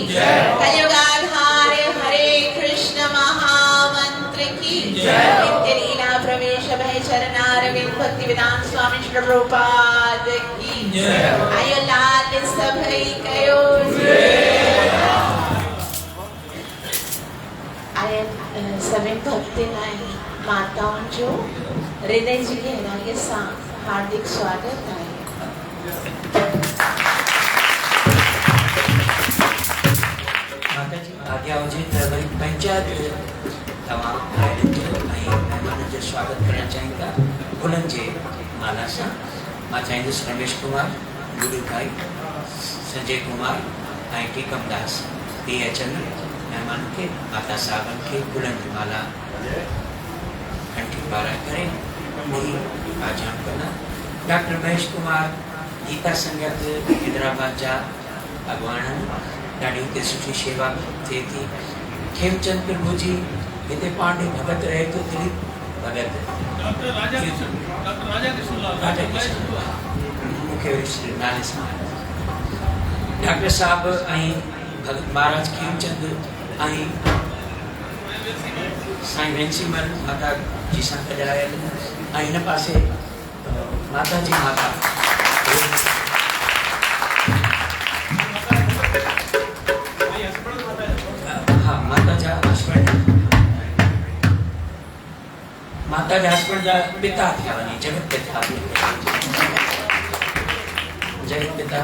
जय। कलियुगाधार हरे कृष्ण महामंत्र की जय। नित्य लीला प्रवेश भय चरणारविंद भक्ति विधान स्वामी श्री प्रभुपाद की जय। आयो लाल सभई कयो आया सभी भक्ति नाई माताओं जो हृदय जी के हृदय से हार्दिक स्वागत है। माता जी आज्ञा हुजे त वरी पंचायत तमाम मेहमान जो स्वागत करना चाहींदा उन्हनि जे माला सां मां चाहींदुसि रमेश कुमार गुरु भाई संजय कुमार ऐं टीकम दास इहे अचनि मेहमान के माता साहबन के गुलनि जी माला कंठी पारा करे आजान करना। डॉक्टर महेश कुमार गीता संगत हैदराबाद जा अगवान ॾाढी हुते सुठी शेवा थिए थी। खेमचंद प्रभु जी हिते पांडे भगत रहे तो दिलीप भगत राजा कृष्ण मूंखे नाले सां डॉक्टर साहब ऐं भगत महाराज खेमचंद ऐं साईं वेंसीमल माता जी सां गॾायल ऐं हिन पासे माता जी माता हाँ माता जा हस्बैंड माता जा हस्बैंड जा पिता थिया वञी जगत पिता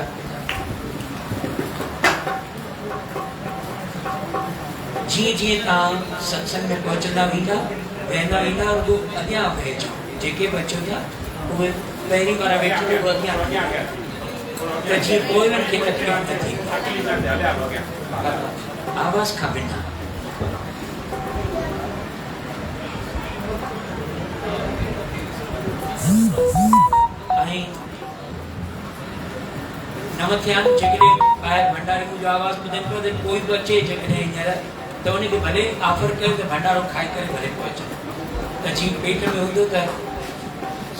जीअं जीअं तव्हां सत्संग में पहुचंदा वेंदा वेंदा रुगो अॻियां वेठो जेके बि अचो था उहे पहिरीं वारा वेठो रुगो अॻियां त जीअं कोई बि खे तकलीफ़ न थिए आवाज़ खां बिना ऐं नव थिया जेकॾहिं ॿाहिरि भंडारे मुंहिंजो आवाज़ ॿुधनि पियो त कोई बि अचे जेकॾहिं हींअर त उनखे भले ऑफर कयो त भंडारो खाई करे भले पोइ अचे त जीअं पेट में हूंदो त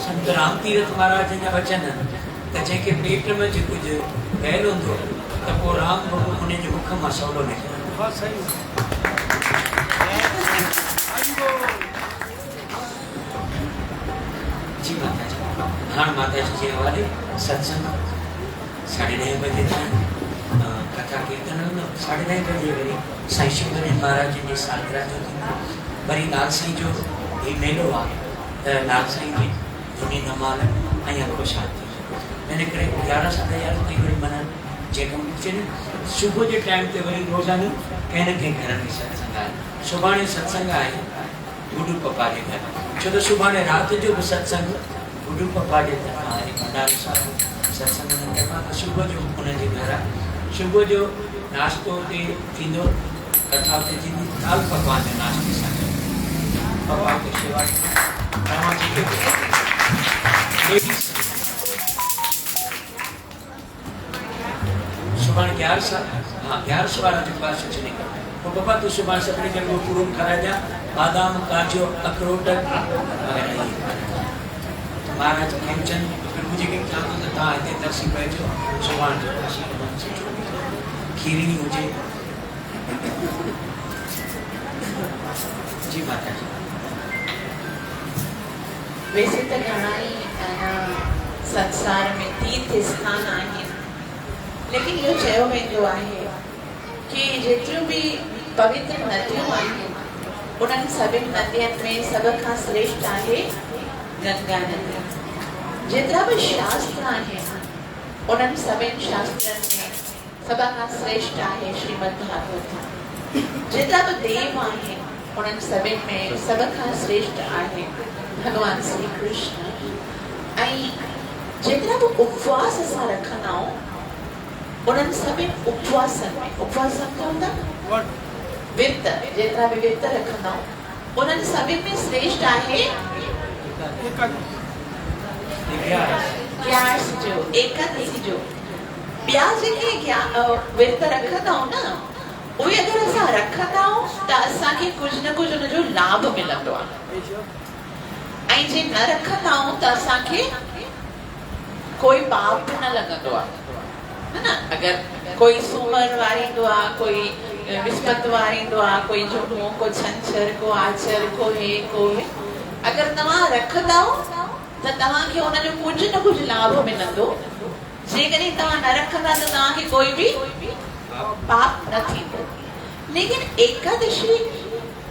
संत राम तीरथ महाराज जा वचन त जंहिंखे पेट में जे कुझु पयल हूंदो त पोइ राम प्रभु उनजे मुख मां सवलो निकिरंदो। जी माता जी हाणे माता जी जे हवाले सत्संग 9:30 बजे ताईं कथा कीर्तन हूंदो। 9:30 बजे वरी साईं शिवगणेश महाराज जी सालगिरह जो थींदो। वरी लाल साईं जो ही मेलो आहे त लाल साईं जी धुनी धमाल ऐं अखो शांति इन करे 11 सां 11 ताईं वरी माना जेका अचनि सुबुह जे टाइम ते वरी रोज़ानो कंहिं न कंहिं घर में सत्संग आहे। सुभाणे सत्संग आहे गुडू पप्पा जे घर छो त सुभाणे राति जो बि सत्संग गुडू पप्पा जे तरफ़ां आहे भंडारो साहिब सत्संग सुबुह जो उनजे घर सुबुह जो नाश्तो हुते थींदो कथा हुते थींदी दाल पकवान जो नाश्ते सां पप्पा खे शेवा तव्हां जेके सुभाणे 11 हाँ 11 वारा जो पास अचने का तो पापा तू सुभाणे सभिनी खे वो पूरो खाराए ॾियां बादाम काजू अखरोट वग़ैरह महाराज खेमचंद प्रभु जी के चाहूं तो तव्हां हिते दर्शन कजो सुभाणे जो खीरणी हुजे। जी माता जी वैसे तो घणाई संसार में तीर्थ स्थान आहिनि लेकिन इहो चयो वेंदो आहे कि जेतिरियूं बि पवित्र नदियूं आहिनि उन्हनि सभिनि नदियुनि में सभ खां श्रेष्ठ आहे गंगा नदी। जेतिरा बि शास्त्र आहिनि उन्हनि सभिनि शास्त्रनि में सभ खां श्रेष्ठ आहे श्रीमद् भागवत। जेतिरा बि देव आहिनि उन्हनि सभिनि में सभ खां श्रेष्ठ आहे भगवान श्री कृष्ण। ऐं जेतिरा बि उपवास असां रखंदा आहियूं उन्हनि सभिनि उपवासन में उपवास सम्झंदा विर्त जेतिरा बि विर्त रखंदा आहियूं उन्हनि सभिनि में श्रेष्ठ आहे ग्यारस जो एकादशी जो। ॿिया जेके विर्त रखंदा आहियूं न उहे अगरि असां रखंदा आहियूं त असांखे कुझु न कुझु उनजो लाभ मिलंदो आहे ऐं जे न रखंदा आहियूं त असांखे कोई पाप न लॻंदो आहे। है ना। अगर कोई सूमर वारींदो आ, कोई विस्पत वारींदो आ, कोई जुमो को छंछर को आचर को हे को हे, अगर तव्हां रखंदा त तव्हांखे उन जो कुझु न कुझु लाभ मिलंदो। जेकॾहिं तव्हां न रखंदा त तव्हांखे कोई बि पाप न थींदो। लेकिन एकादशी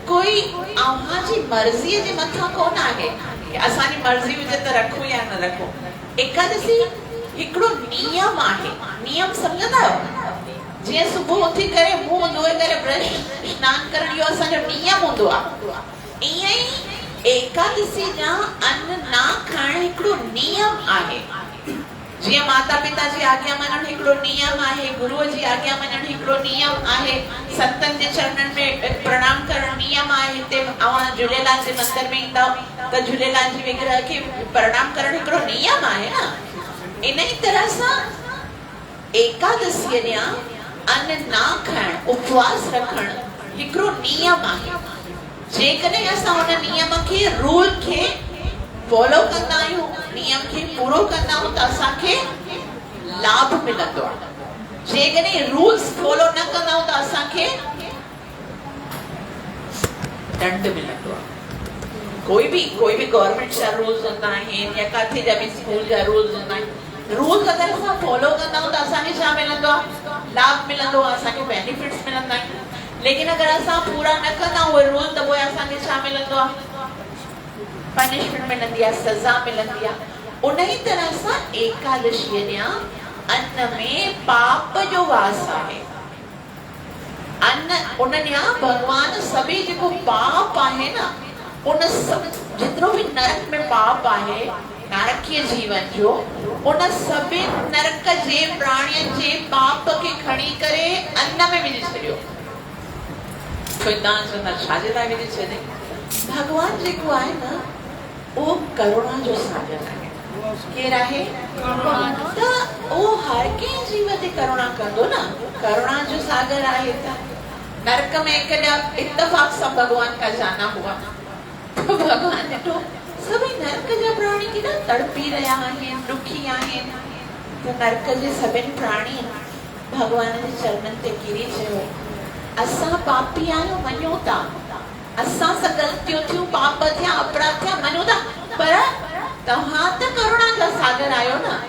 कोई अव्हांजी मर्ज़ीअ जे मथां कोन आहे कि असांजी मर्ज़ी हुजे त रखूं या न रखूं। एकादशी हिकिड़ो नियम आहे। नियम सम्झंदा आहियो? जीअं सुबुह उथी करे मुंहुं धोए करे ब्रश स्नान करण इहो असांजो नियम हूंदो आहे। ईअं ई एकादशी जा अन्न ना खाइण हिकिड़ो नियम आहे। जीअं माता पिता जी आज्ञा मञण हिकिड़ो नियम आहे, गुरुअ जी आज्ञा मञण हिकिड़ो नियम आहे, संतनि जे चरणनि में प्रणाम करण नियम आहे। हिते अवां झूलेलाल जे मंदर में ईंदा त झूलेलाल जी विग्रह खे प्रणाम करण हिकिड़ो नियम आहे न। इन ई तरह सां एकादशी ॾींहुं अन्न ना खाइण, उपवास रखण हिकिड़ो नियम आहे। जेकॾहिं असां उन नियम खे रूल खे फॉलो कंदा आहियूं, नियम खे पूरो कंदा आहियूं त असांखे लाभ मिलंदो आहे। जेकॾहिं रूल्स फॉलो न कंदा आहियूं त असांखे दंड मिलंदो आहे। कोई भी गवर्नमेंट जा रूल्स हूंदा आहिनि या किथे जा बि स्कूल जा रूल्स हूंदा आहिनि। रूल्स अगर असां फॉलो कंदा आहियूं त असांखे छा मिलंदो आहे? लाभ मिलंदो आहे, असांखे बेनिफिट्स मिलंदा आहिनि। लेकिन अगर असां पूरा न कंदा उहे रूल त पोइ असांखे छा मिलंदो आहे? पनिशमेंट मिलंदी आहे, सज़ा मिलंदी आहे। उन ई तरह सां एकादशी ॾींहुं अन्न में पाप जो वास आहे। अन्न उन ॾींहुं भगवान सभी जेको पाप आहे न, उन जितरो भी नरक में पाप आहे, नारकीय जीवन जो, उन सभी नरक जे प्राणियन जे पाप के खणी करे अन्न में विझी छॾियो। कोई तव्हां चवंदा छाजे लाइ विझी छॾे? भगवान जेको आहे न वो करुणा जो सागर आहे। केर आहे? त वो हर कंहिं जीव ते करुणा कंदो न। करुणा जो सागर आहे त नरक में इत्तेफाक सब भगवान का जाना हुआ। तो भगवान ॾिठो सभी नरक जा प्राणी केॾा तड़पी रहिया आहिनि, दुखी आहिनि। त नरक जे सभिनि प्राणी भगवान जे चरणनि ते किरी चयो, असां पापी आहियूं, मञो था, असां सां ग़लतियूं थियूं, पाप थिया, अपराध थिया, मञो था, पर तव्हां त करुणा जा सागर आहियो न।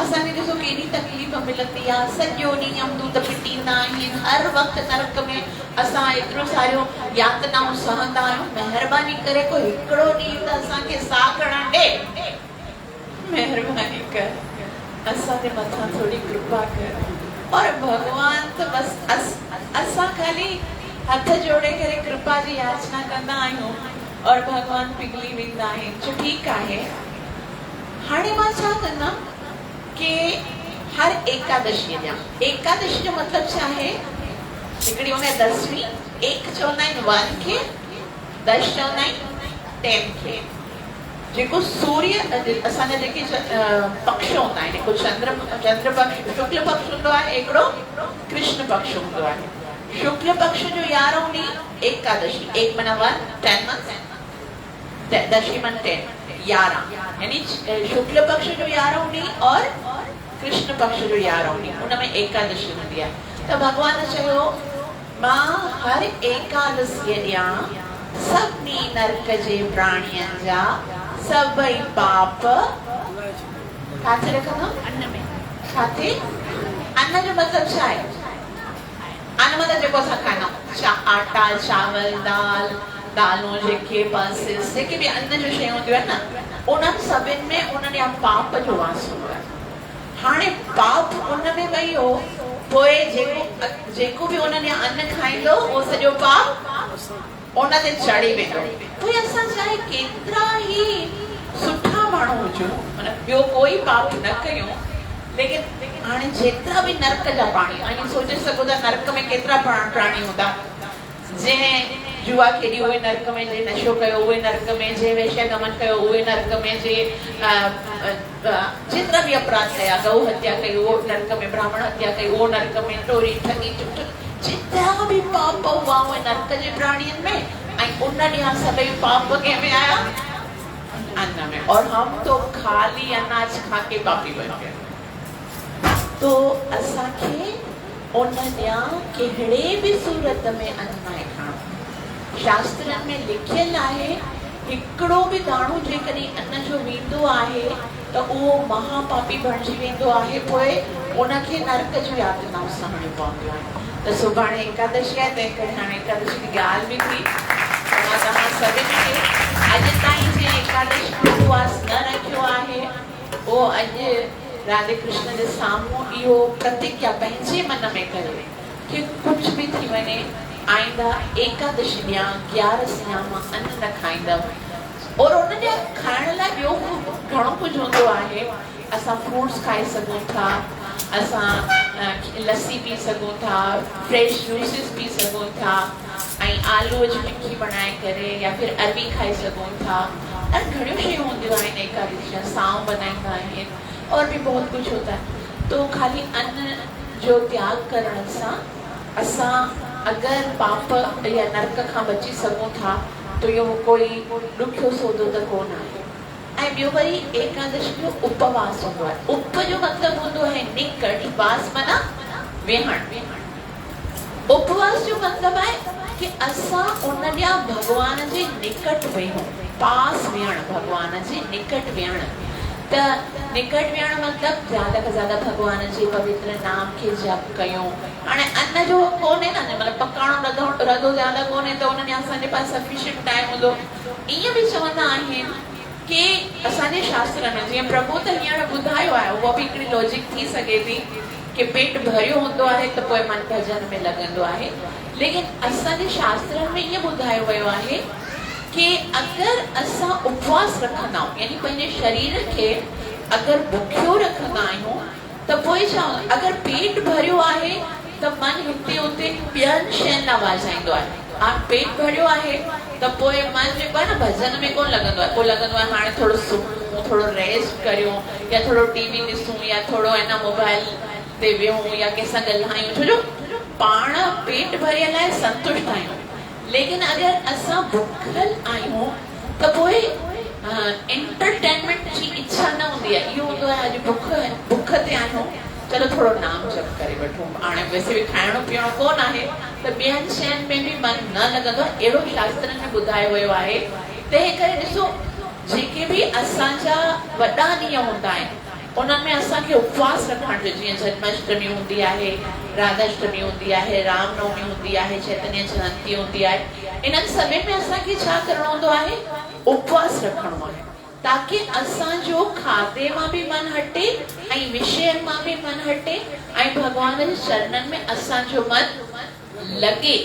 असांखे ॾिसो केॾी तकलीफ़ मिलंदी आहे, सॼो ॾींहुं अमदूत पिटींदा आहिनि, हर वक़्तु नरक में असां एतिरो सारियूं यातनाऊं सहंदा आहियूं। महिरबानी करे कोई हिकिड़ो ॾींहुं त असांखे साह खणण ॾे। महिरबानी कर, असांजे मथां थोरी कृपा कर। और भगवान त बस असां खाली हथ जोड़े करे कृपा जी याचना कंदा आहियूं और भगवान पिघली वेंदा आहिनि। जो ठीकु आहे, हाणे मां छा कंदा कि हर एकादशी ॾींहुं, एकादशी जो मतिलबु छा आहे? हिकिड़ी हुन दसवीं, एक चवंदा आहिनि 1 खे, 10 चवंदा आहिनि 10 खे। जेको सूर्य असांजा जेके पक्ष हूंदा आहिनि, हिकिड़ो चंद्र पक्ष, शुक्ल पक्ष हूंदो आहे, हिकिड़ो कृष्ण पक्ष हूंदो आहे। शुक्ल पक्ष जो 11हों ॾींहुं एकादशी, 1 माना 1, 10 मंथ्स, दशी मन 10, 11, यानी शुक्ल पक्ष जो 11हों ॾींहुं और कृष्ण पक्ष जो 11हों ॾींहुं, उनमें एकादशी हूंदी आहे। त भगवान चयो, मां हर एकादशी ॾींहुं सभिनी नरक जे प्राणियनि जा सभई पाप काथे रखंदो? अन्न में। काथे? अन्न जो मतिलबु छा आहे? अन्न मतिलबु जेको असां खाईंदा आहियूं, आटा, चावल, दालूं, जेके पल्सेस, जेके बि अन्न जो शयूं हूंदियूं आहिनि न, उन्हनि सभिनि में उन ॾींहुं पाप जो वास हूंदो आहे। हाणे पाप उन में वई हो, पोइ जेको बि उन ॾींहुं अन्न खाईंदो उहो सॼो पाप उन ते चढ़ी वेंदो। पोइ असां चाहे केतिरा ई सुठा माण्हू हुजूं, मतिलबु ॿियो कोई पाप न कयूं, लेकिन हाणे जेतिरा बि नरक जा प्राणी, हाणे सोचे सघो था नरक में केतिरा प्राणी हूंदा। जंहिं जुआ खेॾी उहे नरक में, जे नशो कयो उहे नरक में, जे वेश्यागमन कयो उहे नरक में, जे जेतिरा बि अपराध कया, गऊ हत्या कई उहो नरक में, ब्राह्मण हत्या कई उहो नरक में, चोरी, ठगी, झूठ, जेतिरा बि पाप हुआ उहे नरक जे प्राणियुनि में। ऐं उन ॾींहुं सभई पाप कंहिंमें आया? अन्न में। और हम तो खाली अनाज खा के पापी बन गए। तो असांखे उन ॾियां कहिड़े बि सूरत में अनमाए खणो। शास्त्रनि में लिखियल आहे हिकिड़ो बि दाणो जेकॾहिं अन्न जो वेंदो आहे त उहो महापापी बणिजी वेंदो आहे, पोइ उनखे नरक जूं यातनाऊं सहणियूं पवंदियूं आहिनि। त सुभाणे एकादशी आहे, तंहिं करे हाणे एकादशी जी ॻाल्हि बि थी। मां तव्हां सभिनी खे अॼु ताईं जीअं एकादशी जो उपवास न रखियो आहे, उहो अॼु राधे कृष्ण जे साम्हूं इहो प्रतिज्ञा पंहिंजे मन में करे कि कुझु बि थी वञे, आईंदा एकादशी ॾियां 11 ॾींहं मां अन्न न खाईंदमि। और उन ॾींहुं खाइण लाइ ॿियो घणो कुझु हूंदो आहे। असां फ्रूट्स खाई सघूं था, असां लस्सी पी सघूं था, फ्रेश जूसिस पी सघूं था, ऐं आलूअ जी टिक्की बनाए करे या फिर अरबी खाई सघूं था। और घणियूं शयूं हूंदियूं आहिनि एकादशी, साव बनाईंदा आहिनि और भी बहुत कुछ होता है। तो खाली अन्न जो त्याग करण सां असां अगर पाप या नरक खां बची सघूं था तो इहो कोई ॾुखियो सौदो त कोन आहे। ऐं ॿियो वरी एकादशी जो उपवास हूंदो आहे। उप जो मतिलबु हूंदो आहे निकट, वास माना वेहण। उपवास जो मतिलबु आहे कि असां उन ॾींहुं भॻवान जे निकट वेहूं, पास वेहण, भॻवान जे निकट वेहण। त निकट वेहण मतिलबु ज़्यादा खां ज़्यादा भॻवान जे पवित्र नाम खे जप कयूं। हाणे अन्न जो कोन्हे न, मतिलबु पकाइणो रधो ज़्यादा कोन्हे त उन ॾींहुं असांजे पास सफिशिएंट टाइम हूंदो। ईअं बि चवंदा आहिनि कि असांजे शास्त्र में जीअं प्रभु त हींअर ॿुधायो आहे, उहा बि हिकिड़ी लॉजिक थी सघे थी कि पेट भरियो हूंदो आहे त पोइ मन भजन में लॻंदो आहे। लेकिन असांजे शास्त्रनि में ईअं ॿुधायो वियो आहे कि अगर असां उपवास रखंदा आहियूं, यानी पंहिंजे शरीर खे अगर बुखियो रखंदा आहियूं त पोइ छा, अगर पेट भरियो आहे त मन हिते हुते ॿियनि शयुनि लाइ वाजाईंदो आहे। पेट भरियो आहे त पोइ मन जेको आहे न भजन में कोन लॻंदो आहे, पोइ लॻंदो आहे हाणे थोरो सुम्हूं, थोरो रेस्ट करियूं, या थोरो टीवी ॾिसूं, या थोरो आहे न मोबाइल ते विहूं, या कंहिंसां ॻाल्हायूं, छो जो पाण पेट भरियल आहे, संतुष्ट आहियूं। लेकिन अगर असां बुखल आहियूं त पोइ एंटरटेनमेंट जी इच्छा न हूंदी आहे। इहो हूंदो आहे अॼु बुख ते आहियूं, चलो थोरो नाम जप करे वठूं, हाणे वैसे बि खाइणो पीअणो कोन आहे त ॿियनि शयुनि में बि मन न लॻंदो आहे। अहिड़ो शास्त्रनि में ॿुधायो वियो आहे। तंहिं करे ॾिसो, जेके बि असांजा वॾा ॾींहं हूंदा आहिनि उन्हनि में असांखे उपवास रखण जो, जीअं जन्माष्टमी हूंदी आहे, राधाष्टमी हूंदी आहे, रामनवमी हूंदी आहे, चैतन्य जयंती हूंदी आहे, इन्हनि सभिनि में असांखे छा करणो हूंदो आहे, उपवास रखणो आहे, ताकि असांजो खाधे मां बि मन हटे ऐं विषयनि मां बि मन हटे ऐं भॻवान जे चरणनि में असांजो मन लॻे।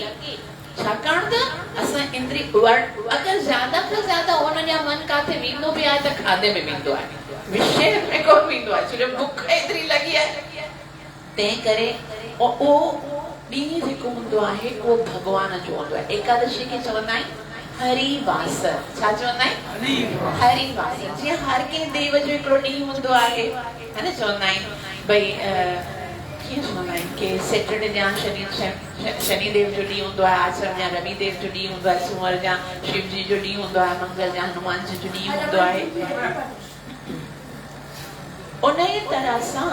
छाकाणि त असां इंद्री अगरि ज़्यादा खां ज़्यादा उन ॾींहुं मन काथे वेंदो बि आहे त खाधे में वेंदो आहे, विषय में कोन वेंदो आहे, छो जो बुख एतिरी लॻी आहे। तंहिं करे उहो ॾींहुं जेको हूंदो आहे उहो भॻवान जो हूंदो आहे। एकादशी खे चवंदा आहिनि हरिवास। छा चवंदा आहिनि? हरिवास। जीअं हर कंहिं देव जो हिकिड़ो ॾींहुं हूंदो आहे, है न, चवंदा आहिनि भई कीअं चवंदा आहिनि कि सैटरडे ॾियां शनिदेव जो ॾींहुं हूंदो आहे, आश्रम जा रविदेव जो ॾींहुं हूंदो आहे, सूमर जा शिव जी जो ॾींहुं हूंदो आहे, मंगल जा हनुमान जी जो ॾींहुं हूंदो आहे। उन ई तरह सां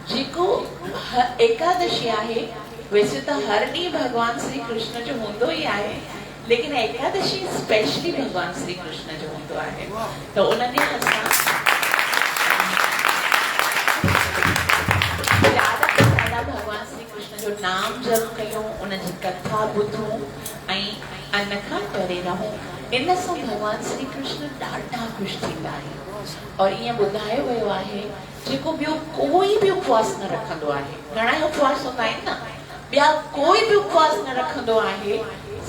जेको एकादशी आहे, वैसे त हर ॾींहुं भॻवान श्री कृष्ण जो हूंदो ई आहे, लेकिन एकादशी स्पेशली भगवान श्री कृष्ण जो हूंदो आहे। तो उन ॾींहुं असां ज़्यादा खां ज़्यादा भगवान श्री कृष्ण जो नाम जप कयूं, उन जी कथा ॿुधूं ऐं अन्न खां परे रहूं। इन सां भगवान श्री कृष्ण ॾाढा ख़ुशि थींदा आहिनि। और ईअं ॿुधायो वियो आहे जेको ॿियो कोई बि उपवास न रखंदो आहे, घणा ई उपवास हूंदा आहिनि न, ॿिया कोई बि उपवास न रखंदो आहे,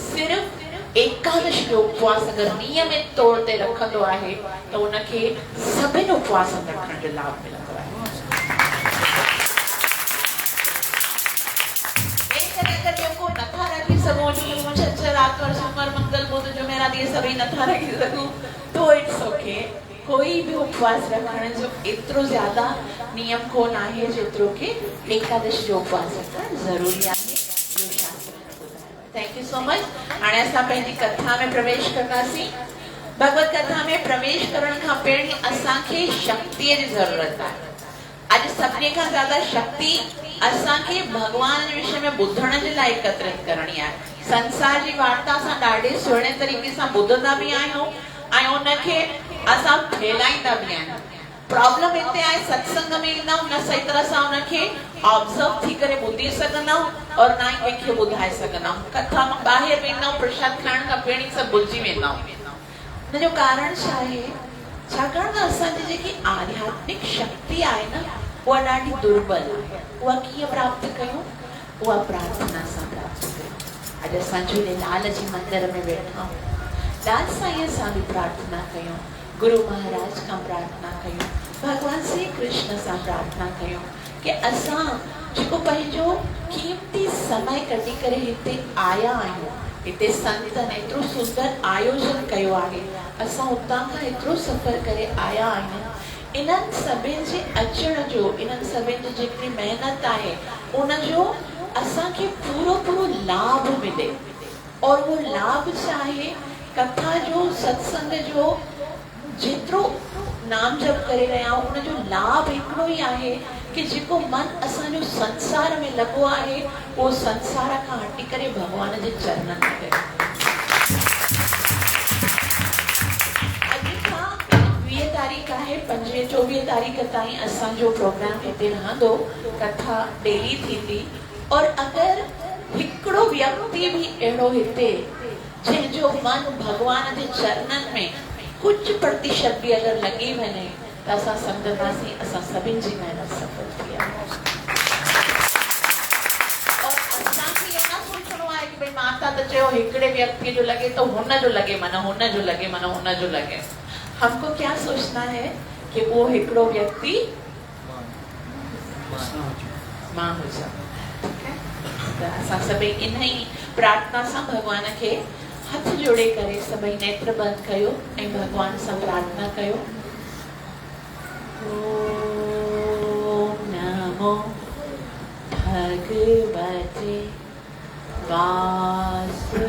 सिर्फ़ एकादशी जो उपवास अगर नियमित तौर ते रखंदो आहे त उनखे सभिनि उपवासनि रखण जो लाभ मिलंदो आहे। अगर जेको नथा रखी सघूं, छंछर आर्तवार सोमवार मंगल बुध जुमेरात ये सभई नथा रखी सघूं तो इट्स ओके। कोई भी उपवास रखण जो एतिरो ज़्यादा नियम कोन आहे जेतिरो कि एकादशी जो उपवास रखण ज़रूरी आहे। Thank you so much. हाणे असां पंहिंजी कथा में प्रवेश कंदासीं। भगवत कथा में प्रवेश करण खां पहिरीं असांखे शक्तिअ जी ज़रूरत आहे। आज सभिनी खां ज्यादा शक्ति असांखे भगवान जे विषय में ॿुधण जे लाइ एकत्रित करणी आहे। संसार जी वार्ता असां ॾाढे सुहिणे तरीक़े सां ॿुधंदा बि आहियूं ऐं उनखे असां फैलाईंदा बि आहियूं। प्रॉब्लम हिते आहे सत्संग में ईंदा न सही तरह सां उनखे ऑब्जर्व थी करे ॿुधी सघंदा और ना ई कंहिंखे ॿुधाए सघंदा। कथा मां ॿाहिरि वेंदा प्रसाद खाइण खां पहिरीं सभु भुलिजी वेंदा। हुनजो कारण छा आहे? छाकाणि त असांजी जेकी आध्यात्मिक शक्ति आहे न उहा ॾाढी दुर्बल आहे। उहा कीअं प्राप्त कयूं? उहा प्रार्थना सां प्राप्त कयूं। अॼु असां झूलेलाल जी मंदिर में वेठा आहियूं, लाल साईं सां बि प्रार्थना कयूं, गुरु महाराज खां प्रार्थना कयूं, भगवान श्री कृष्ण सां प्रार्थना कयूं कि असां जेको पंहिंजो कीमती समय कढी करे हिते आया आहियूं, हिते संतन एतिरो सुंदर आयोजन कयो आहे, असां उतां खां एतिरो सफ़र करे आया आहियूं, इन्हनि सभिनि जे अचण जो, इन्हनि सभिनि जी जेतिरी महिनत आहे उनजो असांखे पूरो पूरो लाभ मिले। और वो लाभ छा आहे? कथा जो, सत्संग जो, जेतिरो नाम जप करे रहिया आहियूं उनजो लाभ हिकिड़ो ई आहे कि जेको मन असांजो संसार में लॻो आहे उहो संसार खां हटी करे भगवान जे चरणनि में करे। अॼु खां 20 तारीख़ आहे, 25-24 तारीख़ ताईं असांजो प्रोग्राम हिते रहंदो, कथा डेली थींदी। और अगरि हिकिड़ो व्यक्ति भी अहिड़ो हिते जंहिंजो मन भगवान जे चरणनि में कुछ प्रतिशत भी अगर लगी वने त असां सम्झंदासीं असां सभिनि जी महिनत सफल थी आहे। और असांखे इहो न सोचणो आहे कि भई माता त चयो हिकिड़े व्यक्ति जो लगे तो हुन जो लगे माना हुन जो लगे माना हुन जो लगे। हमको क्या सोचना है कि वो हिकिड़ो व्यक्ति मां हुजे। त असां सभई इन ई प्रार्थना सां भगवान खे हथ जोड़े करे सभई नेत्र बंद कयो ऐं भगवान सां प्रार्थना कयो। ओम नमो भगवते वासुदेवाय।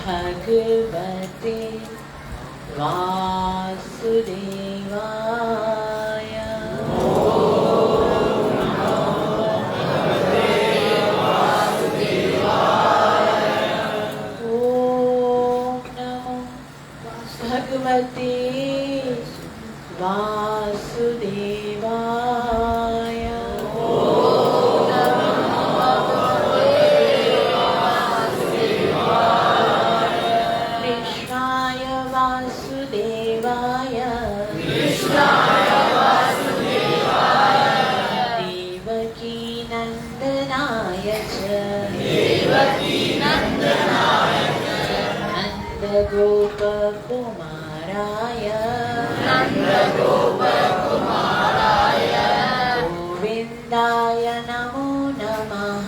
भगवते वासुदेवाय। ओम नमो भगवते वासुदेवाय। गोप कुमाराय गोविंदाय नमो नमः।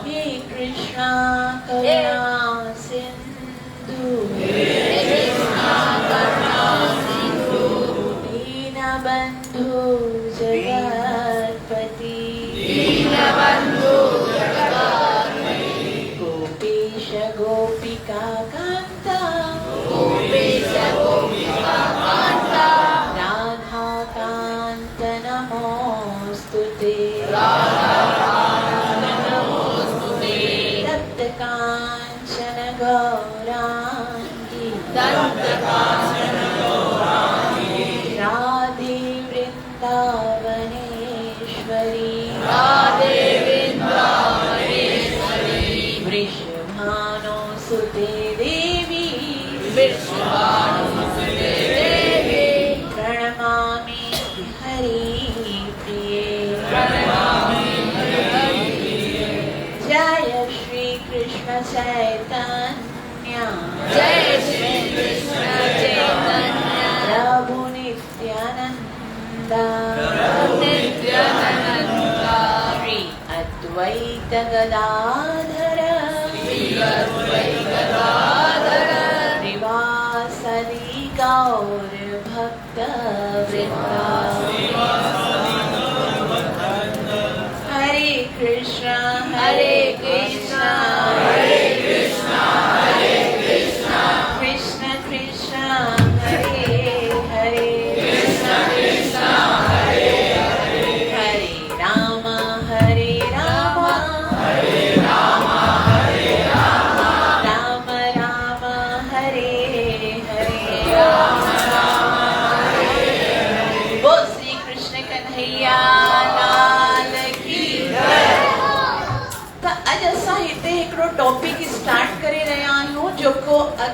हे कृष्णा करुणा सिंधु दीनबंधु जगत्पति गोपिका कांता राधा कांत नमोस्तुते तप्त कांचन गौरांगी राधे वृंदावनेश्वरी वृषभानुसुते देवी प्रणमामि हरिप्रिये। जय श्री कृष्ण चैतन्य प्रभु नित्यानंद श्री अद्वैत गदाधर श्रीवासदि गौर भक्त वृंदा।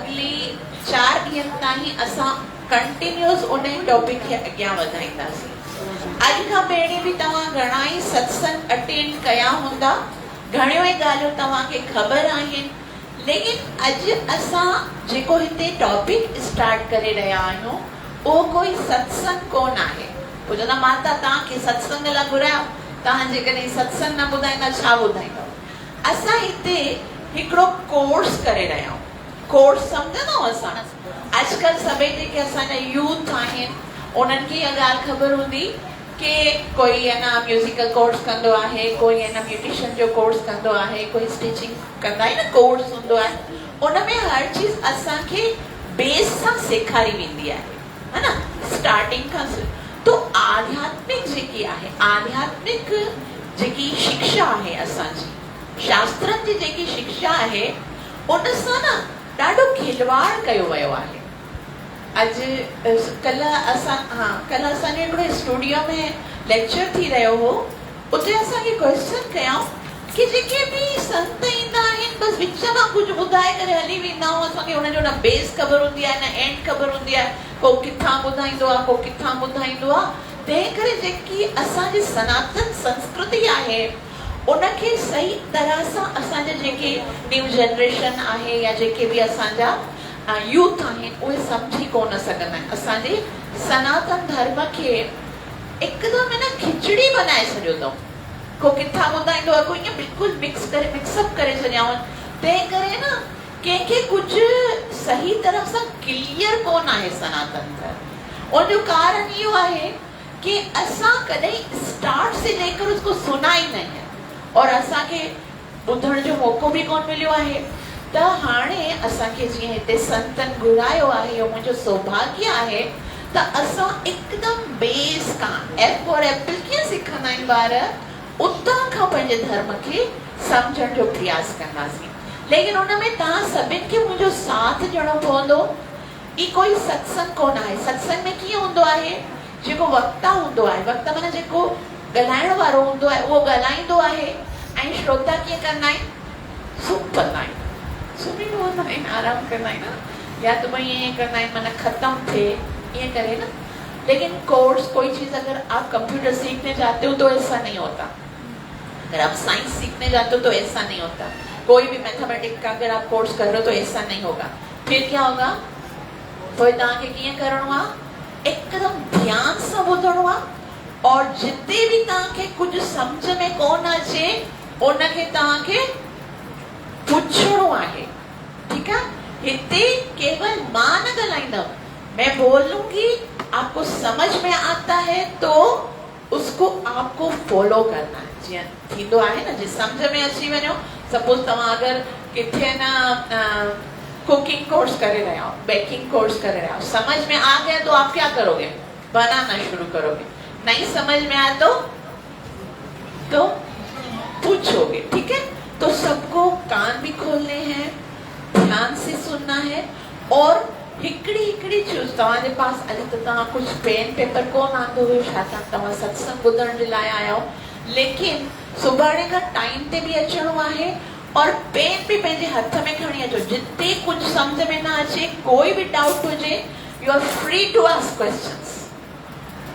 अगली 4 ॾींहंनि ताईं असां कंटिन्यूस उन टॉपिक खे अॻियां वधाईंदासीं। अॼु खां पहिरीं बि तव्हां घणा ई सत्संग अटेंड कया हूंदा, घणियूं ई ॻाल्हियूं तव्हांखे ख़बर आहिनि, लेकिन अॼु असां जेको हिते टॉपिक स्टार्ट करे रहिया आहियूं उहो कोई सत्संग कोन आहे। ॿुधंदा माता तव्हांखे सत्संग लाइ घुरायो, तव्हां जेकॾहिं सत्संग न ॿुधाईंदा छा ॿुधाईंदव। असां हिते हिकिड़ो कोर्स करे रहिया आहियूं। कोर्स सम्झंदव असां अॼुकल्ह सभई जेके असांजा यूथ आहिनि उन्हनि खे इहा ॻाल्हि ख़बर हूंदी कि कोई आहे न म्यूज़िकल कोर्स कंदो आहे, कोई आहे न ब्यूटिशियन जो कोर्स कंदो आहे, कोई स्टिचिंग कंदा आहिनि न कोर्स हूंदो आहे। उन में हर चीज़ असांखे बेस सां सेखारी वेंदी आहे, है न, स्टार्टिंग खां। तो आध्यात्मिक जेकी आहे, आध्यात्मिक जेकी शिक्षा आहे असांजी, शास्त्रनि जी जेकी शिक्षा आहे उन सां न ॾाढो खिलवाड़ कयो वियो आहे। कल्ह असांजे हिकिड़े स्टूडियो में लेक्चर थी रहियो हो, उते असांखे क्वेश्चन कयऊं कि जेके बि संत ईंदा आहिनि बसि विच मां कुझु ॿुधाए करे हली वेंदा आहियूं, असांखे हुनजो न बेस ख़बर हूंदी आहे न एंड ख़बर हूंदी आहे, को किथां ॿुधाईंदो आहे को किथां ॿुधाईंदो आहे। तंहिं करे जेकी असांजी सनातन संस्कृति आहे उनखे सही तरह सां असांजा जेके न्यू जनरेशन आहे या जेके बि असांजा यूथ आहिनि उहे सम्झी कोन सघंदा आहिनि। असांजे सनातन धर्म खे हिकदमि न खिचड़ी बनाए छॾियो अथऊं, को किथां ॿुधाईंदो आहे, को ईअं बिल्कुलु मिक्सअप करे छॾियाऊं। तंहिं करे न कंहिंखे कुझु सही तरह सां क्लियर कोन आहे सनातन धर्म। उनजो कारण इहो आहे कि असां कॾहिं स्टार्ट से लेकर उसको सुना ही नहीं है और असांखे ॿुधण जो मौक़ो बि कोन मिलियो आहे। त हाणे असांखे जीअं हिते संतन घुरायो आहे, इहो मुंहिंजो सौभाग्य आहे त असां हिकदमि बेस खां एफ फॉर एप्पल कीअं सिखंदा आहिनि ॿार, उतां खां पंहिंजे धर्म खे सम्झण जो प्रयास कंदासीं। लेकिन उन में तव्हां सभिनि खे मुंहिंजो साथ ॾियणो पवंदो। ई कोई सत्संग कोन आहे। सत्संग में कीअं हूंदो आहे, जेको वक्ता हूंदो आहे, वक्ता माना जेको ॻाल्हाइण वारो हूंदो आहे उहो ॻाल्हाईंदो आहे ऐं श्रोता कीअं कंदा आहिनि, सुम्ही पवंदा आहिनि, सुम्ही पवंदा आहिनि, आराम कंदा आहिनि, या तो भाई ईअं कंदा आहिनि माना ख़त्म थिए ईअं करे न। लेकिन कोर्स कोई चीज़ अगर आप कंप्यूटर सीखने जाते हो तो ऐसा नहीं होता, अगर आप साइंस सीखने जाते हो तो ऐसा नहीं होता, कोई भी मैथमेटिक्स का अगर आप कोर्स कर रहे हो तो ऐसा नहीं होगा। फिर क्या होगा, तो तव्हांखे कीअं करिणो आहे, एकदम ध्यान सां ॿुधणो आहे और जिते भी तव्हांखे कुछ समझ में कोन अचे उनखे तव्हांखे पुछणो आहे। ठीक है, हिते केवल मां न ॻाल्हाईंदमि, मैं बोलूंगी, आपको समझ में आता है तो उसको आपको फॉलो करना है। जीअं थींदो आहे न, जे समझ में अची वञो, सपोज तव्हां अगर किथे न कुकिंग कोर्स करे रहे हो, बेकिंग कोर्स करे रहे हो, समझ में आ गया तो आप क्या करोगे, बनाना शुरू करोगे। नहीं समझ में आया तो पूछोगे। ठीक है, तो सबको कान भी खोलने हैं, ध्यान से सुनना है और हिकड़ी चीज तव्हांजे पास अॼु त तव्हां कुछ पेन पेपर कोन आंदो हुयो, छाकाणि तव्हां सत्संग ॿुधण जे लाइ आया हो, लेकिन सुभाणे खां टाइम ते बि अचणो आहे और पेन भी पंहिंजे हथ में खणी अचो। जिते कुछ समझ में ना अचे, कोई भी डाउट हुजे, you are free to ask questions.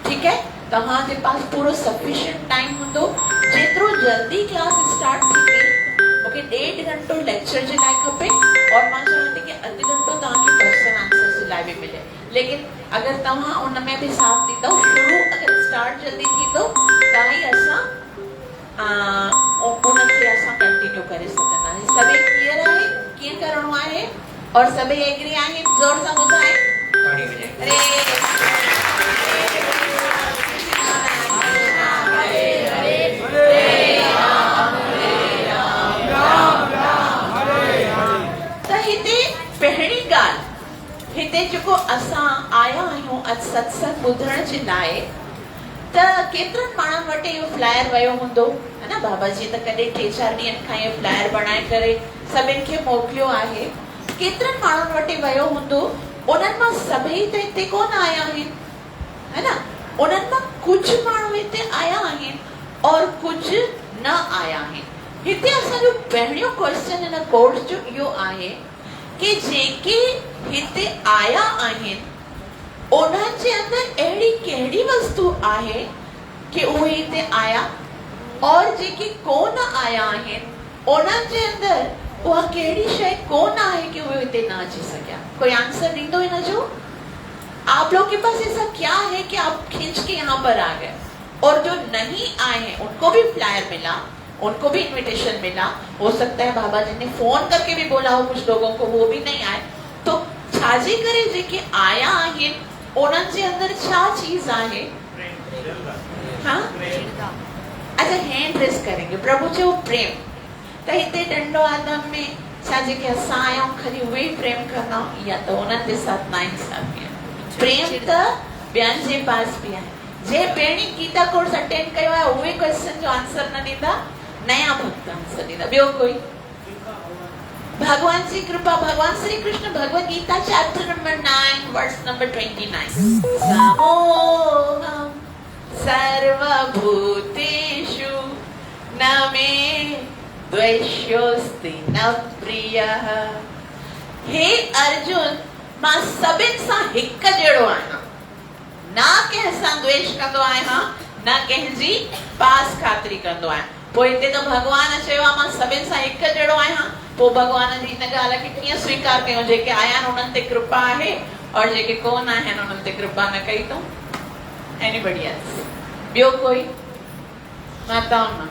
ठीक है, तव्हांजे पास पूरो सफिशिएंट टाइम हूंदो। जेतिरो जल्दी क्लास स्टार्ट थी मूंखे 1.5 घंटो लेक्चर जे लाइ खपे और मां चाहींदी कि अधु घंटो तव्हांखे क्वेश्चन आंसर जे लाइ बि मिले। लेकिन अगर तव्हां उन में बि साथ ॾींदव, शुरू अगर स्टार्ट जल्दी थींदो त ई असां उनखे असां कंटिन्यू करे सघंदासीं। सभई क्लियर आहे कीअं करिणो आहे और सभई एग्री आहिनि, ज़ोर सां ॿुधाए। त हिते पहिरीं ॻाल्हि, हिते जेको असां आया आहियूं अॼु सत्संग ॿुधण जे लाइ, त केतिरनि माण्हुनि वटि इहो फ्लायर वियो हूंदो, है न। बाबा जी त कॾहिं 3-4 ॾींहंनि खां इहो फ्लायर बणाए करे सभिनि खे मोकिलियो आहे। केतिरनि माण्हुनि वटि वियो हूंदो, उन्हनि मां सभई त हिते कोन आया आहिनि, है न। उन्हनि मां कुझु माण्हू हिते आया आहिनि और कुझु न आया आहिनि। हिते असांजो पहिरियों क्वेश्चन हिन कोर्स जो इहो आहे कि जेके हिते आया आहिनि उन्हनि जे अंदरि अहिड़ी कहिड़ी वस्तु आहे कि उहे हिते आया, और जेके कोन आया आहिनि उन्हनि जे अंदरि उहा कहिड़ी शइ कोन आहे कि उहे हिते न अची सघिया। कोई आंसर ॾींदो हिन जो? आप लोग के पास ऐसा क्या है कि आप खींच के यहाँ पर आ गए? और जो नहीं आए हैं उनको भी फ्लायर मिला, उनको भी इनविटेशन मिला। हो सकता है बाबा जी ने फोन करके भी बोला हो कुछ लोगों को, वो भी नहीं आए। तो छाजी करे जेके आया आहिनि उन्हनि जे अंदर छा चीज आहे? हाँ, अच्छा हैंड रेस करेंगे। प्रभु चयो प्रेम, त हिते डंडो आदम में छा जेके असां आया खरी उहे ई प्रेम कंदा, या त उन्हनि जे साथ नाइंसाफ़ी आहे। प्रेम त ॿियनि जे पास बि आहे। जे पहिरीं गीता कोर्स अटेंड कयो आहे उहे क्वेश्चन जो आंसर न ॾींदा, नया भक्त आंसर ॾींदा। ॿियो कोई? भगवान जी कृपा, भगवान Shri Krishna Bhagavad Gita chapter number 9 verse number 29, समोहम सर्वभूतेषु न मे द्वेष्योस्ति न प्रियः। हे अर्जुन, मां सभिनि सां हिक जहिड़ो आहियां, ना कंहिं सां द्वेष कंदो आहियां, न कंहिंजी पास खातिरी कंदो आहियां। पोइ हिते त भगवान चयो आहे मां सभिनि सां हिक जहिड़ो आहियां। पोइ भगवान जी हिन ॻाल्हि खे कीअं स्वीकार कयूं? जेके आया आहिनि उन्हनि ते कृपा आहे और जेके कोन आहिनि उन्हनि ते कृपा न कई अथऊं। Anybody else? ॿियो कोई? माताउनि मां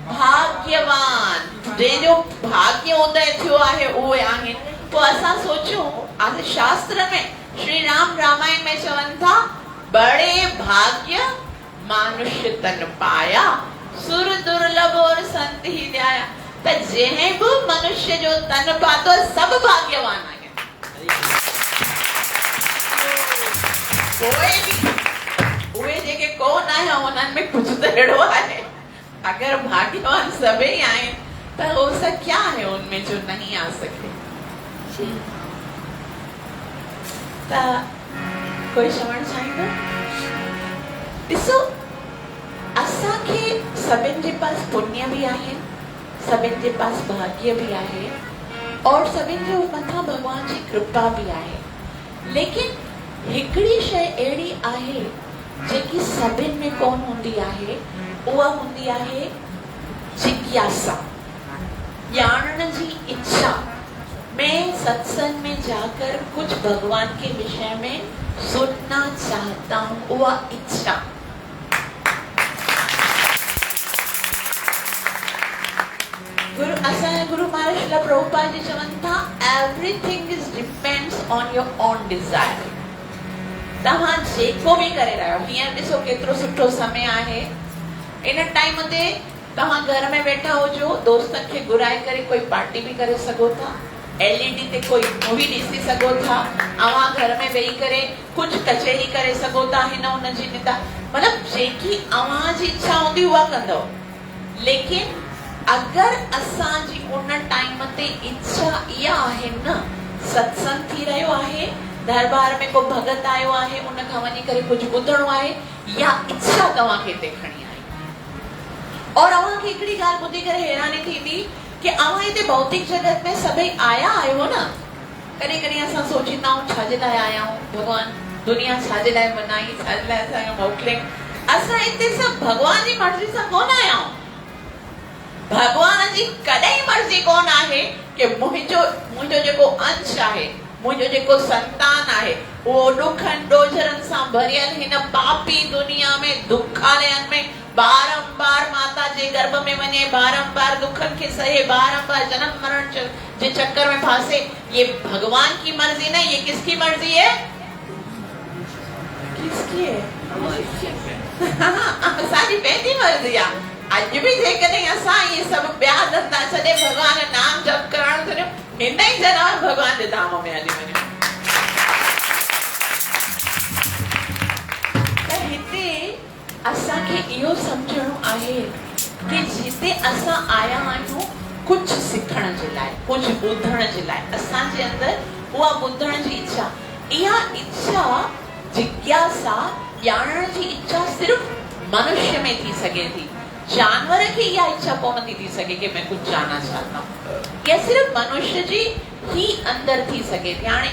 भाग्यवान, जंहिंजो भाग्य उदय थियो आहे उहे आहिनि। पोइ असां सोचूं, आज शास्त्र में श्री राम रामायण में चवनि था, बड़े भाग्य मानुष्य तन पाया, सुर दुर्लभ और संत ही ध्याया। त जंहिं बि मनुष्य जो तन पातो सब भाग्यवान आहे। कोई भी उहे जेके कोन आया उन्हनि में कुछ त अहिड़ो आहे। अगर भाग्यवान सभई आहिनि त हो सब क्या है उनमें जो नहीं आ सके? त कोई चवणु चाहींदो? ॾिसो, असांखे सभिनि जे पास पुण्य भी आहे, सभिनि जे पास भाग्य भी आहे, और सभिनि जे मथां भगवान जी कृपा भी आहे। लेकिन हिकिड़ी शइ अहिड़ी आहे जेकी सभिनि में कोन हूंदी आहे, उहा हूंदी आहे जिज्ञासा, ॼाणण जी इच्छा। मैं सत्संग में जाकर कुछ भगवान के विषय में सुनना चाहता हूँ, वह इच्छा। गुरु महाराज श्रील प्रभुपाद जी चवनि था, everything is depends on your own desire. तव्हां जेको भी करे रहिया आहियो, हींअर ॾिसो केतिरो सुठो समय आहे। इन टाइम ते तव्हां घर में वेठा हुजो, दोस्तनि खे घुराए करे कोई पार्टी भी करे सघो था, एलईडी ते कोई मूवी ॾिसी सघो था, अवां घर में वेही करे कुछ कचहरी करे सघो था, हिन हुन जी निंदा, मतलब जेकी अवां जी इच्छा हूंदी उहा कंदव। लेकिन अगर असांजी उन टाइम ते इच्छा इहा आहे न, सत्संग थी रहियो आहे, दरबार में को भगत आयो आहे, उन खां वञी करे कुछ ॿुधणो आहे, या इच्छा तव्हांखे हिते खणी आई, और अवां खे हिकिड़ी ॻाल्हि ॿुधी करे हैरानी थींदी कि अवां हिते भौतिक जगत में सभई आया आहियो न। कॾहिं कॾहिं असां सोचींदा आहियूं छाजे लाइ आया आहियूं, भगवान दुनिया छाजे लाइ बनाई, छाजे लाइ असांखे मोकिलियईं। असां हिते सभु भगवान जी मर्ज़ी सां कोन आया आहियूं। भगवान जी कॾहिं मर्ज़ी कोन आहे कि मुंहिंजो जेको अंश आहे, मुंहिंजो जेको संतान आहे, उहो ॾुखनि ॾोझरनि सां भरियल हिन पापी दुनिया में, दुखालयनि में बारंबार माता जे गर्भ में वञे, बारंबार दुखन के सहे, बारंबार जन्म मरण के चक्कर में फांसे। ये भगवान की मर्जी नहीं, ये किसकी मर्जी है? किसकी है? सारी पंहिंजी मर्जी आहे। अज भी जेकॾहिं असां ये सब ॿिया धंधा छॾे भगवान नाम जप करण छॾियो, हिन ई जनावर भगवान जे धाम में हली वञो। त हिते असांखे इहो सम्झणो आहे कि जिते असां आया आहियूं कुछ सिखण जे लाइ, कुछ ॿुधण जे लाइ, असांजे अंदर उहा ॿुधण जी इच्छा, इहा इच्छा जिज्ञासा, ॼाणण जी इच्छा सिर्फ़ मनुष्य में थी सघे थी। जानवर खे इहा इच्छा कोन थी सके कि मैं कुछ जानना चाहता हूँ। यह सिर्फ मनुष्य जी ही अंदर थी सके थी। हाणे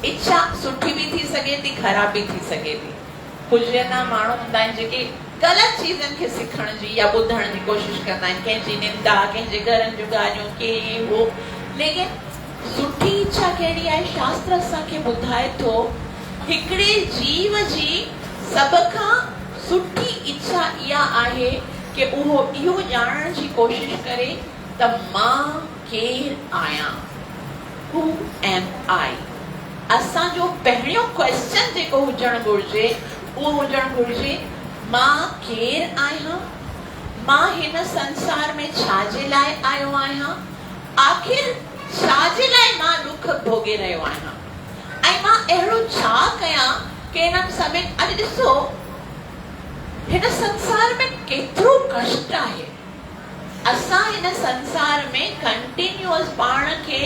इच्छा सुठी भी थी सके थी, ख़राब भी थी सके थी। कुछ जना माण्हू हूंदा आहिनि जेके ग़लति चीज़नि खे सिखण जी या ॿुधण जी कोशिश कंदा आहिनि, कंहिंजी निंदा, कंहिंजे घरनि जूं ॻाल्हियूं, के हो। लेकिन सुठी इच्छा कहिड़ी आहे? शास्त्र असांखे ॿुधाए थो हिकिड़े जीव जी सभ खां सुठी इच्छा इहा आहे कि उहो इहो ॼाणण जी कोशिश करे त मां केरु आहियां। Who am I? असांजो पहिरियों क्वेश्चन जेको हुजणु घुरिजे उहो हुजणु घुरिजे मां केरु आहियां, मां हिन संसार में छाजे लाइ आयो आहियां, आखिर छाजे लाइ मां दुख भोगे रहियो आहियां, ऐं मां अहिड़ो छा कयां कि हिननि सभिनि अॼु ॾिसो हिन संसार में केतिरो कष्ट आहे। असां हिन संसार में कंटिन्यूअस पाण खे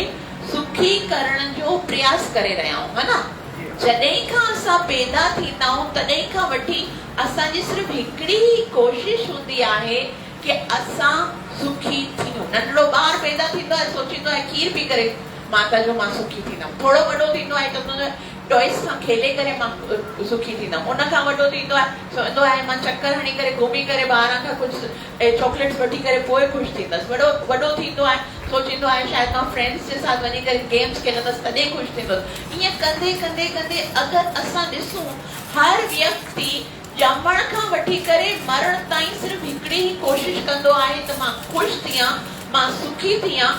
सुखी करण जो प्रयास करे रहिया आहियूं, है ना। जॾहिं खां असां पैदा थींदा आहियूं तॾहिं खां वठी असांजी सिर्फ़ हिकिड़ी ही कोशिश हूंदी आहे कि असां सुखी थियूं। नंढड़ो ॿार पैदा थींदो आहे, सोचींदो आहे खीर पी करे माता जो मां सुखी थींदमि। थोरो वॾो थींदो आहे त टॉयस सां खेले करे मां सुखी थींदमि। उन खां वॾो थींदो आहे, सोचंदो आहे मां चक्कर हणी करे घुमी करे ॿाहिरां खां कुझु चॉकलेट्स वठी करे पोइ ख़ुशि थींदसि। वॾो थींदो आहे, सोचींदो आहे शायदि मां फ्रेंड्स जे साथ वञी करे गेम्स खेलंदसि तॾहिं ख़ुशि थींदसि। ईअं कंदे कंदे कंदे अगरि असां ॾिसूं हर व्यक्ति ॼमण खां वठी करे मरण ताईं सिर्फ़ हिकिड़ी ही कोशिश कंदो आहे त मां ख़ुशि थियां, मां सुखी थियां।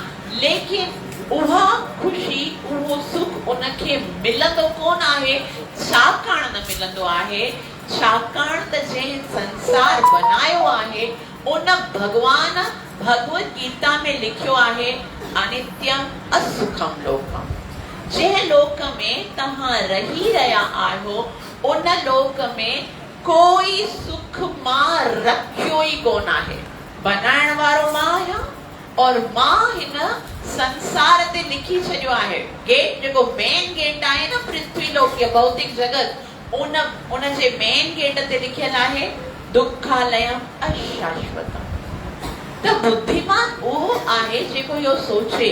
लेकिन उहा ख़ुशी, उहो सुख उनखे मिलंदो कोन आहे। छाकाणि न मिलंदो आहे? छाकाणि त जंहिं संसार बनायो आहे उन भगवान भगवत गीता में लिखियो आहे अनित्यम असुखम लोकम। जंहिं लोक में तव्हां रही रहिया आहियो उन लोक में कोई सुख मां रखियो ई कोन आहे। बनाइण वारो मां आहियां और मां हिन संसार ते लिखी छॾियो आहे। गेट जेको मेन गेट आहे न पृथ्वी लोक या भौतिक जगत, उन जे मेन गेट ते लिखियल आहे दुखालयम अशाश्वतम। त बुद्धिमान उहो आहे जेको इहो सोचे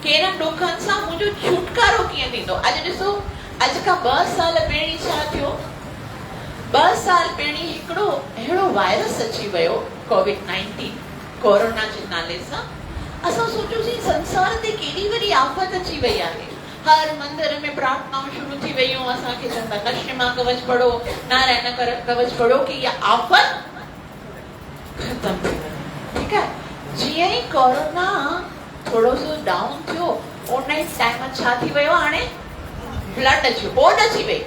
कि हिन दुखनि सां मुंहिंजो छुटकारो कीअं थींदो। अॼु ॾिसो, अॼु खां 2 साल पहिरीं छा थियो? 2 साल पहिरीं हिकिड़ो अहिड़ो वायरस अची वियो, कोविड-19, कोरोना जे नाले सां। असां सोचियोसीं संसार ते केॾी वॾी आफ़त अची वई आहे। हर मंदिर में प्रार्थनाऊं शुरू थी वयूं। असांखे चवंदा नशे मां कवच पढ़ो, नारायण कवच पढ़ो कि इहा आफ़त ख़तम थी वञे। ठीकु आहे। जीअं ई कोरोना थोरो सो डाउन थियो उन टाइम छा थी वियो? हाणे फ्लड अची, बोड अची वई।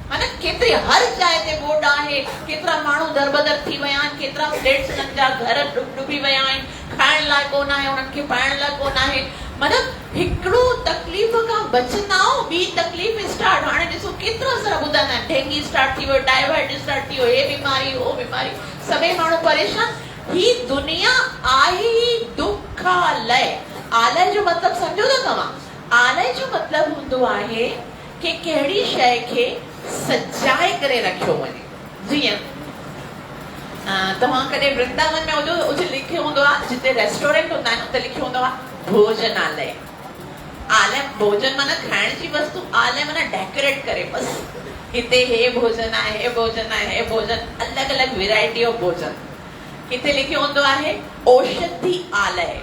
माना केतिरी हर जाइ ते बोड आहे, केतिरा माण्हू दरबदर थी विया आहिनि, केतिरा फ्लैट्स जा घर डुबी विया आहिनि, खाइण लाइ कोन आहे, उन्हनि खे पाइण लाइ कोन आहे। मतलब हिकिड़ो तकलीफ़ खां बचंदा आहियूं, ॿी तकलीफ़ स्टार्ट। हाणे ॾिसो केतिरा सारा ॿुधंदा आहिनि, डेंगी स्टार्ट थी वियो, टाइफाइड स्टार्ट थी वियो, हे बीमारी हो बीमारी, सभई माण्हू परेशान। ही दुनिया आहे ही दुखालय। आलय जो मतिलबु सम्झो था तव्हां? आलय जो मतिलबु हूंदो आहे कि कहिड़ी शइ खे सजाए करे रखियो वञे। जीअं तव्हां कॾहिं वृंदावन में हुजो, उते लिखियो हूंदो आहे, जिते रेस्टोरेंट हूंदा आहिनि उते लिखियो हूंदो आहे भोजनालय। आलय भोजन माना खाइण जी वस्तु, आलय माना डेकोरेट करे। बस हिते हे भोजन आहे, हे भोजन आहे, हे भोजन, अलॻि अलॻि वैरायटी ऑफ भोजन। हिते लिखियो हूंदो आहे औषधि आलय।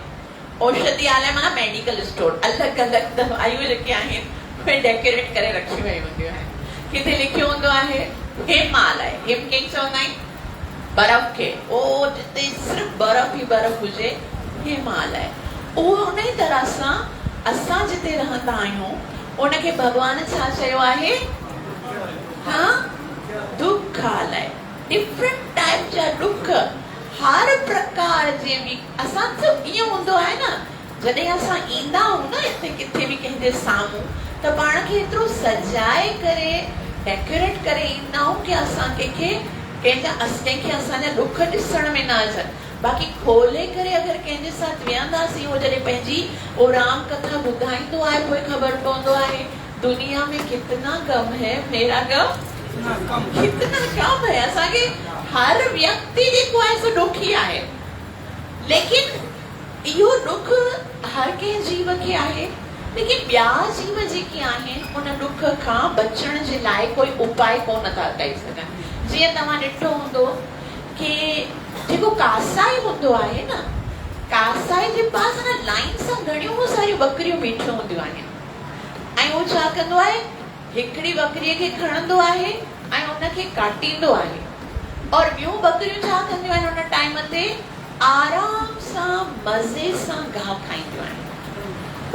औषधि आलय माना मेडिकल स्टोर, अलॻि अलॻि दवाइयूं जेके आहिनि उहे डेकोरेट करे रखी वयूं हूंदियूं आहिनि। हिते लिखियो हूंदो आहे हिमालय। हिम कंहिंखे चवंदा आहिनि? बर्फ़ खे। ओ जिते सिर्फ़ बर्फ़ ई बर्फ़ हुजे, हिमालय। उहो उन ई तरह सां असां जिते रहंदा आहियूं उनखे भॻवान छा चयो आहे? हा, दुखालय। डिफरेंट टाइप जा दुख, हर प्रकार जे बि। असां त ईअं हूंदो आहे न, जॾहिं असां ईंदा आहियूं न हिते किथे बि कंहिंजे साम्हूं, त पाण खे एतिरो सजाए करे डेकोरेट करे ईंदा आहियूं कि असां कंहिंखे असांजा दुख ॾिसण में न अचनि। बाक़ी खोले करे अगरि कंहिंजे साथ विहंदासीं, उहो जॾहिं पंहिंजी वो राम कथा ॿुधाईंदो आहे पोइ ख़बर पवंदो आहे दुनिया में कितना गम है, मेरा गम कितना कम है। असांखे हर व्यक्ति जेको आहे सो दुखी आहे। लेकिन इहो दुख हर कंहिं जीव खे आहे, लेकिन ॿिया जीव जेके आहिनि उन दुख खां बचण जे लाइ कोई उपाय कोन था कई सघनि। जीअं तव्हां ॾिठो हूंदो कि जेको कासाई हूंदो आहे न, कासाई जे पास न लाइन सां घणियूं सारियूं बकरियूं बीठियूं हूंदियूं आहिनि ऐं उहो छा कंदो आहे, हिकिड़ी बकरीअ खे खणंदो आहे ऐं उनखे काटींदो आहे और ॿियूं बकरियूं छा कंदियूं आहिनि उन टाइम ते आराम सां मज़े सां गाहु खाईंदियूं आहिनि।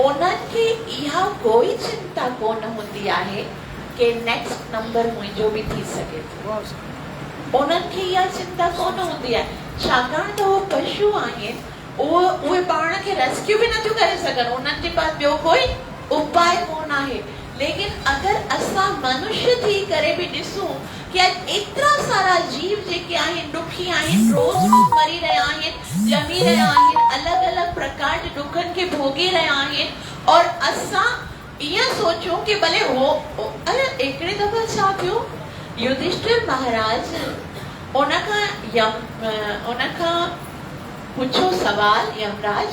उन्हनि खे इहा कोई चिंता कोन हूंदी आहे कि नेक्स्ट नंबर मुंहिंजो बि थी सघे थो। उन्हनि खे इहा चिंता कोन हूंदी आहे, छाकाणि त उहे पशु आहिनि, उहे पाण खे रेस्क्यू बि नथियूं करे सघनि, उन्हनि जे पास ॿियो कोई उपाय कोन आहे। लेकिन अगर असां मनुष्य थी करे भी ॾिसूं कि एतिरा सारा जीव जेके आहिनि दुखी आहिनि, रोज रोज मरी रहिया आहिनि, ॼमी रहिया आहिनि, अलॻि अलॻि प्रकार जे दुखनि खे भोगे रहिया आहिनि और असां ईअं सोचूं कि भले हो अरे हिकिड़े दफ़ा छा थियो, युधिष्ठिर महाराज उनखां पुछो सवाल यमराज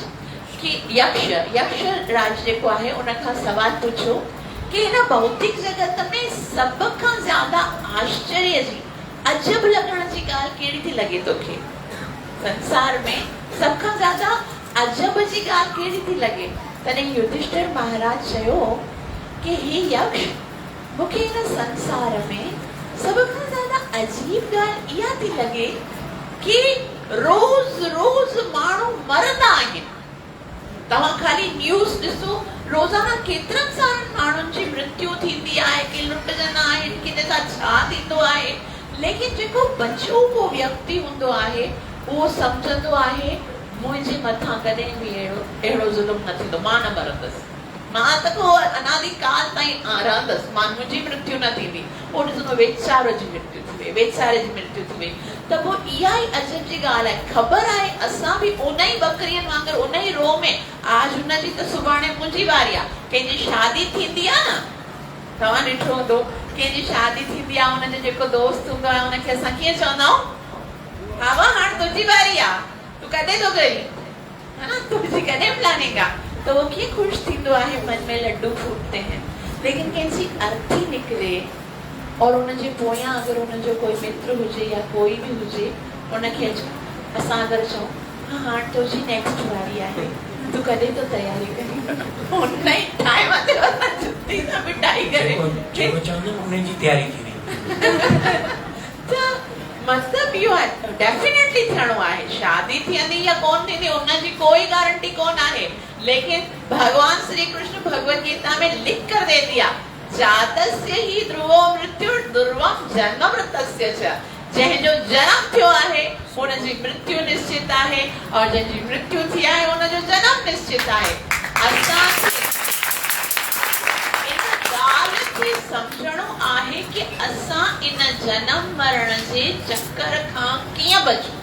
कि यक्ष राज जेको आहे उनखां सवाल पुछो कि हिन भौतिक जगत में सब खां ज्यादा आश्चर्य जी अजब लगण जी ॻाल्हि कहिड़ी थी लॻे तोखे? संसार में सब खां ज्यादा अजब जी ॻाल्हि कहिड़ी थी लॻे? तॾहिं युधिष्ठिर महाराज चयो कि हे यक्ष, मूंखे हिन संसार में सब खां ज्यादा अजीब ॻाल्हि इहा थी लॻे कि रोज रोज माण्हू मरंदा आहिनि। तव्हां खाली न्यूज़ ॾिसो, रोज़ाना केतिरनि सारनि माण्हुनि जी मृत्यु थींदी आहे, कि लुटजंदा आहिनि, कि तंहिंसां छा थींदो आहे। लेकिन जेको बचो को व्यक्ति हूंदो आहे उहो सम्झंदो आहे मुंहिंजे मथां कॾहिं बि अहिड़ो ज़ुल्म न थींदो, मां न मरंदसि, मां त को अनादि काल ताईं रहंदसि, मुंहिंजी मृत्यु न थींदी। पोइ ॾिसंदो वेचारो जी मृत्यु थी वई, वेचारे जी मृत्यु थी वई। त पोइ इहा ई अजब जी ॻाल्हि आहे। ख़बर आहे असां बि उन ई बकरियुनि वांगुरु उन ई रो में, आज हुनजी त सुभाणे मुंहिंजी वारी आहे। कंहिंजी शादी थींदी आहे न, तव्हां ॾिठो हूंदो, कंहिंजी शादी थींदी आहे, हुनजो जेको दोस्त हूंदो आहे हुनखे असां कीअं चवंदा आहियूं, हा वाह हाणे तुंहिंजी वारी आहे, तूं कॾहिं थो करी, है ना, तुंहिंजी कॾहिं प्लानिंग आहे। तो वो कीअं ख़ुशि थींदो आहे, मन में लड्डू फूटते हैं। लेकिन कंहिंजी अर्थी निकिरे और उनजे पोयां अगर उनजो कोई मित्र हुजे या कोई भी हुजे, उनखे असां अगर चऊं हाँ हाणे तुंहिंजी नेक्स्ट वारी आहे, तूं कॾहिं तो तयारी करी, उन ई टाइम ते असां जुती सां मिटाई करे जेको चवंदो उनजी तयारी थी वई। त मतलब इहो आहे, डेफिनेटली थियणो आहे। शादी थींदी या कोन थींदी उनजी कोई गारंटी कोन आहे, लेकिन भगवान श्री कृष्ण भगवत गीता में लिख कर दे दिया, जातस्य ही ध्रुवो मृत्यु दुर्वम जन्ममृतस्य च। जंहिंजो जन्म थियो आहे हुनजी मृत्यु निश्चित आहे और जंहिंजी मृत्यु थी आहे हुनजो जन्म निश्चित आहे। असां इन ॻाल्हि खे सम्झणो आहे कि असां इन जन्म मरण जे चक्कर खां कीअं बचूं।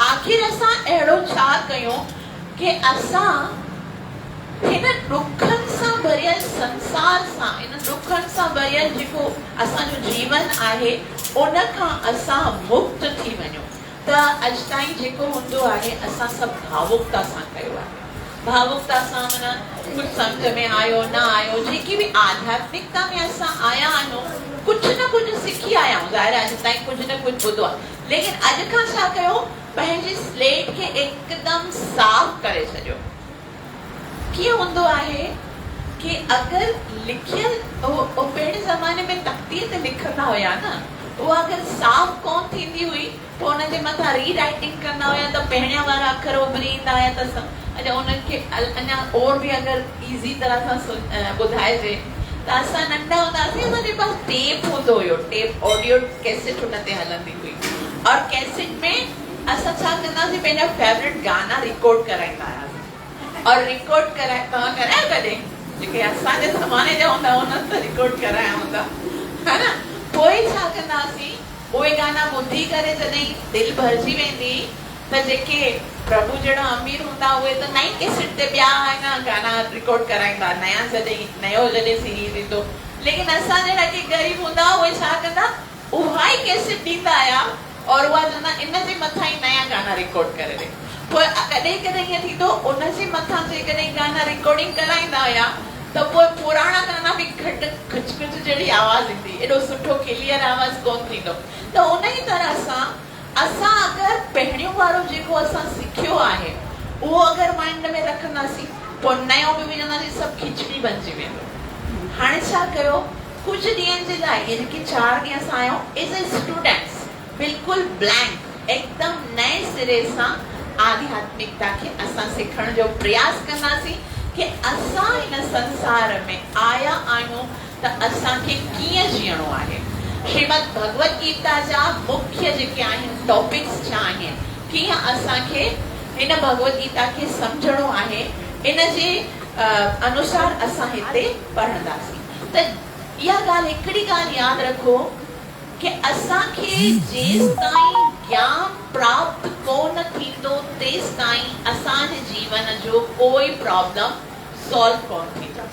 आखिर असां अहिड़ो छा कयूं कि असां हिन दुखनि सां भरियल संसार सां, इन दुखनि सां भरियल जेको असांजो जीवन आहे उन खां असां मुक्त थी वञूं। त अॼु ताईं जेको हूंदो आहे असां सभु भावुकता सां कयो आहे। भावुकता सां माना कुझु सम्झ में आयो न आयो, जेकी बि आध्यात्मिकता में असां आया आहियूं कुझु न कुझु सिखी आया आहियूं। ज़ाहिर अॼु ताईं कुझु न कुझु ॿुधो आहे, लेकिन अॼु खां छा कयो, पंहिंजी स्लेट खे हिकदमि साफ़ करे छॾियो। कीअं हूंदो आहे कि अगर लिखियल पहिरें ज़माने में तख्तीअ ते लिखंदा हुया न, उहा अगर साफ़ कोन थींदी हुई पोइ हुनजे मथां रीराइटिंग कंदा हुया त पहिरियां वारा अखर उभरी ईंदा हुया त अञा उन्हनि खे अञा और बि अगर ईज़ी तरह सां ॿुधाइजे त असां नंढा हूंदासीं, असांजे पास टेप हूंदो हुयो, टेप ऑडियो कैसेट हुन ते हलंदी हुई और कैसेट में असां छा कंदासीं, पंहिंजा फेवरेट गाना रिकॉर्ड कराईंदा हुआसीं और रिकॉर्ड कराए तव्हां करायो कॾहिं, जेके असांजे ज़माने जा हूंदा उन्हनि त रिकॉर्ड कराया हूंदा, है न। पोइ छा कंदासीं, उहे गाना ॿुधी करे जॾहिं दिलि भरिजी वेंदी त जेके प्रभु जहिड़ा अमीर हूंदा उहे त नई कैसेट ते ॿिया न गाना रिकॉर्ड कराईंदा, नयो जॾहिं सीरीज ईंदो। लेकिन असां जहिड़ा के ग़रीब हूंदा उहे छा कंदा, उहा ई कैसेट ॾींदा हुया और उहा चवंदा इन जे मथां ई नया गाना रिकॉर्ड करे ॾे। पोइ कॾहिं कॾहिं ईअं थींदो उनजे मथां जेकॾहिं गाना रिकॉर्डिंग कराईंदा हुया त पोइ पुराणा गाना बि खच खच जहिड़ी आवाज़ ईंदी, एॾो सुठो क्लियर आवाज़ कोन थींदो। त उन ई तरह सां असां अगरि पहिरियों वारो जेको असां सिखियो आहे उहो अगरि माइंड में रखंदासीं पोइ नयो बि विझंदासीं, सभु खिचड़ी बणिजी वेंदो। हाणे छा कयो, कुझु ॾींहंनि जे लाइ यानी कि 4 ॾींहं असां आहियूं एज़ ए स्टूडेंट्स, बिल्कुलु ब्लैंक एकदम नए सिरे सां आध्यात्मिकता खे असां सिखण जो प्रयास कंदासीं कि असां हिन संसार में आया आहियूं त असांखे कीअं जीअणो आहे। श्रीमद भगवत गीता जा मुख्य जेके आहिनि टॉपिक्स छा आहिनि, कीअं असांखे हिन भगवत गीता खे सम्झणो आहे, इन जे अनुसार असां हिते पढ़ंदासीं। त इहा ॻाल्हि हिकिड़ी ॻाल्हि यादि रखो कि असांखे जेसि ताईं ज्ञान प्राप्त कोन थींदो तेसि ताईं असांजे जीवन जो कोई प्रॉब्लम सॉल्व कोन थींदो।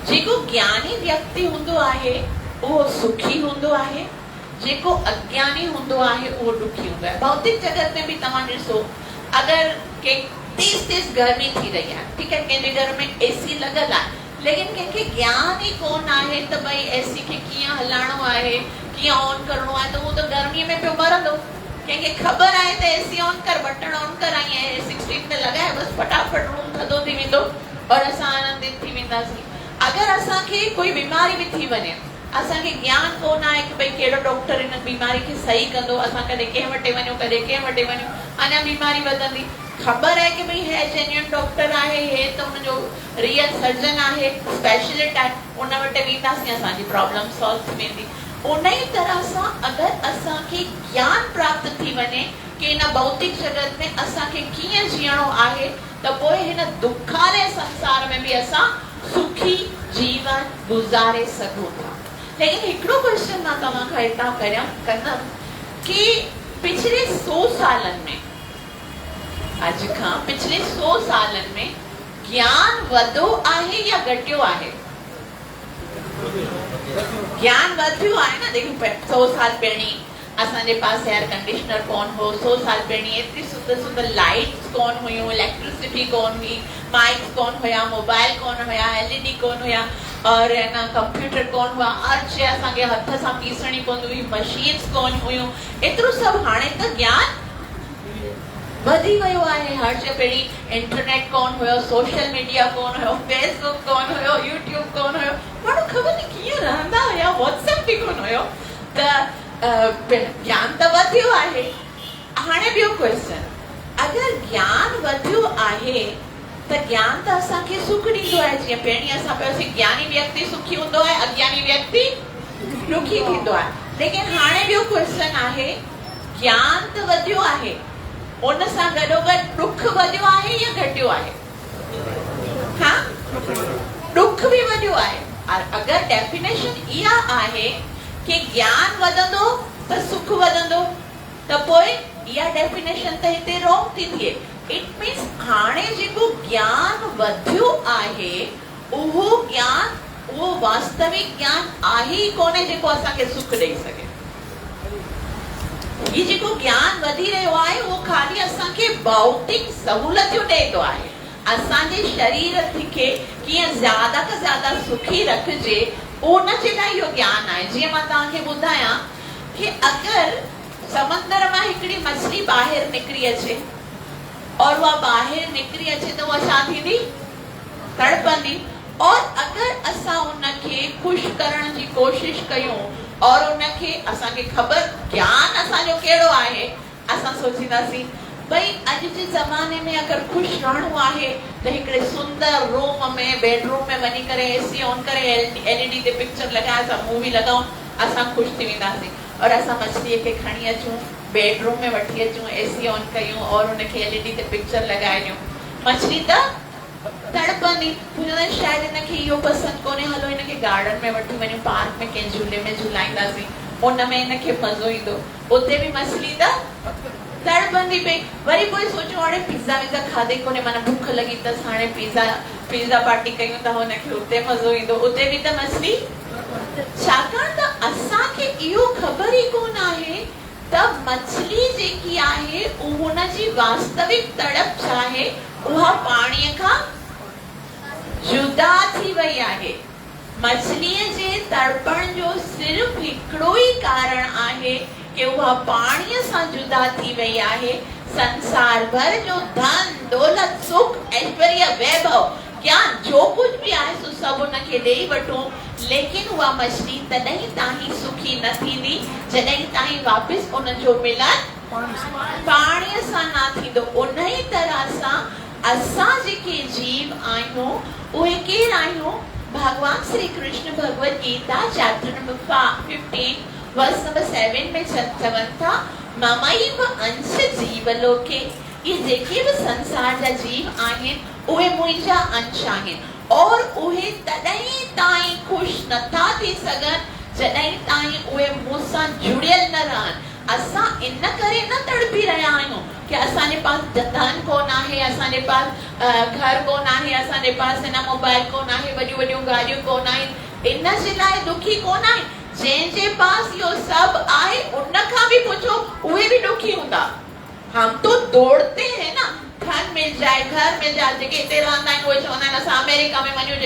जेको ज्ञानी व्यक्ति हूंदो आहे उहो सुखी हूंदो आहे, जेको अज्ञानी हूंदो आहे उहो दुखी हूंदो आहे। भौतिक जगत में बि तव्हां ॾिसो, अगरि के तेज गर्मी थी रही आहे, ठीकु आहे, कंहिंजे घर में एसी लॻल आहे, लेकिन कंहिंखे ज्ञान ई कोन आहे त भई एसी खे कीअं हलाइणो आहे, कीअं ऑन करणो आहे, त उहो त गर्मीअ में पियो मरंदो। कंहिंखे ख़बर आहे त एसी ऑन कर, बटन ऑन कर ऐं 16 में लॻाए, बसि फटाफट रूम थधो थी वेंदो और असां आनंदित थी वेंदासीं। अगरि असांखे कोई बीमारी बि थी वञे, असांखे ज्ञान कोन आहे कि भई कहिड़ो डॉक्टर हिन बीमारी खे सही कंदो, असां कॾहिं कंहिं वटि वञूं कॾहिं कंहिं वटि वञूं, अञा बीमारी वधंदी। ख़बर आहे कि भई हे जेन्युइन डॉक्टर आहे, हे त हुनजो रियल सर्जन आहे, स्पेशलिस्ट आहे, उन वटि वेंदासीं, असांजी प्रॉब्लम सॉल्व थी वेंदी। उन ई तरह सां अगरि असांखे ज्ञान प्राप्त थी वञे कि हिन भौतिक जगत में असांखे कीअं जीअणो आहे त पोइ हिन दुखारे संसार में बि असां सुखी जीवन गुज़ारे सघूं था। लेकिन हिकिड़ो क्वेश्चन मां तव्हां खां हितां कंदमि कि पिछले 100 सालनि में, अॼु खां पिछले 100 सालनि में ज्ञान वधो आहे या घटियो आहे? ज्ञान वधियो आहे न। देखो 100 साल पहिरीं असांजे पास एयर कंडीशनर कोन हो, 100 साल पहिरीं एतिरी सुंदर सुंदर लाइट्स कोन हुयूं, इलेक्ट्रिसिटी कोन हुई, माइक कोन हुया, मोबाइल कोन हुया, एलईडी कोन हुया और ना कंप्यूटर कोन हुआ, हर शइ असांखे हथ सां पीसणी पवंदी हुई, मशीन्स कोन हुयूं, एतिरो सभु। हाणे त ज्ञान वधी वियो आहे, हर शइ। पहिरीं इंटरनेट कोन हुयो, सोशल मीडिया कोन हुयो, फेसबुक कोन हुयो, यूट्यूब कोन हुयो, माण्हू ख़बर न कीअं रहंदा हुया, व्हाट्सएप बि कोन हुयो। त ज्ञान त वधियो आहे। हाणे ॿियो क्वेश्चन, अगरि ज्ञान वधियो आहे त ज्ञान त असांखे सुख ॾींदो आहे। जीअं पहिरीं असां पियोसीं ज्ञानी व्यक्ति सुखी हूंदो आहे, अज्ञानी व्यक्ति दुखी थींदो आहे। लेकिन हाणे ॿियो क्वेश्चन आहे, ज्ञान त वधियो आहे, उन सां गॾोगॾु दुख वधियो आहे या घटियो आहे? हा, दुख बि वधियो आहे। अगरि डेफिनेशन इहा आहे कि ज्ञान वधंदो त सुख वधंदो, त पोइ इहा डेफिनेशन त हिते रॉन्ग थी थिए। इट मीन्स हाणे जेको ज्ञान वधियो आहे उहो ज्ञान, उहो वास्तविक ज्ञान आहे ई कोन्हे जेको असांखे सुख ॾेई सघे। ये जेको ज्ञान वधी रहियो आहे उहो ख़ाली असांखे भौतिक सहूलियतूं ॾे थो आहे। असांजे शरीर खे कीअं ज़्यादा खां ज़्यादा सुखी रखिजे उन जे लाइ इहो ज्ञान आहे। जीअं मां तव्हांखे ॿुधायां कि अगरि समंदर मां हिकिड़ी मछली ॿाहिरि निकिरी अचे और उहा ॿाहिरि निकिरी अचे त उहा छा थींदी? तड़पंदी। और अगरि असां उनखे ख़ुशि करण जी कोशिश कयूं और उनखे, असांखे ख़बर ज्ञान असांजो कहिड़ो आहे, असां सोचींदासीं भई अॼु जे ज़माने में अगरि ख़ुशि रहणो आहे त हिकिड़े सुंदर रूम में, बेडरूम में वञी करे एसी ऑन करे एलईडी ते पिक्चर लॻाए असां मूवी लॻाऊं, असां ख़ुशि थी वेंदासीं। और असां मछलीअ खे खणी अचूं, बेडरूम में वठी अचूं, एसी ऑन कयूं और उनखे एलईडी ते पिक्चर लॻाए ॾियूं, मछली त तड़पंदी। शायदि हिनखे इहो पसंदि कोन्हे, हलो हिनखे गार्डन में वठी वञूं, पार्क में कंहिं झूले में झूलाईंदासीं, उन में हिनखे मज़ो ईंदो, उते बि मछली त तड़पंदी पई। वरी पोइ सोचो हाणे पिज़्ज़ा विज़ा खाधे कोन्हे, माना बुख लॻी अथसि, हाणे पिज़्ज़ा पार्टी कयूं त हुनखे उते मज़ो ईंदो, उते बि त मछली। छाकाणि त असांखे इहो ख़बर ई कोन आहे त मछली जे जेकी आहे उनजी वास्तविक तड़प चाहे उहा पाणीअ खां जुदा थी वई आहे। मछलीअ जे तड़पण जो सिर्फ हिकिड़ो ई कारण आहे कि उहा पाणीअ सां जुदा थी वई आहे। संसार भर जो धन दौलत सुख ऐश्वर्य वैभव ज्ञान जो कुछ भी आहे सो सब उनखे ॾेई वठो, लेकिन उहा मछली तॾहिं ताईं सुखी न थींदी जॾहिं ताईं वापसि उनजो मिलन पाणीअ सां न थींदो। उन ई तरह सां असां जेके जीव आहियूं उहे केर आहियूं? भगवान Shri Krishna Bhagavad Gita chapter number 15 verse number 7 में चवनि था, ममैव अंश जीवलोके, ये जेके भी संसार जा जीव आहिनि उहे मुंहिंजा अंश आहिनि और उहे तॾहिं ताईं खुश नथा थी सघनि जॾहिं ताईं उहे मूंसां जुड़ियल न रहनि। असां इन करे न तड़पी रहिया आहियूं कि असांजे पास धन कोन आहे, असांजे पास घर कोन आहे, असांजे पास न मोबाइल कोन आहे, वॾियूं वॾियूं गाॾियूं कोन आहिनि। इन जे लाइ दुखी कोन आहे। जंहिंजे पास इहो सभु आहे उन खां बि पुछो, उहे बि दुखी हूंदा। हम तो दौड़ते हैं ना, धन मिल जाए, घर मिल जाए। जेके हिते रहंदा आहिनि उहे चवंदा आहिनि असां अमेरिका में वञूं,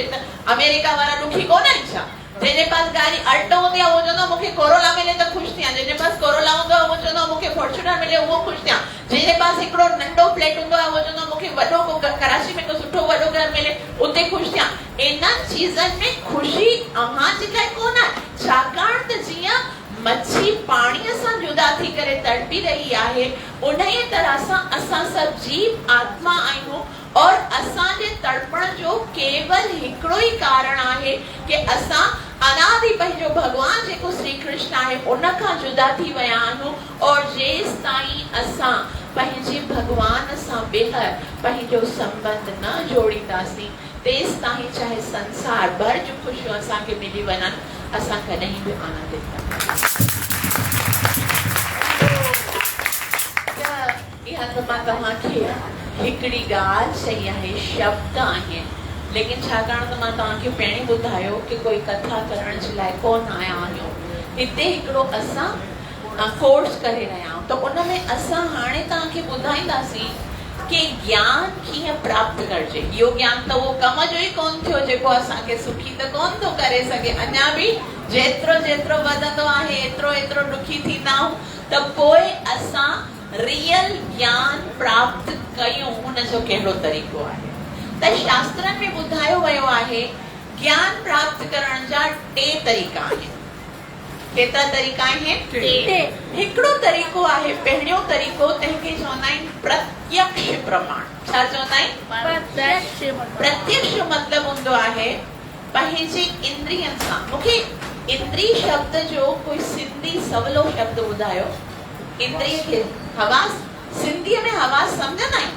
अमेरिका वारा दुखी कोन आहिनि छा? जंहिंजे पास गाड़ी अल्टो हूंदी आहे उहो चवंदो मूंखे कोरोला मिले त ख़ुशि थियां, जंहिंजे पास कोरोला हूंदो आहे उहो चवंदो मूंखे फॉर्च्यूनर मिले उहो ख़ुशि थियां, जंहिंजे पास हिकिड़ो नंढो फ्लैट हूंदो आहे उहो चवंदो मूंखे वॾो कराची में को सुठो वॾो घर मिले उते ख़ुशि थियां। इन्हनि चीज़नि में ख़ुशी अव्हांजे लाइ कोन आहे, छाकाणि त जीअं मच्छी पाणीअ सां जुदा थी करे तड़पी रही आहे उन ई तरह सां असां सभु जीव आत्मा आहियूं और असांजे तड़पण जो केवल हिकिड़ो ई कारण आहे कि असां अनादि पंहिंजो भगवान जेको श्री कृष्ण आहे उन खां जुदा थी विया आहियूं और जेसि ताईं असां पंहिंजे भगवान सां ॿीहर पंहिंजो संबंध न जोड़ींदासीं तेसि ताईं चाहे संसार भर जूं ख़ुशियूं असांखे मिली वञनि असां कॾहिं बि आनंदित न इहा त मां तव्हांखे हिकिड़ी ॻाल्हि चई आहे, शब्द आहिनि, लेकिन छाकाणि त मां तव्हांखे पहिरीं ॿुधायो कि कोई कथा करण जे लाइ कोन आया आहियूं। हिते हिकिड़ो असां कोर्स करे रहिया आहियूं त उन में असां हाणे तव्हांखे ॿुधाईंदासीं कि ज्ञान कीअं प्राप्त करिजे। इहो ज्ञान त उहो कम जो ई कोन थियो जेको असांखे सुखी त कोन थो करे सघे, अञा बि जेतिरो जेतिरो वधंदो आहे एतिरो एतिरो दुखी थींदा आहियूं। त पोइ असां रियल ज्ञान प्राप्त कयूं हुनजो कहिड़ो तरीक़ो आहे? त शास्त्रनि में ॿुधायो वियो आहे ज्ञान प्राप्त करण जा 3 तरीक़ा आहिनि। केतिरा तरीक़ा आहिनि? हिकिड़ो तरीक़ो आहे, पहिरियों तरीक़ो तंहिंखे चवंदा आहिनि प्रत्यक्ष प्रमाण। छा चवंदा आहिनि? प्रत्यक्ष मतिलबु हूंदो आहे पंहिंजे इंद्रियनि सां। मूंखे इंद्रिय शब्द जो कोई सिंधी सवलो शब्द ॿुधायो। इंद्रिय खे हवास, सिंधीअ में हवास सम्झंदा आहियूं?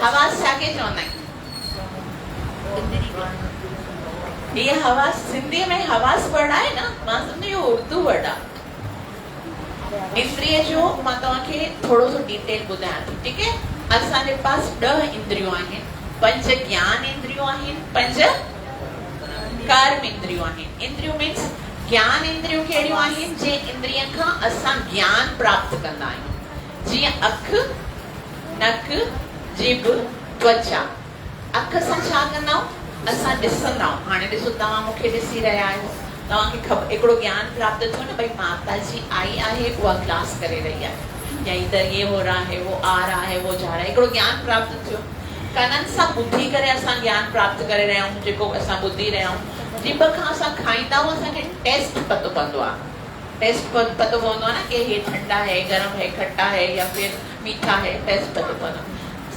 हवास छाखे चवंदा आहियूं? ये हवास सिंधी में हवास वर्ड आहे न, मां सम्झी इहो उर्दू वर्ड आहे। इंद्रिय जो मां तव्हांखे थोरो सो डिटेल ॿुधायां थी, ठीक है? असांजे पास 10 इंद्रियूं आहिनि, 5 ज्ञान इंद्रियूं आहिनि, 5 कर्म इंद्रियूं आहिनि। इंद्रियूं मीन्स ज्ञान इंद्रियूं कहिड़ियूं आहिनि? जे इंद्रियनि खां असां ज्ञान प्राप्त कंदा आहियूं, जीअं अखि, नक, जीभ, त्वचा। अखि सां छा कंदा आहियूं? असां ॾिसंदा आहियूं। हाणे ॾिसो तव्हां मूंखे ॾिसी रहिया आहियो, तव्हांखे ख़बर हिकिड़ो ज्ञान प्राप्त थियो न, भई माता जी आई आहे उहा क्लास करे रही आहे, या इधर ये हो रहा है, वो आ रहा है, वो जा रहा है, हिकिड़ो ज्ञान प्राप्त थियो। कननि सां ॿुधी करे असां ज्ञान प्राप्त करे रहिया आहियूं, जेको असां ॿुधी रहिया आहियूं। जीभ खां असां खाईंदा आहियूं, असांखे टेस्ट पतो पवंदो आहे। टेस्ट पतो पवंदो आहे न कि ये ठंडा है, गर्म है, खट्टा है या फिर मीठा है, टेस्ट पतो पवंदो।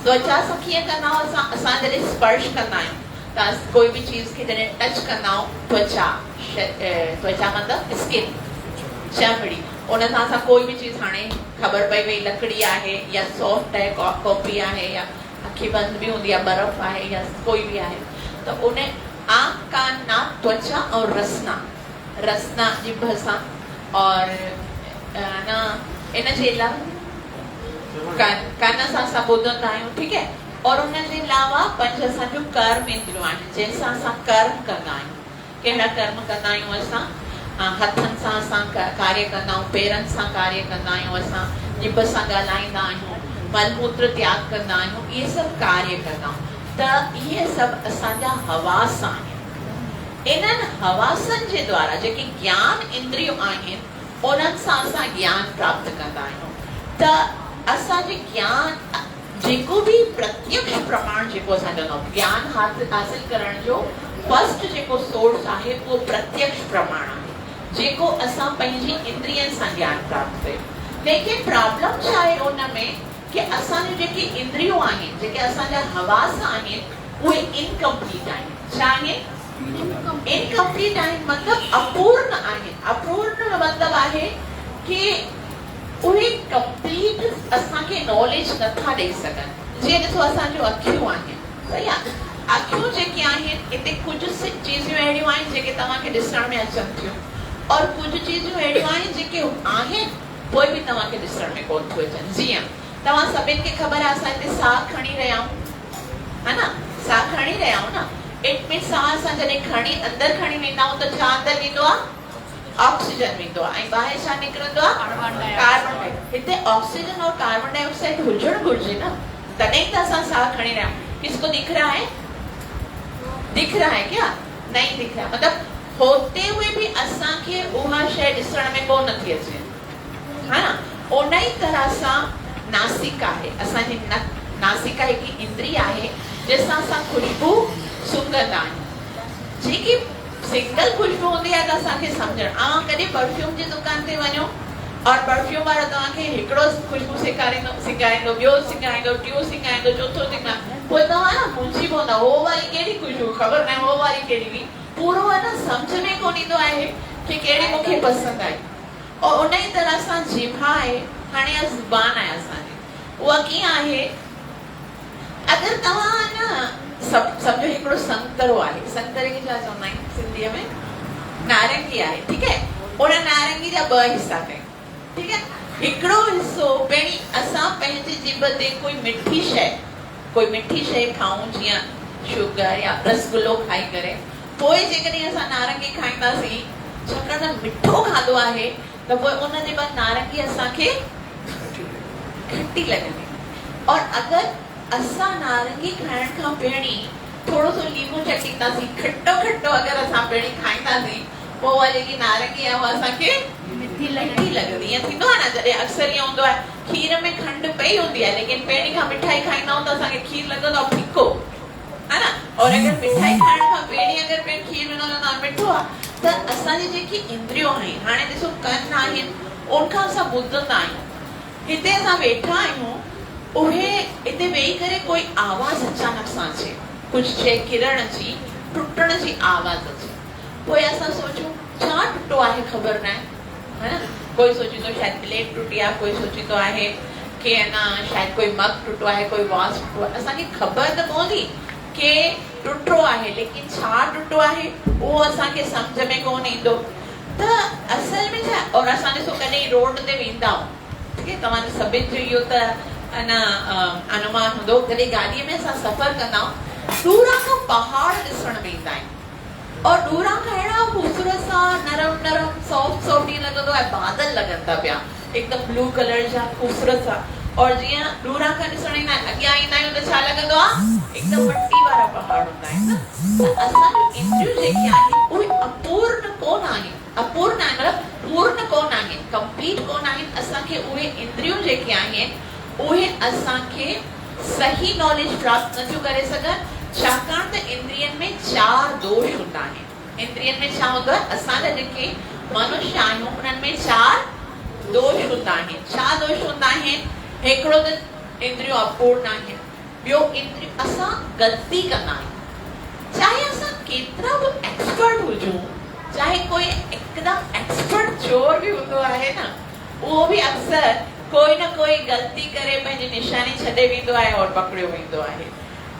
त्वचा सां कीअं कंदा आहियूं? असां जॾहिं स्पर्श कंदा आहियूं त कोई भी चीज खे जॾहिं टच कंदा आहियूं, त्वचा मतलब स्किन, चमड़ी, उन सां असां कोई भी चीज हाणे ख़बर पई वई लकड़ी आहे या सॉफ्ट है, कॉफी आहे या अखी बंद भी हूंदी आहे, बर्फ आहे या कोई भी आहे, त उन आंख, कान, नाक, त्वचा और रसना जीभ सां और न इन जे अलावा कान सां असां ॿुधंदा आहियूं, ठीक है? और उन जे अलावा 5 असांजो कर्म इंद्रियूं आहिनि, जंहिंसां असां कर्म कंदा आहियूं। कहिड़ा कर्म कंदा आहियूं? असां हथनि सां असां कार्य कंदा आहियूं, पेरनि सां कार्य कंदा आहियूं, असां जिब सां ॻाल्हाईंदा आहियूं, मलमूत्र त्याग कंदा आहियूं, इहे सभु कार्य कंदा आहियूं। त इहे सभु असांजा हवास आहिनि। इन्हनि हवासनि जे द्वारा जेके ज्ञान इंद्रियूं आहिनि, उन्हनि सां असां ज्ञान प्राप्त कंदा आहियूं। त असांजे ज्ञान जेको बि प्रत्यक्ष प्रमाण जेको असां चवंदा आहियूं, ज्ञान हासिल करण जो फर्स्ट जेको सोर्स आहे उहो प्रत्यक्ष प्रमाण आहे, जेको असां पंहिंजी इंद्रियनि सां ज्ञान प्राप्त कयूं। लेकिन प्रॉब्लम छा आहे उन में कि असांजी जेकी इंद्रियूं आहिनि, जेके असांजा हवास आहिनि, उहे इनकम्प्लीट आहिनि। छा आहिनि? इनकम्प्लीट आहिनि, मतिलबु अपूर्ण आहिनि। अपूर्ण मतिलबु आहे कि उहे कंप्लीट असांखे नॉलेज नथा ॾेई सघनि। जीअं ॾिसो असांजूं अखियूं आहिनि, सही आहे, अखियूं जेके आहिनि हिते कुझु चीज़ियूं अहिड़ियूं आहिनि जेके तव्हांखे ॾिसण में अचनि थियूं, और कुझु चीज़ियूं अहिड़ियूं आहिनि जेके आहिनि पोइ बि तव्हांखे ॾिसण में कोन थियूं अचनि। जीअं तव्हां सभिनि खे ख़बर आहे असां हिते साह खणी रहिया आहियूं, है न, साह खणी रहिया आहियूं न, इट मीन्स साह असां जॾहिं खणी अंदरि खणी वेंदा आहियूं त छा अंदरि वेंदो आहे? ऑक्सीजन वेंदो आहे, ऐं ॿाहिरि छा निकिरंदो आहे? Carbon dioxide. हिते ऑक्सीजन और कार्बन डाइऑक्साइड हुजणु घुरिजे न, तॾहिं त असां साह खणी रहिया आहियूं। किसको दिख रहा है? दिख रहा है क्या? नहीं दिख रहा। मतलब होते हुए भी असांखे उहा शइ ॾिसण में कोन थी अचे, है न। उन ई तरह सां नासिका आहे, असांजी नासिका हिकु इंद्रिय आहे जंहिंसां असां खुशबू सुंघंदा आहियूं। जेकी सिंगल खुशबू हूंदी आहे त असांखे सम्झण, कॾहिं परफ्यूम जी दुकान ते वञो और परफ्यूम वारो तव्हांखे हिकिड़ो खुशबू सिंगारींदो, ॿियो सिंगारींदो, टियों सिंगारींदो, चोथों सिंगारींदो, पोइ तव्हां न मुंझी पवंदा, हो वारी कहिड़ी खुशबू, ख़बर न आहे हो वारी कहिड़ी हुई, पूरो आहे न सम्झ में कोन ईंदो आहे कि कहिड़ी मूंखे पसंदि आई। और उन ई तरह सां जिभा आहे, हाणे ज़ुबान आहे असांजी, उहा कीअं आहे? अगरि तव्हां न सम्झो हिकिड़ो संतरो आहे, संतरे खे छा चवंदा आहियूं सिंधीअ में? नारंगी आहे, ठीकु आहे। उन नारंगी जा ॿ हिसा कयूं, ठीकु आहे। हिकिड़ो हिसो पहिरीं असां पंहिंजी जिभ ते कोई मिठी शइ खाऊं, जीअं शुगर या रसगुल्लो खाई करे, पोइ जेकॾहिं असां नारंगी खाईंदासीं, छाकाणि त मिठो खाधो आहे त पोइ उन जे बाद नारंगी असांखे खटी लॻंदी। और अगरि असां नारंगी खाइण खां पहिरीं थोरो सो लीमो चटींदासीं, खटो खटो अगरि असां पहिरीं खाईंदासीं, पोइ उहा जेकी नारंगी आहे उहा असांखे मिठी लॻंदी। ईअं थींदो आहे न, जॾहिं अक्सर ईअं हूंदो आहे खीर में खंडु पई हूंदी आहे, लेकिन पहिरीं खां मिठाई खाईंदा आहियूं त असांखे खीर लॻंदो आहे फिको, है न। और अगरि मिठाई खाइण खां पहिरीं अगरि खीर विझंदा आहियूं मिठो आहे, त असांजी जेकी इंद्रियूं आहिनि, हाणे ॾिसो कन आहिनि, उनखां असां ॿुधंदा आहियूं। हिते असां वेठा आहियूं, उहे हिते वेही करे कोई आवाज़ अचानक सां अचे, कुझु शइ किरण जी, टुटण जी आवाज़ अचे, पोइ असां सोचूं छा टुटो आहे, ख़बर न आहे, है न। कोई सोचींदो शायदि प्लेट टुटी आहे, कोई सोचींदो आहे कि है न शायदि कोई मग टुटो आहे, कोई वास टुटो आहे। असांखे ख़बर त पवंदी कि टुटो आहे, लेकिन छा टुटो आहे उहो असांखे सम्झ में कोन ईंदो। त असल में छा, और असां ॾिसो कॾहिं रोड ते वेंदा आहियूं, ठीकु आहे, तव्हांजो सभिनि जो इहो त अनुमान हूंदो, कॾहिं गाॾीअ में असां सफ़र कंदा आहियूं, दूरां खां पहाड़ ॾिसण वेंदा आहियूं, और दूरां खां अहिड़ा ख़ूबसूरत सां नरम सॉफ्ट ईअं लॻंदो आहे बादल लॻनि था पिया, हिकदमि ब्लू कलर जा ख़ूबसूरत सां। और जीअं दूरां खां ॾिसण ईंदा आहिनि, अॻियां ईंदा आहियूं त छा लॻंदो आहे? हिकदमि मट्टी वारा पहाड़ हूंदा आहिनि न। त असांजूं इंद्रियूं जेके आहिनि उहे अपूर्ण कोन आहिनि, अपूर्ण आहिनि मतिलबु पूर्ण कोन आहिनि, कंप्लीट कोन आहिनि। असांखे उहे इंद्रियूं जेके आहिनि उहे असांखे सही नॉलेज प्राप्त नथियूं करे सघनि, छाकाणि त इंद्रियनि में 4 दोष हूंदा आहिनि। इंद्रियनि में छा हूंदो आहे? असांजा जेके मनुष्य आहियूं उन्हनि में 4 दोष हूंदा आहिनि। छा दोष हूंदा आहिनि? हिकिड़ो त इंद्रियूं अपूर्ण आहिनि, ॿियो इंद्रियूं असां ग़लती कंदा आहियूं, चाहे असां केतिरा बि एक्सपर्ट हुजूं, चाहे कोई हिकदमि एक्सपर्ट चोर बि हूंदो आहे न, उहो बि अक्सर कोई न कोई ग़लती करे पंहिंजी निशानी छॾे वेंदो आहे और पकड़ियो वेंदो आहे।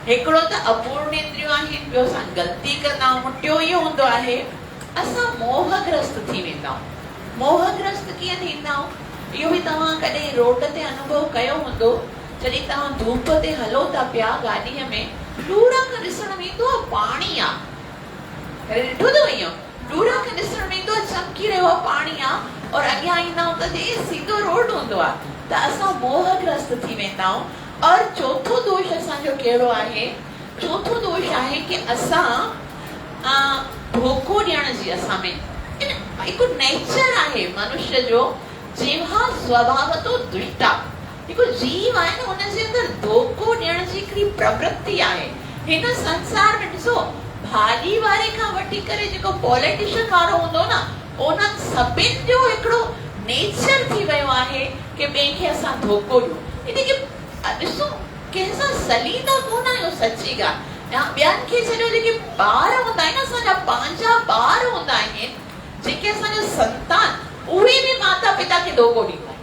हिकिड़ो त अपूर्ण इंद्रियूं आहिनि, ॿियो असां ग़लती कंदा आहियूं, टियों इहो हूंदो आहे असां मोहग्रस्त थी वेंदा आहियूं। मोहग्रस्त कीअं थींदा आहियूं? इहो बि तव्हां कॾहिं रोड ते अनुभव कयो हूंदो, जॾहिं तव्हां धूप ते हलो था पिया गाॾीअ में, दूरां खां ॾिसण में ईंदो आहे पाणी आहे, ॾिठो अथव इहो? दूरां खां ॾिसण में ईंदो आहे चमकी रहियो आहे पाणी आहे, और अॻियां ईंदा आहियूं त सीधो रोड हूंदो आहे, त असां मोहग्रस्त थी वेंदा आहियूं। और चौथो दोष असांजो कहिड़ो आहे? चौथो दोष आहे कि असां धोखो ॾियण जी असां में हिकु नेचर आहे मनुष्य जो, जीवा स्वभाव तो दुष्टा, हिकु जीव आहे न हुनजे अंदर धोखो ॾियण जी हिकिड़ी प्रवृत्ति आहे। हिन संसार में ॾिसो भाॼी वारे खां वठी करे जेको पॉलिटिशियन वारो हूंदो न, उन्हनि सभिनि जो हिकिड़ो नेचर थी वियो आहे कि ॿिए खे असां धोखो ॾियूं। इनखे ॾिसो कंहिंसां सलींदा कोन आहियूं, सची ॻाल्हि। या ॿियनि खे छॾियो, जेके ॿार हूंदा आहिनि असांजा पंहिंजा ॿार हूंदा आहिनि, जेके असांजा संतान, उहे बि माता पिता खे धोखो ॾींदा आहिनि,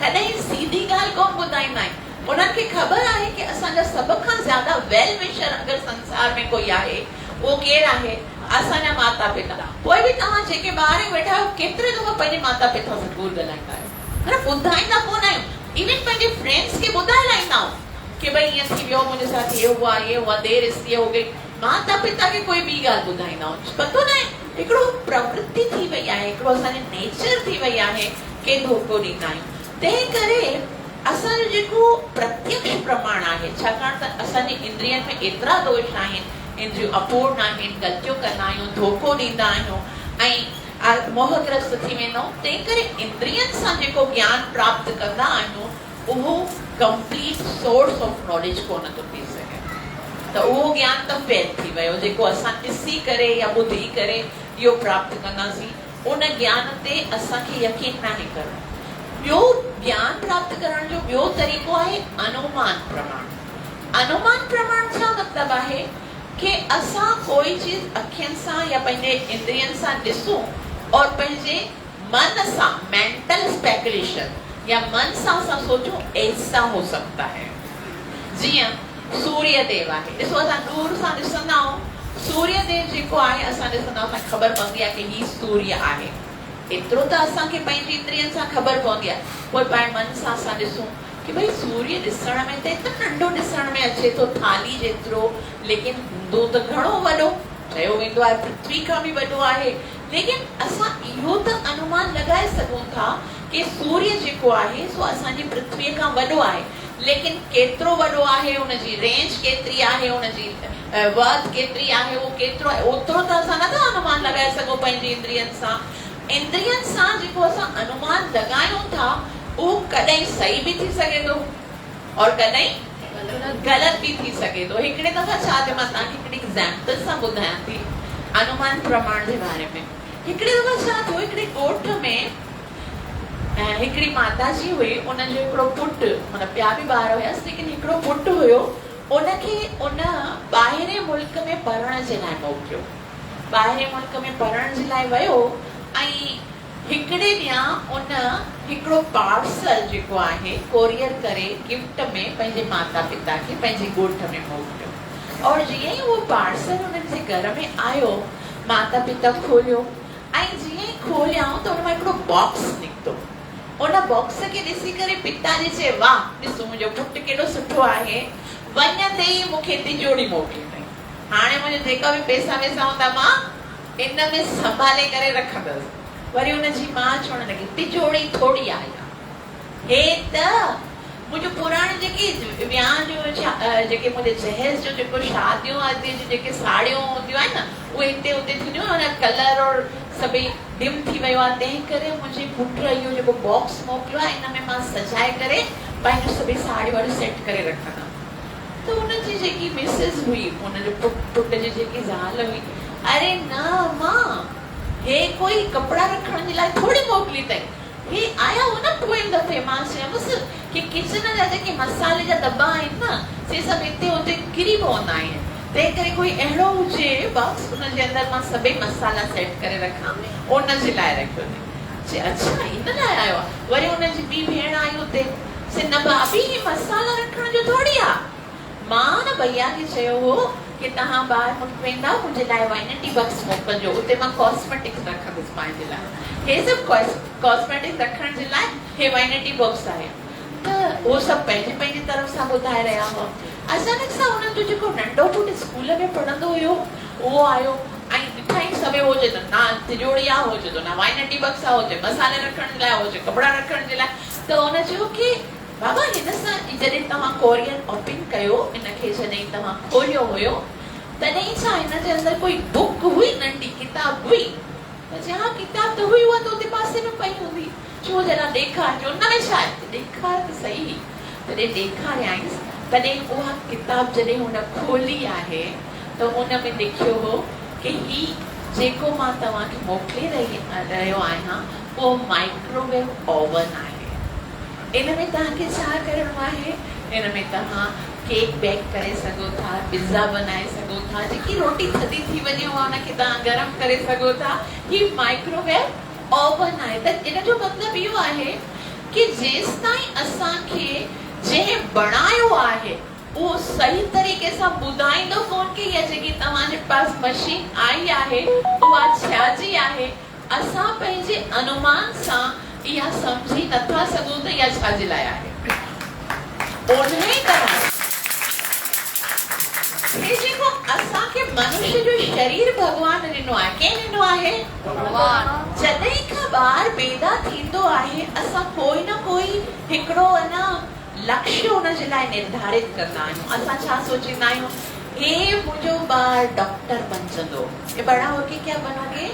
कॾहिं सीधी ॻाल्हि कोन ॿुधाईंदा आहिनि। उन्हनि खे ख़बर आहे कि असांजा सभ खां ज्यादा वेल विशर अगरि संसार में कोई आहे, उहो केरु आहे? असांजा माता पिता। पोइ बि तव्हां जेके ॿार वेठा आहियो, केतिरे दफ़ा पंहिंजे माता पिता सां कूड़ ॻाल्हाईंदा आहियो? ॿुधाईंदा कोन आहियूं। इवन पंहिंजे फ्रेंड्स खे ॿुधाए लाईंदा आहियूं कि भई ईअं थी वियो, मुंहिंजे साथ ये हुआ, ये हुआ, देर इसलिए हो गई। माता पिता खे कोई ॿी ॻाल्हि ॿुधाईंदा आहियूं। पतो न आहे, हिकिड़ो प्रवृत्ति थी वई आहे, हिकिड़ो असांजो नेचर थी वई आहे कि धोखो ॾींदा आहियूं। तंहिं करे असांजो जेको प्रत्यक्ष प्रमाण आहे, छाकाणि त असांजी इंद्रियनि में एतिरा दोष आहिनि, इंद्रियूं अपूर्ण आहिनि, ग़लतियूं कंदा आहियूं, धोखो ॾींदा आहियूं ऐं मोहग्रस्त थी वेंदा आहियूं। तंहिं करे इंद्रियनि सां जेको ज्ञान प्राप्त कंदा आहियूं, उहो कंप्लीट सोर्स ऑफ नॉलेज कोन थो थी सघे। त उहो ज्ञान त फेल थी वियो, जेको असां ॾिसी करे या ॿुधी करे इहो प्राप्त कंदासीं, उन ज्ञान ते असांखे यकीन नाहे करणो। ॿियो ज्ञान प्राप्त करण जो ॿियो तरीक़ो आहे अनुमान प्रमाण। अनुमान प्रमाण छा मतिलबु आहे? कि असां कोई चीज अखियुनि सां या पंहिंजे इंद्रियनि सां ॾिसूं और पंहिंजे मन सां मेंटल स्पेकुलेशन या मन सां असां सोचूं ऐसा हो सकता है। जीअं सूर्य देव आहे, ॾिसो असां दूर सां ॾिसंदा आहियूं, सूर्य देव जेको आहे असां ॾिसंदा आहियूं, असांखे ख़बर पवंदी आहे कि ही सूर्य आहे। एतिरो त असांखे पंहिंजी इंद्रियनि सां ख़बर पवंदी आहे। पोइ पंहिंजे मन सां असां ॾिसूं कि भई सूर्य ॾिसण में त एतिरो नंढो ॾिसण में अचे थो, थाली जेतिरो, लेकिन हूंदो त घणो वॾो। चयो वेंदो आहे पृथ्वी खां बि वॾो आहे, लेकिन असां इहो त अनुमान लॻाए सघूं था कि सूर्य जेको आहे सो असांजी पृथ्वीअ खां वॾो आहे, लेकिन केतिरो वॾो आहे, उनजी रेंज केतिरी आहे, उनजी वर्थ केतिरी आहे, उहो केतिरो आहे, ओतिरो त असां नथा अनुमान लॻाए सघूं पंहिंजी इंद्रियनि सां। इंद्रियनि सां जेको असां अनुमान लॻायूं था, उहो कॾहिं सही बि थी सघे थो और कॾहिं ग़लति बि थी सघे थो। हिकिड़े दफ़ा छा थियो, मां तव्हांखे हिकिड़ी एग्जाम्पल सां ॿुधायां थी अनुमान प्रमाण जे बारे में। हिकिड़े दफ़ा छा थियो, हिकिड़े ॻोठ में हिकिड़ी माता जी हुई, उनजो हिकिड़ो पुटु, मतिलबु ॿिया बि ॿार हुयसि, लेकिन हिकिड़ो पुटु हुयो, उनखे उन ॿाहिरे मुल्क में पढ़ण जे लाइ मोकिलियो। ॿाहिरे मुल्क में पढ़ण जे लाइ वियो ऐं हिकिड़े ॾींहुं उन हिकिड़ो पार्सल जेको आहे कोरियर करे गिफ्ट में पंहिंजे माता पिता खे पंहिंजे ॻोठ में मोकिलियो। और जीअं ई उहो पार्सल उन्हनि जे घर में आयो, माता पिता खोलियो ऐं जीअं ई खोलियाऊं त उन मां हिकिड़ो बॉक्स निकितो। उन बॉक्स खे ॾिसी करे पिताजी चए, वाह ॾिसो मुंहिंजो पुटु केॾो सुठो आहे, वञंदे ई मूंखे तिजोरी मोकिली अथई। हाणे मुंहिंजा जेका बि पैसा वैसा हूंदा मां इन में संभाले करे रखंदसि। वरी उनजी मां चवण लॻी, तिजोरी थोड़ी आहे, हे त मुंहिंजो पुराणे जेके विहांउ जो जेके मुंहिंजे जहेज जो जेको शादियूं आदि जो जेके साड़ियूं हूंदियूं आहिनि न, उहे हिते हुते थींदियूं आहिनि, कलर और सभई डिम थी वियो आहे। तंहिं करे मुंहिंजे पुट इहो जेको बॉक्स मोकिलियो आहे, इन में मां सजाए करे पंहिंजो सभई साड़ियूं वाड़ियूं सेट करे रखंदमि। त हुनजी जेकी मिसिस हुई, हुनजो पुट जी जेकी ज़ाल हुई, अरे न मां, हे कोई कपिड़ा रखण जे लाइ थोड़ी मोकिली अथई, हे आया हो न पोइ दफ़े। मां चयोसि कि किचन जा जेके मसाले जा दॿा आहिनि न, से सभु हिते हुते किरी पवंदा आहिनि, तंहिं करे कोई अहिड़ो हुजे बॉक्स हुनजे अंदरि मां सभई मसाला सेट करे रखां, उनजे लाइ रखियो अथई। अच्छा इन लाइ आयो आहे। वरी हुनजी ॿी भेण आई हुते, से न भाभी ही मसाला रखण जो थोड़ी आहे। मां न भैया खे चयो हो कि तव्हां ॿाहिरि मुल्क वेंदा, मुंहिंजे लाइ वैनिटी बॉक्स मोकिलिजो, उते मां कॉस्मेटिक्स रखंदुसि पंहिंजे लाइ। हे सभु कॉस्मेटिक्स रखण जे लाइ हे वैनिटी बॉक्स आहे। त उहो सभु पंहिंजे पंहिंजी तरफ़ सां ॿुधाए रहिया हुआ। अचानक सां हुननि जो जेको नंढो पुटु स्कूल में पढ़ंदो हुयो, उहो आयो ऐं ॾिठाई सभई हुजे त न तिजोरी आहे, हुजे त न वैनिटी बॉक्स आहे, हुजे मसाले रखण जे लाइ, हुजे कपिड़ा रखण जे लाइ। त उन चयो कि बाबा हिन सां जॾहिं तव्हां कोरियर ओपन कयो, इनखे जॾहिं तव्हां खोलियो हुयो, तॾहिं छा हिन जे अंदरि कोई बुक हुई, नंढी किताब हुई? त चयो हा किताब त हुई, उहा त उते पासे में पई हूंदी। छो जरा ॾेखारिजो, न में छा आहे, ॾेखार त सही। तॾहिं ॾेखारियांसि, तॾहिं उहा किताब जॾहिं हुन खोली आहे त उन में लिखियो हो कि ही जेको मां तव्हांखे मोकिले रहियो आहियां उहो माइक्रोवेव ओवन आहे। इन में तव्हांखे छा करणो आहे? इन में तव्हां केक बेक करे सघो था, पिज़्ज़ा बनाए सघो था, जेकी रोटी थधी थी वञे उनखे तव्हां गरम करे सघो था। ही माइक्रोवेव ओवन आहे। त इन जो मतिलबु इहो आहे कि जेसिताईं असांखे जंहिं बणायो आहे उहो सही तरीक़े सां ॿुधाईंदो कोन कि इहा जेकी तव्हांजे पास मशीन आई आहे उहा छा जी आहे, असां पंहिंजे अनुमान सां इहा समझी नथा सघूं त इहा छा जे लाइ आहे। ओनही तरह हे जेको असांखे मनुष्य जो शरीर भगवान ॾिनो आहे, कंहिं ॾिनो आहे? भगवान। जॾहिं खां ॿार पैदा थींदो आहे असां कोई न कोई हिकिड़ो लक्ष्य हुन जे लाइ निर्धारित कंदा आहियूं। असां छा सोचींदा आहियूं, हे मुंहिंजो ॿार डॉक्टर बणजंदो, ये बड़ा होके क्या बनोगे?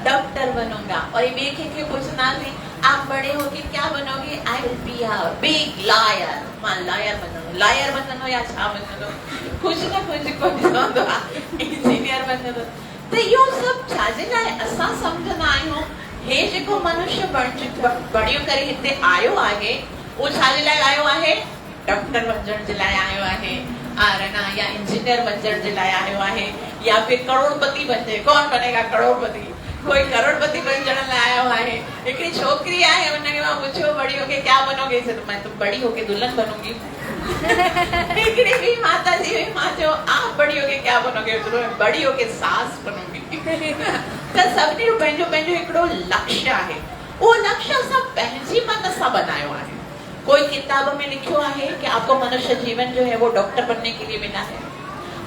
डॉक्टर बनूंगा। और ॿिए कंहिंखे पुछंदासीं आप बड़े होके क्या बनोगे? I will be a big lawyer, मां लॉयर बनंदो या छा बनंदो, कुझु न कुझु चवंदो आहे, इंजीनियर बनंदो। त इहो सभु छा जे लाइ असां सम्झंदा आहियूं? हे जेको मनुष्य बणियो करे हिते आयो आहे वो छा जे लाइ आयो आहे? डॉक्टर बणजण जे लाइ आयो आहे, या इंजीनियर बणजण जे लाइ आयो आहे, या फिर करोड़पति बणजे। कौन बनेगा करोड़पति? कोई करोड़पति बणजण लाइ आयो आहे। हिकिड़ी छोकिरी आहे, उनखे मां पुछियो बड़ी होके क्या बनोगे? मैं तो बड़ी होके दुल्हन बनूंगी। हिकिड़ी ॿी माता जी हुई, मां चयो आप बड़ी होके क्या बनोगे? बड़ी होके सास बनूंगी। त सभिनी जो पंहिंजो पंहिंजो हिकिड़ो लक्ष्य आहे। उहो लक्ष्य असां पंहिंजी मन सां बनायो आहे। कोई किताब में लिखियो है कि आपको मनुष्य जीवन जो है वो डॉक्टर बनने के लिए मिला है।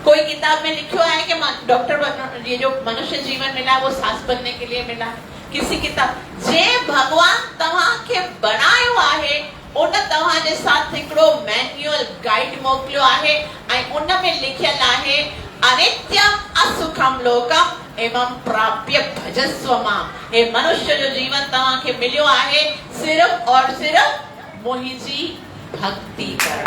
कोई किताब में लिखियो है कि डॉक्टर ये जो मनुष्य जीवन मिला है वो सास बनने के लिए मिला है। किसी किताब जे भगवान तव्हांखे बनायो आहे उन तव्हांजे साथ हिकिड़ो मैन्युअल गाइड मोकिलियो आहे ऐं उन में लिखियल आहे अनित्यम असुखम लोकम एवं प्राप्य भजस्व मां। हे मनुष्य जो जीवन तव्हांखे मिलियो आहे सिर्फ और सिर्फ मोहिजी भक्ति करण।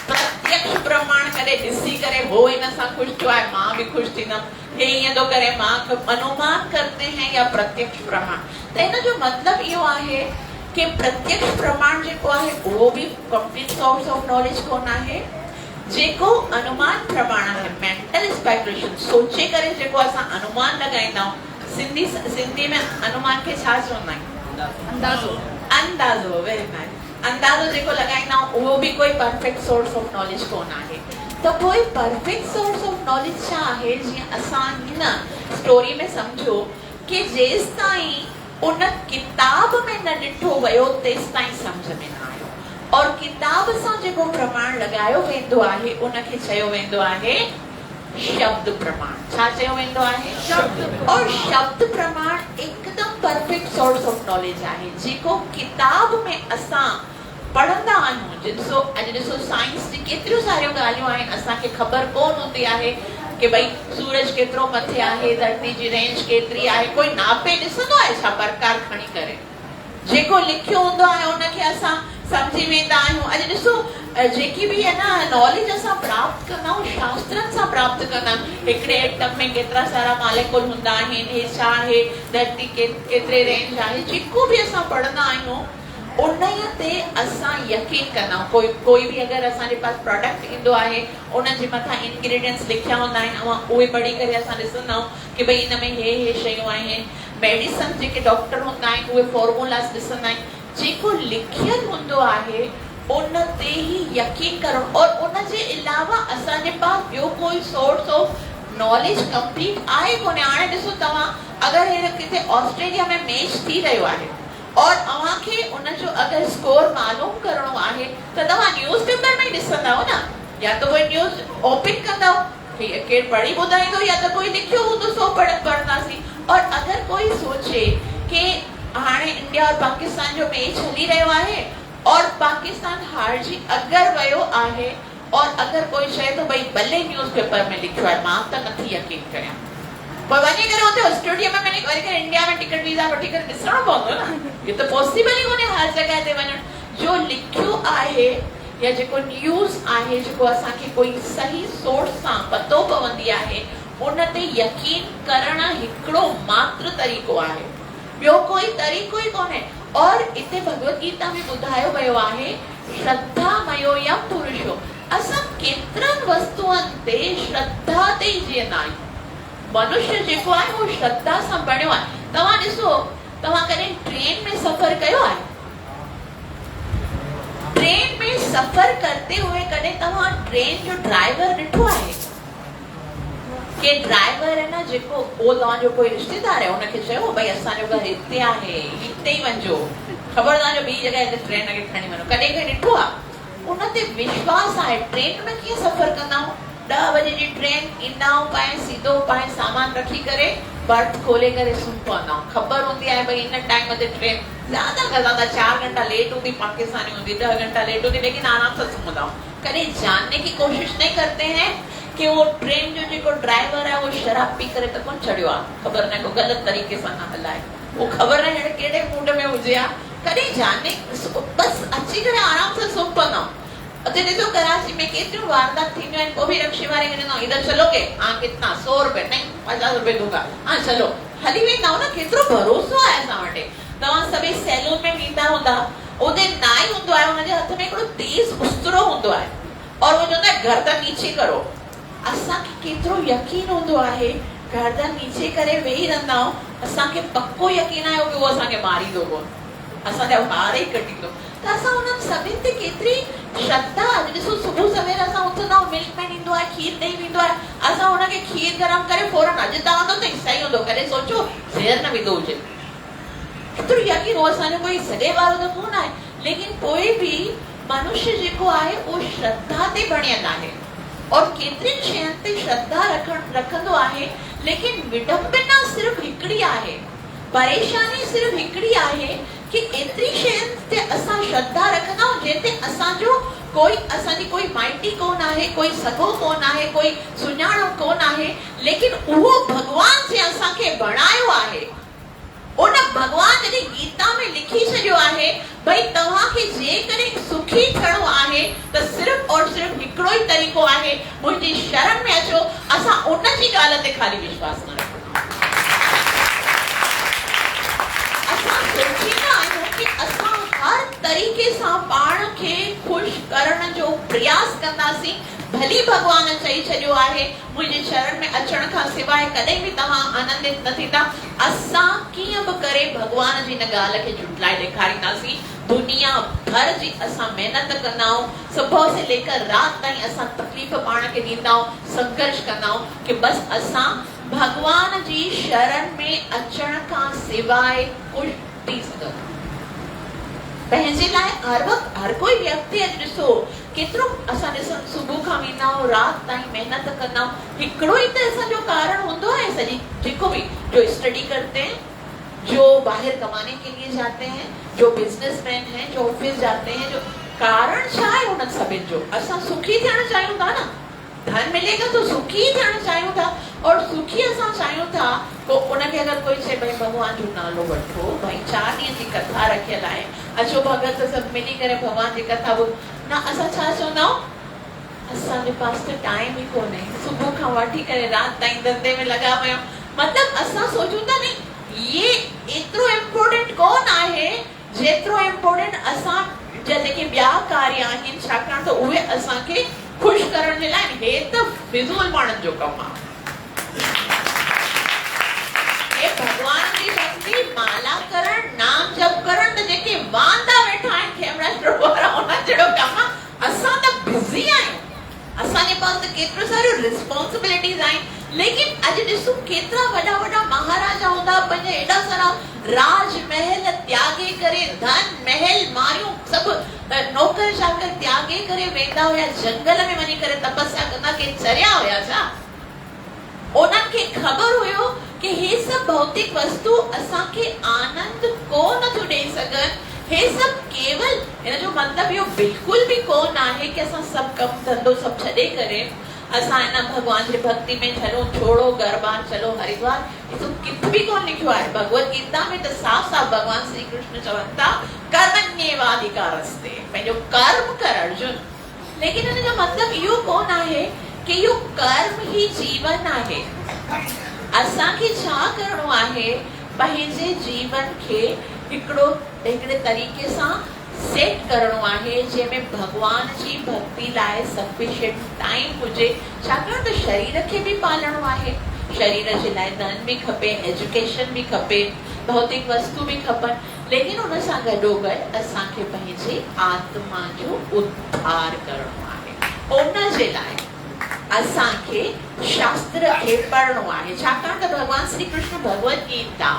प्रत्यक्ष प्रमाण करे ॾिसी करे हो इन सां ख़ुशि थियो आहे, मां बि ख़ुशि थींदमि, हे ईअं थो करे, मां अनुमान करते हैं या प्रत्यक्ष प्रमाण। त इन जो मतिलबु इहो आहे कि प्रत्यक्ष प्रमाण जेको आहे उहो बि कंप्लीट सोर्स ऑफ नॉलेज कोन आहे। जेको अनुमान प्रमाण आहे, मेंटल स्पेकुलेशन, सोचे करे जेको असां अनुमान लॻाईंदा आहियूं, सिंधी में अनुमान के छा चवंदा आहियूं? अंदाज़ो। Very nice. अंदाज़ो जेको लॻाईंदा आहियूं उहो बि कोई परफेक्ट सोर्स ऑफ नॉलेज कोन आहे। त कोई परफेक्ट सोर्स ऑफ नॉलेज छा आहे? जीअं असां हिन स्टोरी में समझो कि जेसिताईं उन किताब में न ॾिठो वियो तेसिताईं सम्झ में न आयो, और किताब सां जेको प्रमाण लॻायो वेंदो आहे उनखे चयो वेंदो आहे शब्द प्रमाण। छा चयो वेंदो आहे? शब्द। और शब्द प्रमाण एकदम परफेक्ट सोर्स ऑफ नॉलेज आहे जेको किताब में असां पढ़ंदा आहियूं। ॾिसो साइंस जी केतिरियूं सारियूं ॻाल्हियूं आहिनि असांखे ख़बर कोन हूंदी आहे कि भई सूरज केतिरो मथे आहे, धरती जी रेंज केतिरी आहे, कोई नापे ॾिसंदो आहे छा प्रकार खणी करे? जेको लिखियो हूंदो आहे उनखे असां समझी वेंदा आहियूं। अॼु ॾिसो जेकी बि है ना नॉलेज असां प्राप्त कंदा आहियूं शास्त्रनि सां प्राप्त कंदा आहियूं। हिकिड़े एटम में केतिरा सारा मॉलिक्यूल हूंदा आहिनि, हे छा आहे, धरती केतिरे रेंज आहे, जेको बि असां पढ़ंदा आहियूं उन्हीअ ते असां यकीन कंदा आहियूं। कोई बि अगरि असांजे पास प्रोडक्ट ईंदो आहे उन जे मथां इंग्रेडिएंट्स लिखिया हूंदा आहिनि, उहे पढ़ी करे असां ॾिसंदा आहियूं कि भई इन में हे शयूं आहिनि। मेडिसन जेके डॉक्टर हूंदा आहिनि उहे फॉर्मूलास ॾिसंदा आहिनि। जेको लिखियल हूंदो आहे उन ते ही यकीन करो। और उन जे अलावा असांजे पास ॿियो कोई सोर्स ऑफ नॉलेज कंप्लीट आहे कोन्हे। हाणे ॾिसो तव्हां अगरि हे किथे ऑस्ट्रेलिया में मैच थी रहियो आहे और अव्हांखे उन जो अगरि स्कोर मालूम करणो आहे त तव्हां न्यूज़पेपर में ॾिसंदव न, या तो कोई न्यूज़ ओपन कंदव केर पढ़ी ॿुधाईंदो या त कोई लिखियो हूंदो सो पढ़ंदासीं। और अगर कोई सोचे कि हाणे इंडिया और पाकिस्तान जो मैच हली रहियो आहे और पाकिस्तान हारजी अगर वियो आहे और अगर कोई चए तो भाई भले न्यूज़पेपर में लिखियो आहे, मां त नथी यकीन कयां, पर वञी करे उते स्टूडियो में वञी करे इंडिया में टिकट वीज़ा वठी करे ॾिसणो पवंदो न। ये तो पॉसिबल ही कोन्हे हर जगह ते वञण। जो लिखियो आहे या जेको न्यूज़ आहे, जेको असांखे कोई सही सोर्स सां पतो पवंदी आहे, उन ते यकीन करण हिकिड़ो मात्र तरीक़ो आहे, ॿियो कोई तरीक़ो ई कोन्हे। और इते भगवत गीता में ॿुधायो वियो आहे श्रद्धा मयो यम पुरुषो। असां केतिरनि वस्तुअनि ते श्रद्धा ते ई जीअंदा आहियूं। मनुष्य जेको आहे उहो श्रद्धा सां बणियो आहे। तव्हां ॾिसो, तव्हां कॾहिं ट्रेन में सफ़र कयो आहे? ट्रेन में सफ़र करते हुए कॾहिं तव्हां ट्रेन जो ड्राइवर ॾिठो आहे? के ड्राइवर है ना जेको वो तव्हांजो कोई रिश्तेदार है उनखे चयो भई असांजो घर हिते आहे, हिते ई वञो, ख़बर तव्हांजो ॿी जॻह ते ट्रेन खे खणी वञो, कॾहिं कॾहिं ॾिठो आहे? उन ते विश्वास आहे। ट्रेन में कीअं सफ़र कंदा आहियूं? 10 बजे जी ट्रेन ईंदा आहियूं, पाए सीधो पाए सामान रखी करे बर्थ खोले करे सुम्ही पवंदा आहियूं। ख़बर हूंदी आहे भई इन टाइम ते ट्रेन ज़्यादा खां ज़्यादा 4 घंटा लेट हूंदी, पाकिस्तानी हूंदी 10 घंटा लेट होती, लेकिन आराम से सुम्हंदा आहियूं। कभी जानने की कोशिश नहीं करते हैं कि वो ट्रेन जो जो ड्राइवर है वो शराब पी करे तो कौन चढ़ियो आ, खबर न को गलत तरीके से ना हलाए, वो खबर न है केड़े मूड में हुजे आ, कभी जानने बस अच्छी तरह आराम से सुम पना। अते देखो कराची में केतिरो वारदात थी है, को भी रिक्शे वाले ने ना इधर चलोगे, हां कितना 100 रुपए नहीं 50 रुपए दूंगा, हां चलो हली वे ना केतिरो भरोसो आया सामने। तवा सभी सैलून में वींदा होंदा, ओदे नाई हुंदो आहे, उनजे हथ में एकड़ो तेज उस्तरो हुंदो आहे और वो चवंदा गर्दन नीचे करो। असा के केतिरो यकीन हुंदो आहे, गर्दन नीचे करे वेही रहंदा आहियूं, असा के पक्को यकीन आहे कि वो असा के मारी दो, असा जा मारे ही कटी दो। त असा उन सभिन ते केतरी श्रद्धा, ॾिसो सुबह सवेर असा उथंदा आहियूं, मिल्क मैन ईंदो आहे, खीर ॾेई वेंदो आहे, असा उनखे खीर गरम करे फौरन अॼु तव्हां त सही हूंदो, कॾहिं सोचो ज़हर न विधो हुजे, केतिरो यकीन हो। असांजो कोई सॾे वारो त कोन आहे, लेकिन पोइ बि मनुष्य जेको आहे उहो श्रद्धा ते बणियल आहे और केतिरनि शयुनि ते श्रद्धा रखंदो आहे, लेकिन विडंबना सिर्फ हिकिड़ी आहे, परेशानी सिर्फ हिकिड़ी आहे कि एतिरी शयुनि ते असां श्रद्धा रखंदा आहियूं जंहिं ते असांजो कोई असांजी कोई माइटी कोन आहे, कोई सॻो कोन आहे, कोई सुञाणो कोन आहे, लेकिन उहो भॻवान जे असांखे बणायो आहे। उन भगवान ने गीता में लिखी छॾियो आहे भई तव्हांखे जेकॾहिं सुखी थियणो आहे त सिर्फ और सिर्फ हिकिड़ो ई तरीक़ो आहे, मुंहिंजी शरण में अचो, असां उन जी ॻाल्हि ते खाली विश्वास न रखूं। असां सोचींदा आहियूं कि असां हर तरीक़े सां पाण खे ख़ुशि करण जो प्रयास कंदासीं, भली भगवान चई छॾियो आहे मुंहिंजे शरण में अचण खां सवाइ कॾहिं बि तव्हां आनंदित न थींदा। असां कीअं बि करे भगवान जी इन ॻाल्हि खे झुटलाए ॾेखारींदासीं। दुनिया भर जी असां महिनत कंदा आहियूं, सुबह से लेकर रात ताईं असां तकलीफ़ पाण खे ॾींदा आहियूं, संघर्ष कंदा आहियूं कि बस असां भगवान जी शरण में अचण खां सवाइ कुझु थी सघूं। पंहिंजे लाइ हर वक़्तु हर कोई व्यक्ति ॾिसो केतिरो असां ॾिसो सुबुह खां वेंदा आहियूं रात ताईं महिनत कंदा आहियूं, हिकिड़ो ई त असांजो कारण हूंदो आहे सॼी, जेको भी जो स्टडी करते हैं, जो बाहर कमाने के लिए जाते हैं, जो बिजनेसमैन हैं, जो ऑफिस जाते हैं, जो कारण छा आहे उन सभिनि जो? असां सुखी थियण चाहियूं था न, धन मिलेगा तो सुखी थियण चाहियूं था और सुखी असां चाहियूं था। तो उनखे अगर कोई चए भई भगवान जो नालो वठो, भई 4 ॾींहं जी कथा रखियल आहे, अचो भगत सभु मिली करे भगवान जी कथा ॿुध न, असां छा चवंदा आहियूं असांजे पास त टाइम ई कोन्हे, सुबुह खां वठी करे रात ताईं धंधे में लॻा पिया। मतलब असां सोचूं था नी ये एतिरो इम्पोर्टेंट कोन आहे जेतिरो इम्पोर्टेंट असां जेके ॿिया कार्य आहिनि, छाकाणि त उहे असांखे ख़ुशि करण जे लाइ, हे त फिज़ूल माण्हुनि जो कमु आहे। भगवान जी भक्ति माला करण, नाम जप करण त जेके वांदा वेठा आहिनि कैमरा शो वारा उन जहिड़ो कमु आहे। असां त बिज़ी आहियूं, असांजे पास त केतिरो सारियूं रिस्पॉन्सिबिलिटीज़ आहिनि, लेकिन अॼु ॾिसूं केतिरा वॾा वॾा महाराजा हूंदा, पंहिंजा एॾा सारा राजमहल त्यागे करे, धन महल मारियूं सभु नौकर चाकर त्यागे करे वेंदा हुया, जंगल में वञी करे तपस्या कंदा, के चरिया हुया छा? उन्हनि खे ख़बर हुयो कि हे सब भौतिक वस्तु असां खे आनंद को नथियूं ॾेई सघनि। हे सब केवल, इन जो मतलब इहो बिल्कुल भी कोन आहे कि असां सब कम धंधो सब छॾे करे असां इन भगवान जी भक्ति में चलो, छोड़ो घर बार चलो हरिद्वार, ये तो कित भी कोन लिखियो आहे। भगवत गीता में तो साफ साफ भगवान श्री कृष्ण चवनि था कर्मण्येवाधिकारस्ते, पंहिंजो कर्म कर अर्जुन। लेकिन इन जो मतलब इहो कोन आहे कि इहो कर्म ही जीवन आहे। असां खे छा करणो आहे, पंहिंजे जीवन खे हिकिड़े तरीक़े सां सेट करणो आहे जंहिंमें भगवान जी भक्ति लाइ सफिशिएंट टाइम हुजे। छाकाणि त शरीर खे भी पालणो आहे, शरीर जे लाइ धन भी खपे, एजुकेशन भी खपे, भौतिक वस्तु भी खपनि, लेकिन उन सां गॾोगॾु असां खे पंहिंजी आत्मा जो उद्धार करणो आहे। उन जे लाइ असां खे शास्त्र खे पढ़णो आहे। छाकाणि त भगवान Shri Krishna Bhagavad Gita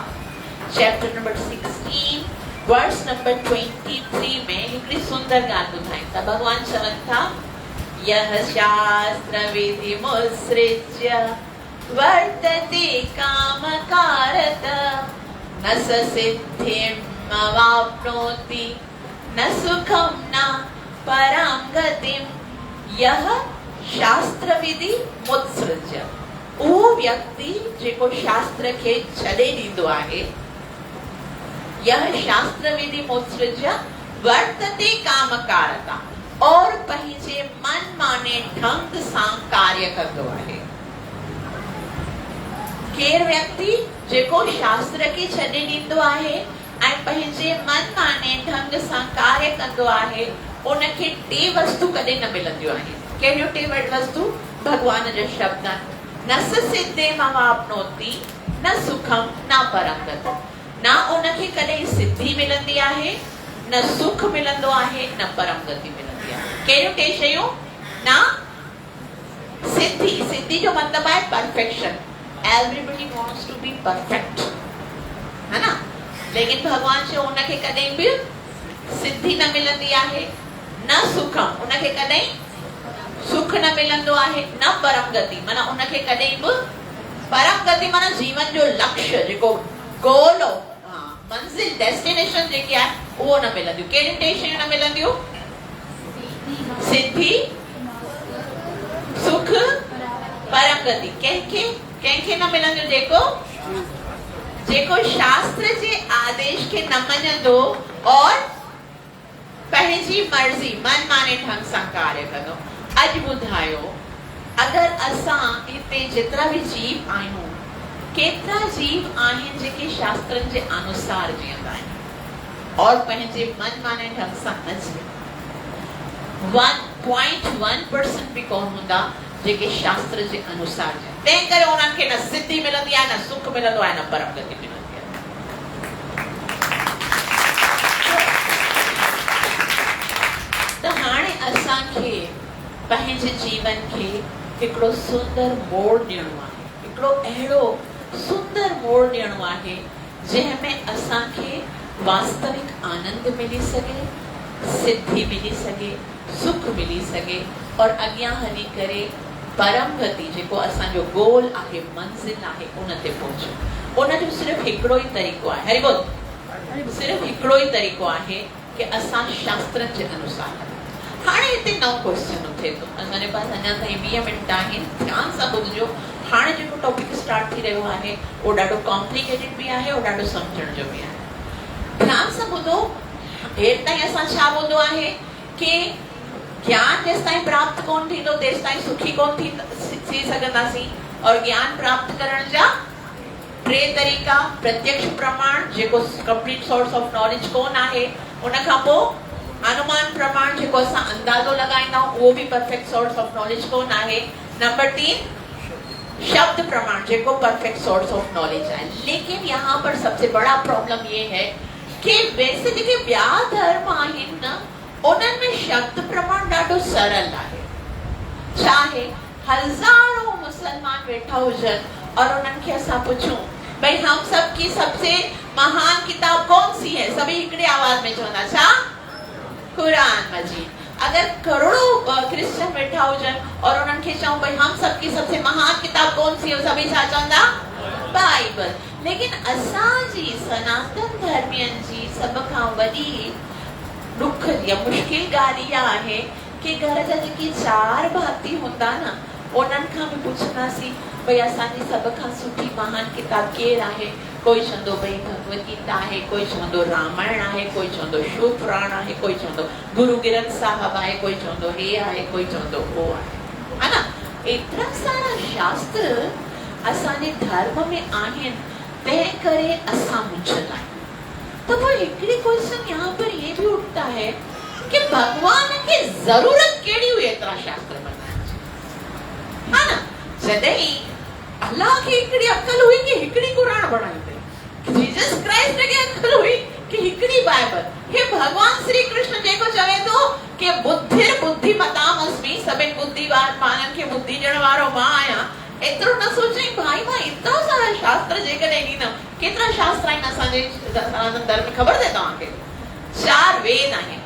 chapter number 16 verse number 23 में हिकड़ी सुंदर ॻाल्हि ॿुधाइनि था। भगवान चवनि था, यह शास्त्र विधि मुत्सृज्य वर्तते कामकारत न स सिद्धिम् अवाप्नोति न सुखम न परां गतिम्। यह शास्त्र विधि मुत्सृज्य, उहो व्यक्ति जेको शास्त्र खे छॾे ॾींदो आहे, यह शास्त्र विधि मुत्सृज्य वर्तते कामकारता, और पंहिंजे मन माने ढंग सां कार्य कंदो आहे। केर व्यक्ति जेको शास्त्र खे छॾे ॾींदो आहे ऐं पंहिंजे मन माने ढंग सां कार्य कंदो आहे, उनखे टे वस्तु कॾहिं न मिलंदियूं आहिनि। कहिड़ियूं टे वस्तु? भगवान जो शब्द, न स सिद्धिम् अवाप्नोति न सुखम न परं गतिम्। ना उनखे कॾहिं सिद्धि मिलंदी आहे, न सुख मिलंदो आहे, न परम गति मिलंदी आहे। कहिड़ियूं टे शयूं? ना सिद्धि, सिद्धि जो मतलब आहे perfection. Everybody wants to be perfect, है ना? लेकिन भगवान जो उनखे कॾहिं भी सिद्धि न मिलंदी आहे, न सुखम, उनखे कॾहिं सुख न मिलंदो आहे, न परम गति, माना उनखे कॾहिं भी परम गति माना जीवन जो लक्ष्य जेको गोल हो, मंजिल, डेस्टिनेशन जेकी आहे उहो न मिलंदियूं। कहिड़ियूं टे शयूं न मिलंदियूं? सिद्धि, सुख, परम गति। कंहिंखे न मिलंदियूं? जेको शास्त्र जे आदेश खे न मञंदो और पंहिंजी मर्ज़ी मन माने ढंग सां कार्य कंदो। अॼु ॿुधायो, अगर असां हिते जेतिरा भी जीव आहियूं, केतिरा जीव आहिनि जेके शास्त्रनि जे अनुसार जीअंदा आहिनि और पंहिंजे मन माने ढंग सां न जीअंदा? 1.1% भी कोन हूंदा जेके शास्त्र जे अनुसार जीअंदा। तंहिं करे उन्हनि खे न सिद्धि मिलंदी आहे, न सुख मिलंदो आहे, न परम गति मिलंदी आहे। त हाणे असांखे पंहिंजे जीवन खे हिकिड़ो सुंदर मोड़ ॾियणो आहे, हिकिड़ो अहिड़ो सुंदर मोड़ ॾियणो आहे जंहिंमें असांखे वास्तविक आनंद मिली सघे, सिद्धि मिली सघे, सुख मिली सघे और अॻियां हली करे परम गति जेको असांजो गोल आहे, मंज़िल आहे, उन ते पहुचूं। उन जो सिर्फ़ हिकिड़ो ई तरीक़ो आहे, हरि बोल, सिर्फ़ हिकिड़ो ई तरीक़ो आहे कि असां शास्त्रनि जे अनुसार। हाणे हिते नओं क्वेश्चन उथे थो, असांजे पास अञा ताईं 20 मिंट आहिनि, ध्यान सां ॿुधजो। हाणे जेको टॉपिक स्टार्ट थी रहियो आहे उहो ॾाढो कॉम्प्लिकेटेड भी आहे और ॾाढो सम्झण जो भी आहे। ध्यान सां ॿुधो। हेठि ताईं असां छा ॿुधो आहे कि ज्ञान जेसि ताईं प्राप्त कोन थींदो तेसि ताईं सुखी कोन थी सघंदासीं, और ज्ञान प्राप्त करण जा टे तरीक़ा: प्रत्यक्ष प्रमाण जेको कंप्लीट सोर्स ऑफ नॉलेज कोन आहे, उन खां पोइ अनुमान प्रमाण जेको असां अंदाज़ो लॻाईंदा आहियूं, उहो भी परफेक्ट सोर्स ऑफ नॉलेज कोन आहे। नंबर 3 शब्द प्रमाण जेको परफेक्ट सोर्स ऑफ नॉलेज है। लेकिन यहाँ पर सबसे बड़ा प्रॉब्लम ये है कि वैसे जेके ॿिया धर्म आहिनि न, उन्हनि में शब्द प्रमाण ॾाढो सरल आहे। छा आहे, हज़ारों मुसलमान वेठा हुजनि और उन्हनि खे असां पुछूं भाई हम सब की सबसे महान किताब कौन सी है, सभी हिकिड़े आवाज में चवंदा छा? कुरान मजीद। अगर करोड़ों क्रिश्चियन बैठा हुजन और उन्हनि खे चऊं भाई हम सबकी सबसे महान किताब कौन सी हो, सभी छा चवंदा बाइबल। लेकिन असांजी सनातन धर्मियन जी सब खां वॾी दुख या मुश्किल ॻाल्हि इहा आहे कि घर जा जेके 4 भाती हूंदा न उन्हनि खां बि पुछंदासीं भई असांजी सब खां सुठी महान किताब केरु आहे। कोई चवंदो भई भगवत गीता आहे, कोई चवंदो रामायण आहे, कोई चवंदो शिव पुराण आहे, कोई चवंदो गुरु ग्रंथ साहिब आहे, कोई चवंदो हे आहे, कोई चवंदो हो आहे, है ना। एतिरा सारा शास्त्र असांजे धर्म में आहिनि, तंहिं करे असां मुंझल आहियूं। तो वो हिकिड़ी क्वेश्चन यहाँ पर ये भी उठता है कि भगवान की जरूरत केड़ी हुई एतिरा शास्त्र बनाइण जी, है ना। जॾहिं अल्लाह खे हिकिड़ी अकल हुई कि हिकिड़ी कुरान बणाई अथई, जीसस क्राइस्ट खे अकल हुई कि हिकिड़ी बाइबल। हे भगवान श्री कृष्ण जेको चवे थो कि बुद्धिर बुद्धिमताम अस्मि, सभिनि बुद्धिवान माननि खे बुद्धि ॾियण वारो मां आहियां, एतिरो न सोचई भाई मां एतिरा सारा शास्त्र जेकॾहिं ॾींदमि। केतिरा शास्त्र आहिनि असांजे सनातन धर्म में, ख़बर अथव तव्हांखे? 4 वेद आहिनि,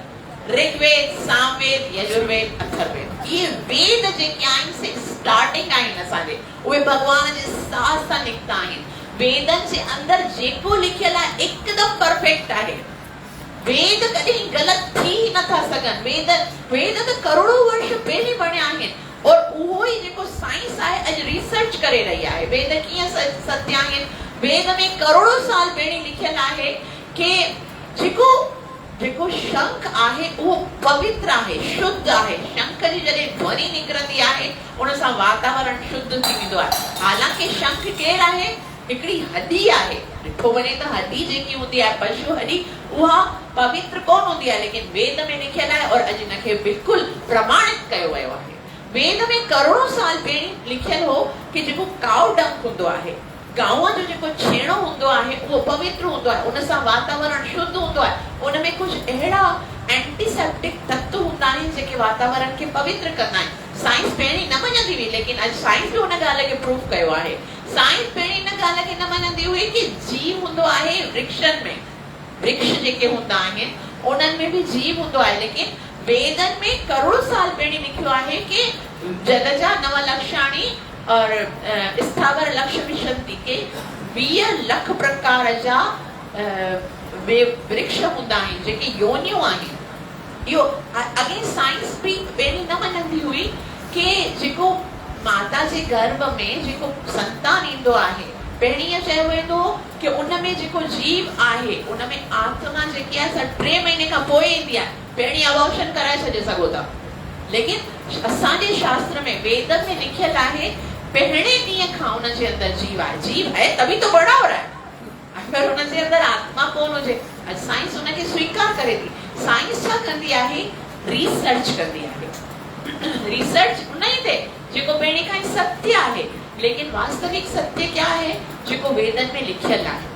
ऋग्वेद, सामवेद, यजुर्वेद, अथर्ववेद। ये वेद जेके आहिनि से स्टार्टिंग आहिनि असांजे, उहे भगवान जे साथ सां निकिता आहिनि। वेदनि जे अंदरि जेको लिखियल आहे एकदम परफेक्ट आहे। वेद कॾहिं ग़लति थी नथा सघनि। वेद त करोड़ों वर्ष पहिरीं बणिया आहिनि और उहो ई जेको साइंस आहे अॼु रिसर्च करे रही आहे वेद कीअं सत्य आहिनि। वेद में करोड़ों साल पहिरीं लिखियल आहे कि जेको शंख आहे उहो पवित्र आहे, शुद्ध आहे। शंख जी जॾहिं ध्वनि निकिरंदी आहे उन सां वातावरण शुद्ध थी वेंदो आहे। हालांकि शंख केरु आहे? हिकिड़ी हड्डी आहे। ॾिठो वञे त हड्डी जेकी हूंदी आहे पशु हड्डी, उहा पवित्र कोन हूंदी आहे, लेकिन वेद में लिखियल आहे और अॼु हिनखे बिल्कुलु प्रमाणित कयो वियो आहे। वेद में करोड़ों साल पहिरीं लिखियल हो कि जेको काउ डंक हूंदो आहे, गांव जो जेको छेणो हूंदो आहे उहो पवित्र हूंदो आहे, उन सां वातावरण शुद्ध हूंदो आहे। उन में कुझु अहिड़ा एंटीसेप्टिक तत्व हूंदा आहिनि जेके वातावरण खे पवित्र कंदा आहिनि। साइंस पहिरीं न मञंदी हुई, लेकिन अॼु साइंस बि हुन ॻाल्हि खे प्रूव कयो आहे। साइंस पहिरीं हिन ॻाल्हि खे न मञंदी हुई कि जीव हूंदो आहे वृक्षनि में, वृक्ष जेके हूंदा आहिनि उन्हनि में बि जीव हूंदो आहे। लेकिन वेदन में करोड़ साल पहिरीं लिखियो आहे कि जलजा 9 लक्षाणी और स्थावर लक्ष विशंति के 20 लख प्रकार जा वृक्ष हूंदा आहिनि जेके योनियूं आहिनि। इहो अॻे साइंस बि पहिरीं न मञंदी हुई कि जेको माता जे गर्भ में जेको संतान ईंदो आहे, पहिरीं इहो चयो वेंदो कि उन में जेको जीव आहे उन में आत्मा जेकी आहे 3 महीने खां पोइ ईंदी आहे। पहिरीं अबॉर्शन कराए छॾे सघो था, लेकिन असांजे शास्त्र में वेदन में लिखियल आहे पहले ॾींहं खां उन जे अंदर जीव आहे। जीव है तभी तो बड़ा हो रहा है। अगर उन जे अंदर आत्मा कोन हुजे, अॼु साइंस उन खे स्वीकार करे थी। साइंस छा कंदी आहे? रिसर्च कंदी आहे। रिसर्च उन ई ते जेको पहिरीं खां ई सत्य आहे, लेकिन वास्तविक सत्य क्या है? जेको वेदन में लिखियल आहे।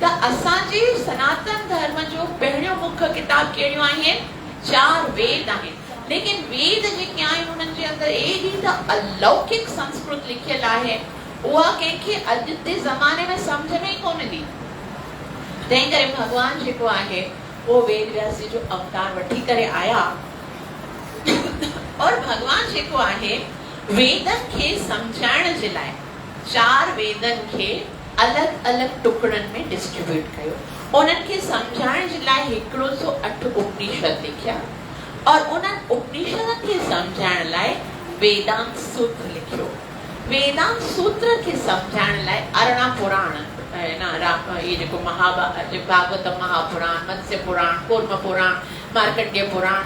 त असांजे सनातन धर्म जो पहिरियों मुख्य किताब कहिड़ियूं आहिनि? 4 वेद आहिनि। लेकिन वेद जेके आहिनि उन्हनि जे अंदरि एॾी त अलौकिक संस्कृत लिखियल आहे, उहा कंहिंखे अॼु जे ज़माने में सम्झ में ई कोन ईंदी। तंहिं करे भॻवान जेको आहे उहो वेद व्यास जी जो अवतार वठी करे आया और भॻवान जेको आहे वेदन खे सम्झाइण जे लाइ 4 वेदन खे अलॻि अलॻि टुकड़नि में डिस्ट्रीब्यूट कयो। उन्हनि खे सम्झाइण जे लाइ 108 उपनिषद लिखिया और उन्हनि उपनिषदनि खे सम्झाइण लाइ वेदांत सूत्र लिखियो। वेदांत सूत्र खे सम्झाइण लाइ 18 पुराण ये जेको भागवत महापुराण, मत्स्य पुराण, कूर्म पुराण, मार्कंडेय पुराण,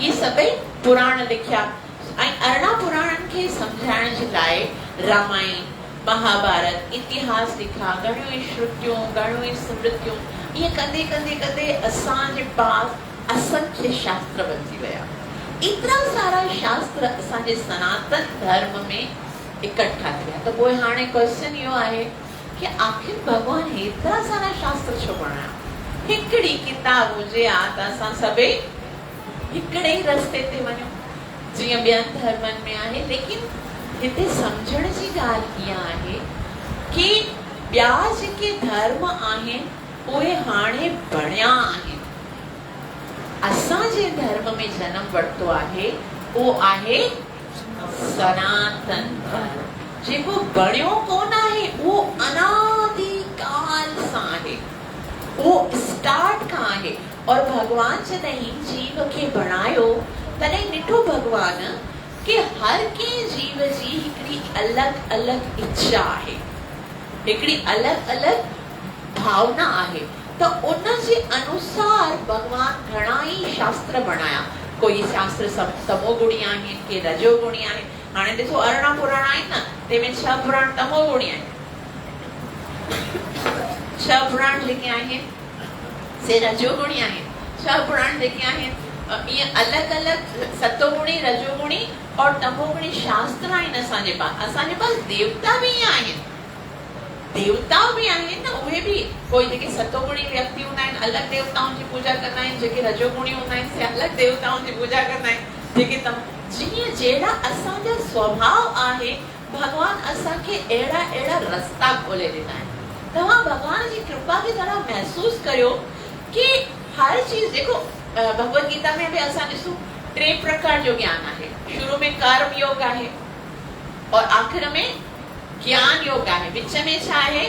ये सभई पुराण लिखिया। ऐं 18 पुराणनि खे सम्झाइण जे लाइ रामायण, महाभारत, इतिहास लिखा, घणियूं ई श्रुतियूं, घणियूं ई स्मृतियूं। ईअं कंदे कंदे कंदे असांजे पास असंख्य शास्त्र बची विया। एतिरा सारा शास्त्र असांजे सनातन धर्म में इकट्ठा थिया। त पोइ हाणे क्वेश्चन इहो आहे कि आखिर भॻवान एतिरा सारा शास्त्र छो बणाया? हिकिड़ी किताब हुजे आ त असां सभई हिकिड़े ई रस्ते ते वञूं जीअं ॿियनि धर्मनि में आहे। लेकिन हिते सम्झण जी ॻाल्हि इहा आहे कि ॿिया जेके धर्म आहिनि उहे हाणे बणिया आहिनि। असांजे धर्म में जन्म वरितो आहे वो आहे सनातन धर्म, जेको बणियो कोन आहे, वो अनादि काल सां आहे, वो स्टार्ट खां आहे। और भगवान जॾहिं जीव खे बणायो तॾहिं ॾिठो भगवान कि हर कंहिं जीव जी हिकिड़ी अलग अलग इच्छा आहे, हिकिड़ी अलग अलग भावना आहे। तो उन जे अनुसार भगवान घणा ई शास्त्र बनाया। कोई शास्त्र तमोगुणी आहिनि, के रजोगुणी आहिनि। हाणे ॾिसो 18 पुराण आहिनि न, तंहिंमें 6 पुराण तमोगुणी आहिनि, 6 पुराण जेके आहिनि से रजोगुणी आहिनि, 6 पुराण जेके आहिनि ईअं अलग अलग सतोगुणी, रजोगुणी और तमोगुणी शास्त्र आहिनि असांजे पास। असांजे पास देवता भी आहिनि, देवता भी आहिनि न, उहे भी कोई जेके सतोगुणी व्यक्ति हूंदा आहिनि अलग देवताउनि जी पूजा कंदा आहिनि, जेके रजोगुणी हूंदा आहिनि से अलग देवताउनि जी पूजा कंदा आहिनि, जेके जीअं जहिड़ा असांजा स्वभाव आहे भगवान असांखे अहिड़ा अहिड़ा रस्ता खोले ॾिना आहिनि। तव्हां भगवान जी कृपा खे ज़रा महसूस करियो कि हर चीज देखो, भगवत गीता में भी असां ॾिसूं 3 प्रकार जो ज्ञान आहे। शुरू में कर्म योग आहे और आखिर में ज्ञान योग आहे, विच में छा आहे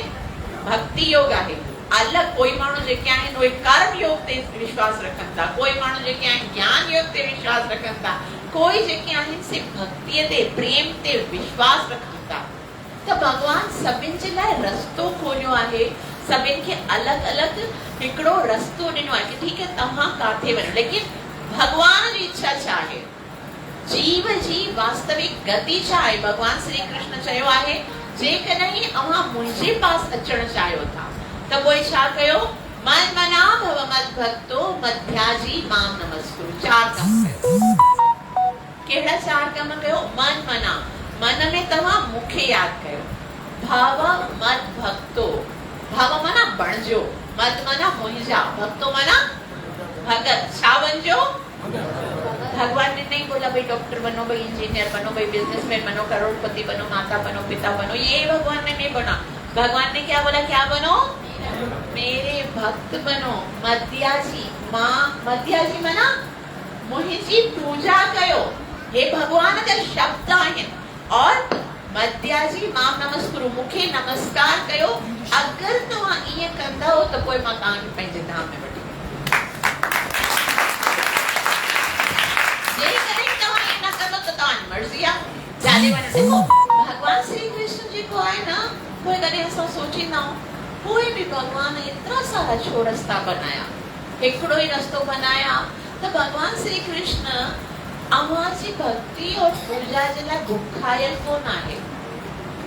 भक्ति योग आहे। अलग कोई माण्हू जेके आहिनि उहे कर्म योग ते विश्वास रखनि था, कोई माण्हू जेके आहिनि ज्ञान योग ते विश्वास रखनि था, कोई जेके आहिनि से भक्तिअ ते प्रेम ते विश्वास रखनि था। त भगवान सभिनि जे लाइ रस्तो खोलियो आहे, सभिनि खे अलग अलग हिकिड़ो रस्तो ॾिनो आहे कि ठीक है तव्हां काथे वञो, लेकिन भगवान जी इच्छा छा आहे, जीव जी वास्तविक गति छा आहे। भगवान श्री कृष्ण चयो आहे जेकॾहिं अव्हां मुंहिंजे पास अचणु चाहियो था त पोइ छा कयो, मन मना भव मद भक्तो मध्याजी माम नमस्कुरु। 4 कम कयो। कहिड़ा 4 कम कयो? मन मना, मन में तव्हां मूंखे यादि कयो, भाव मद भक्तो, भाव मना बणजो, मद मना मुंहिंजा, भक्तो मना भगत, छा बणजो भगवान ने नहीं बोला भाई डॉक्टर बनो, भाई इंजीनियर बनो, भाई बिजनेसमैन बनो, करोड़पति बनो, माता बनो, पिता बनो, ये भगवान ने नहीं बना। भगवान ने क्या बोला, क्या बनो, मेरे भक्त बनो, मध्याजी मां, मध्याजी मना मुहिंजी पूजा कयो। हे भगवान जा शब्द आहिनि और मध्याजी मां नमस्कुरु, मूंखे नमस्कार कयो। अगर तव्हां ईअं कंदा हो त पोइ मां तव्हांखे पंहिंजे धाम में वठी मर्जी आहे जाने वञो। देखो भगवान श्री कृष्ण जेको आहे न, कोई कॾहिं असां सोचींदा आहियूं कोई भी भगवान एतिरा सारा छो रस्ता बनाया, हिकिड़ो ई रस्तो बनाया त भगवान श्री कृष्ण अव्हांजी भक्ति और पूजा जे लाइ बुखायल कोन आहे।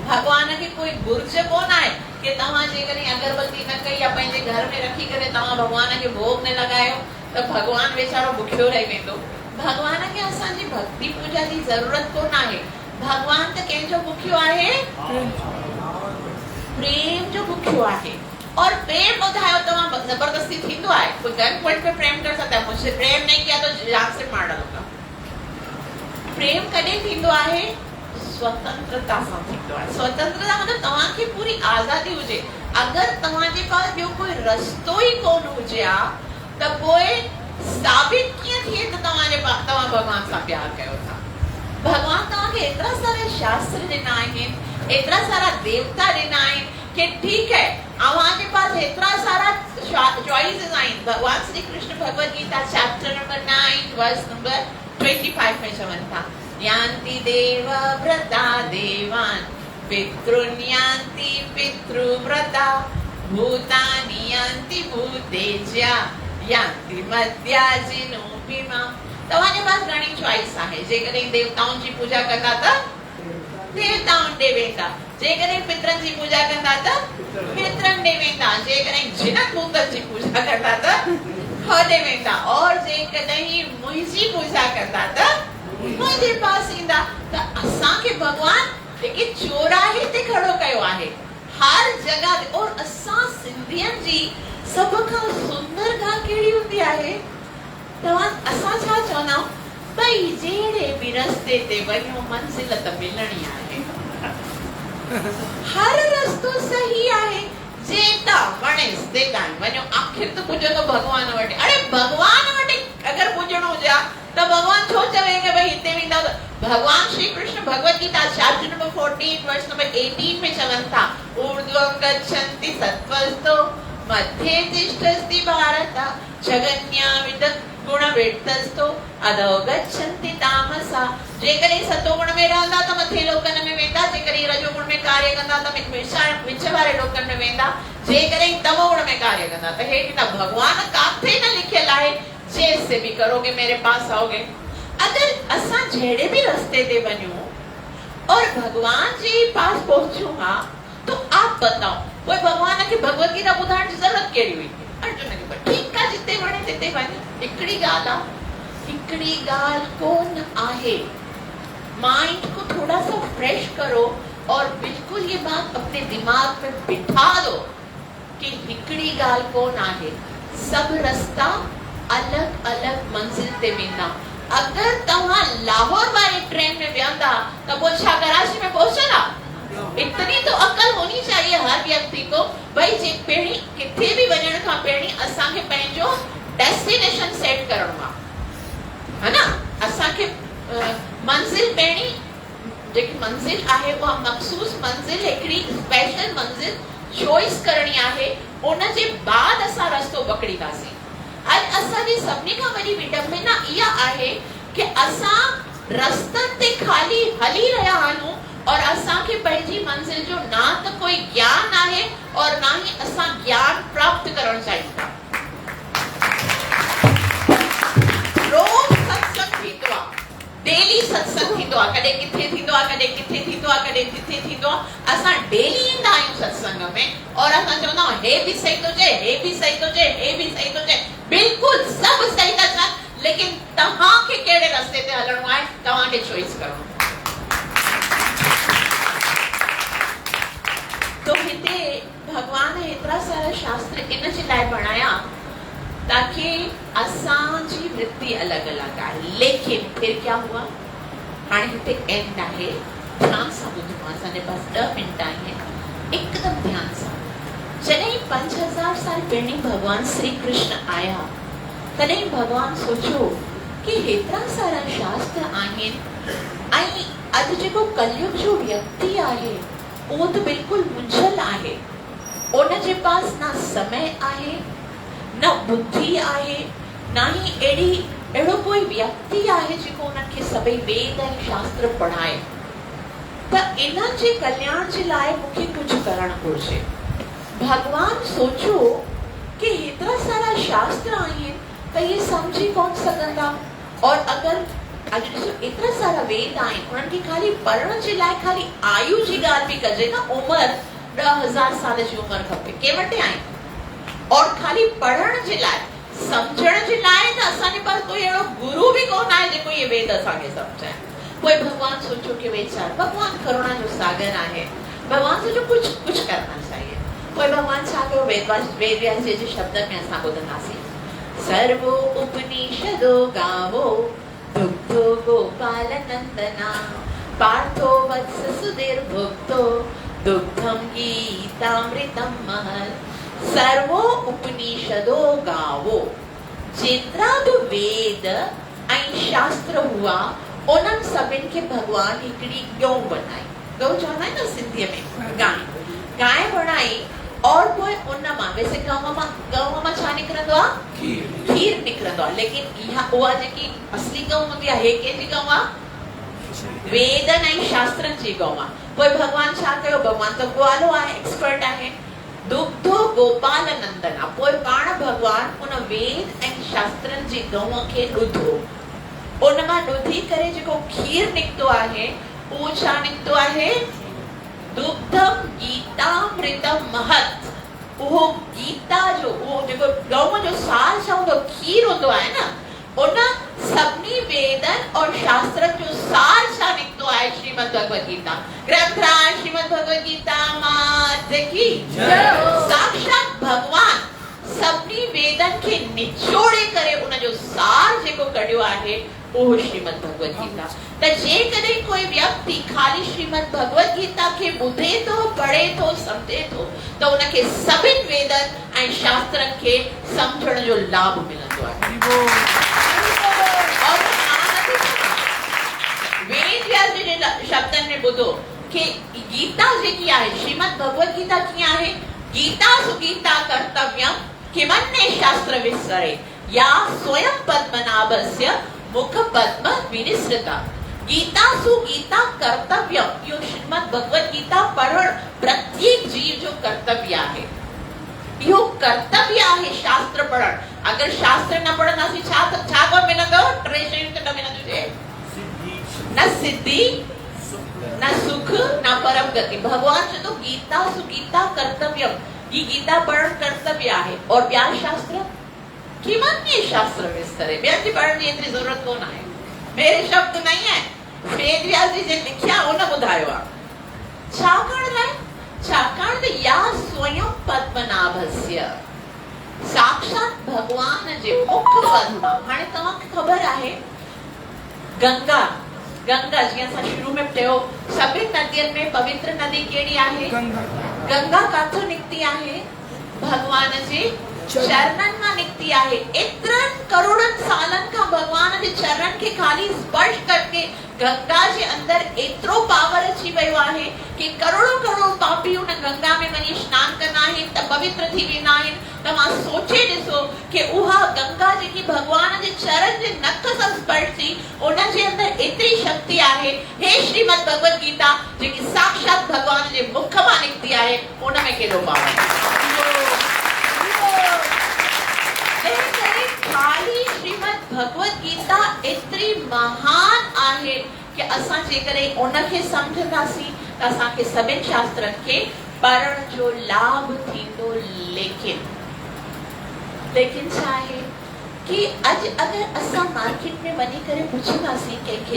भगवान खे कोई घुर्ज कोन आहे कि तव्हां जेकॾहिं अगरबत्ती न कई या पंहिंजे घर में रखी करे तव्हां भगवान खे भोग न लॻायो त भगवान वेचारो बुखियो रही वेंदो। भगवान खे असांजी भक्ति पूजा जी ज़रूरत कोन आहे। भगवान त कंहिंजो बुखियो आहे, प्रेम जो बुखियो आहे। और प्रेम ॿुधायो तव्हां जबरदस्ती थींदो आहे, कोई गन पॉइंट पे प्रेम कर सकता है, मुझसे प्रेम नहीं किया तो जान से मार डालूंगा। प्रेम कॾहिं थींदो आहे, स्वतंत्रता सां थींदो आहे। स्वतंत्रता मतलब तव्हांखे पूरी आज़ादी हुजे। अगर तव्हांजे पास ॿियो कोई रस्तो ई कोन हुजे आ त पोइ साबित कीअं थिए त तव्हां भगवान सां प्यार कयो था। भगवान तव्हांखे एतिरा सारा शास्त्र ॾिना आहिनि, एतिरा सारा देवता ॾिना आहिनि कि ठीक है अव्हांजे पास एतिरा सारा चॉइसेस आहिनि। भगवान Shri Krishna Bhagavad Gita chapter number 9 verse number 25 में चवनि था, यान्ति देव व्रता देवान पितृन यान्ति पितृव्रता भूतानि यान्ति भूतेज्या यान्ति मध्याजिनो भीमा। तव्हांजे पास घणी चॉइस आहे। जेकॾहिं देवताउनि जी पूजा कंदा त देवताउनि ॾे वेंदा, जेकॾहिं पितरनि जी पूजा कंदा त पितरनि ॾे वेंदा, जेकॾहिं जिन भूतनि जी पूजा कंदा त होॾे वेंदा, और जेकॾहिं मुंहिंजी पूजा कंदा त मुंहिंजे पास ईंदा। त असांखे भगवान जेके चौराहे ते खड़ो कयो आहे हर जगह। और असां सिंधियनि जी सब खां सुंदर ॻाल्हि कहिड़ी हूंदी आहे, तव्हां असां छा चवंदा आहियूं, भई जहिड़े बि रस्ते ते वञो मंज़िल त मिलणी आहे। हर रस्तो सही आहे, जेता वणेस तेता वञो, आखिर त पुॼंदो भगवान वटि। अरे भगवान वटि अगर भगवान Shri Krishna Bhagavad Gita chapter number 14 verse number 18 में चवन था ऊर्ध्वं गच्छन्ति सत्त्वस्तो मध्ये तिष्ठति भारत जगन्याविद गुणवृत्तस्तो अधो गच्छन्ति तामसा जेकरे सतोगुण में रहंदा त मथे लोकन में वेंदा जेकरे रजोगुण में कार्य कंदा त विच वारे लोकन में वेंदा जेकरे तमोगुण में कार्य कंदा त हेठ त भगवान काथे न लिखियल आहे जैसे भी करोगे मेरे पास आओगे। अगर असा जेड़े भी रास्ते ते वणो और भगवान जी पास पहुंचूं हां तो आप बताओ कोई भगवान के भगवत गीता बुधाण की जरूरत केड़ी हुई अर्जुन के पर ठीक का जिते वणे तिते वणे हिकड़ी गाल कौन आहे माइंड को थोड़ा सा फ्रेश करो और बिल्कुल ये बात अपने दिमाग में बिठा दो कि हिकड़ी गाल कौन आहे सब रास्ता अलग अलग मंजिल ते वेंदा। अगर तव्हां लाहौर वाली ट्रेन में वेंदा तो वो छा कराची में पहुंचना इतनी तो अकल होनी चाहिए हर व्यक्ति को भाई जे पेणी किथे भी वणण का पेणी असा के पंहिंजो डेस्टिनेशन सेट करणो है ना असा के मंजिल पेणी जेकी मंजिल आहे वो मखसूस मंजिल एकड़ी स्पेशल मंजिल चॉइस करनी आहे उन जे बाद असा रास्तो पकड़ीदासी। आज असा जी सभनी का वडी विडंबना इया आहे कि असा रस्तन ते खाली हली रहा आहियूं और असा के पंहिंजी मंजिल जो ना तो कोई ज्ञान आहे और ना ही असा ज्ञान प्राप्त करण चाहिए। रोज सत्संग थींदो आहे डेली सत्संग थींदो आहे कॾहिं किथे थींदो आहे कॾहिं किथे थींदो आहे कॾहिं किथे थींदो आहे असां डेली ईंदा आहियूं सत्संग में और असां चवंदा आहियूं हे भी सही थो चए हे भी सही थो चए हे भी सही थो चए बिल्कुल सब सही था चवनि लेकिन तव्हां खे कहिड़े रस्ते ते हलणो आहे तव्हां खे चॉइस करणो। तो हिते भगवान एतिरा सारा शास्त्र इन जे लाइ बनाया ताकि असांजी वृत्ति अलग अलग आहे लेकिन फिर क्या हुआ हाणे हिते एंड आहे ध्यान सां ॿुधो असांजे पास 10 मिनट आहिनि एकदम ध्यान सां। जॾहिं 5000 साल पहिरीं भगवान श्री कृष्ण आया तॾहिं भगवान सोचियो कि हेतिरा सारा शास्त्र आहिनि ऐं अॼु जेको कलयुग जो व्यक्ति आहे उहो त बिल्कुलु मुंझल आहे उन जे पास ना समय आहे न बुद्धि आहे ना ही एड़ो कोई व्यक्ति आहे जेको उनखे सभई वेद ऐं शास्त्र पढ़ाए त इन जे कल्याण जे लाइ मूंखे कुझु करणु घुर्जे। भगवान सोचो कि हेतिरा सारा शास्त्र आहिनि त ये समझी कोन सघंदा और अगर अॼु ॾिसो एतिरा सारा वेद आहिनि उन्हनि खे खाली पढ़ण जे लाइ खाली आयु जी ॻाल्हि बि कजे न उमिरि 10,000 साल जी उमिरि खपे के वटि आहिनि और खाली पढ़ण जे लाइ समझण जे लाइ त असांजे पास कोई अहिड़ो गुरु बि कोन आहे जेको ये वेद असांखे समझाए। पोइ भगवान सोचो कि वेचार भगवान करुणा जो सागर आहे भगवान सोचो कुछ करना चाहिए। पोइ भगवान छा कयो वेद व्यास जे शब्द में असां ॿुधंदासीं सर्वो उपनिषदो गावो दुग्धो गोपाल नंदना पार्थो वत्स सुधीर भुक्तो दुग्धम गीतामृतम महत् सर्वो उपनिषदो गावो जेतिरा भी वेद ऐं शास्त्र हुआ उन्हनि सभिनि खे भगवान हिकिड़ी गौ बनाई गौ चवंदा आहिनि न सिंधीअ में गाय बनाई और पोइ उन मां वैसे गौ मां छा निकिरंदो आहे खीर निकिरंदो आहे लेकिन इहा उहा जेकी असली गौ हूंदी आहे हे कंहिंजी गौ आहे वेदनि ऐं शास्त्रनि जी गौ आहे। पोइ भगवान छा कयो भगवान त ग्वालो आहे एक्सपर्ट आहे दुग्धो गोपाल नंदना पोइ पाण भगवान उन वेद ऐं शास्त्रनि जी गौ खे ॾुधो उन मां ॾुधी करे जेको खीर निकितो आहे उहो छा निकितो आहे दुग्धम गीतामृतम महत् उहो गीता जो उहो जेको गौ जो सार छा हूंदो खीर हूंदो आहे न उन सभिनी वेदन और शास्त्र जो सार छा निकितो आहे श्रीमद् भगवत गीता ग्रंथराज श्रीमद् भगवत गीता माता की साक्षात भगवान सभिनी वेदन खे निचोड़े करे उन जो सार जेको कढियो आहे उहो श्रीमद् भगवत गीता। त जेकॾहिं कोई व्यक्ति खाली श्रीमद् भगवत गीता खे ॿुधे थो पढ़े थो समझे थो त उनखे सभिनी वेदन ऐं शास्त्रनि खे समझण जो लाभ मिलंदो आहे। और जे शब्दनि में ॿुधो कि गीता जेकी आहे, श्रीमद भगवत गीता कीअं आहे? गीता सुगीता कर्तव्यम किमन्ये शास्त्र विस्तरे या स्वयं पद्मनाभस्य मुख पद्म विनिसृता। गीता सुगीता कर्तव्यम, यो श्रीमद भगवत गीता पढ़ण प्रत्येक जीव जो कर्तव्य आहे। यो कर्तव्य आहे शास्त्र पढ़ण। अगर शास्त्र न पढ़ंदासीं छा को मिलंदो? टे शयूं त न मिलंदियूं, न सिद्धि, न सुख, न परम गति। भगवान चवंदो गीता सुगीता कर्तव्यम, ये गीता पढ़ण कर्तव्य आहे। और ॿिया शास्त्र किमन्ये शास्त्र विस्तरे, ॿियनि जी पढ़ण जी एतिरी ज़रूरत कोन आहे। मेरे शब्द नहीं है, वेद व्यास जी जे लिखिया उन ॿुधायो आहे। छाकाणि लाइ? छाकाणि त या स्वयं पद्मनाभस्य, साक्षात भगवान जे मुख पद्म। हाणे तव्हांखे ख़बर आहे गंगा, गंगा जीअं असां शुरू में चयो सभिनी नदियुनि में पवित्र नदी कहिड़ी आहे? गंगा काथों निकती आहे? भगवान जे चरणन मां निकती आहे। एतिरनि करोड़नि सालनि खां भगवान जे चरणन खे खाली स्पर्श करके गंगा जे अंदर एतिरो पावर अची वियो आहे कि करोड़ों करोड़ पापी उन गंगा में वञी स्नान कंदा आहिनि त पवित्र थी वेंदा आहिनि। तव्हां सोचे ॾिसो कि उहा गंगा जेकी भगवान जे चरण जे नख सां स्पर्श थी, उन जे अंदर एतिरी शक्ति आहे। हे श्रीमद भगवत गीता जेकी साक्षात भगवान जे मुख मां निकती आहे, उन में केॾो पावर आहे। खाली श्रीमद भगवत गीता एतिरी महान आहे कि असां जेकॾहिं उनखे सम्झंदासीं त असांखे सभिनी शास्त्रनि खे पढ़ण जो लाभ थींदो। लेकिन छा आहे कि अॼु अगरि असां मार्केट में वञी करे पुछंदासीं कंहिंखे,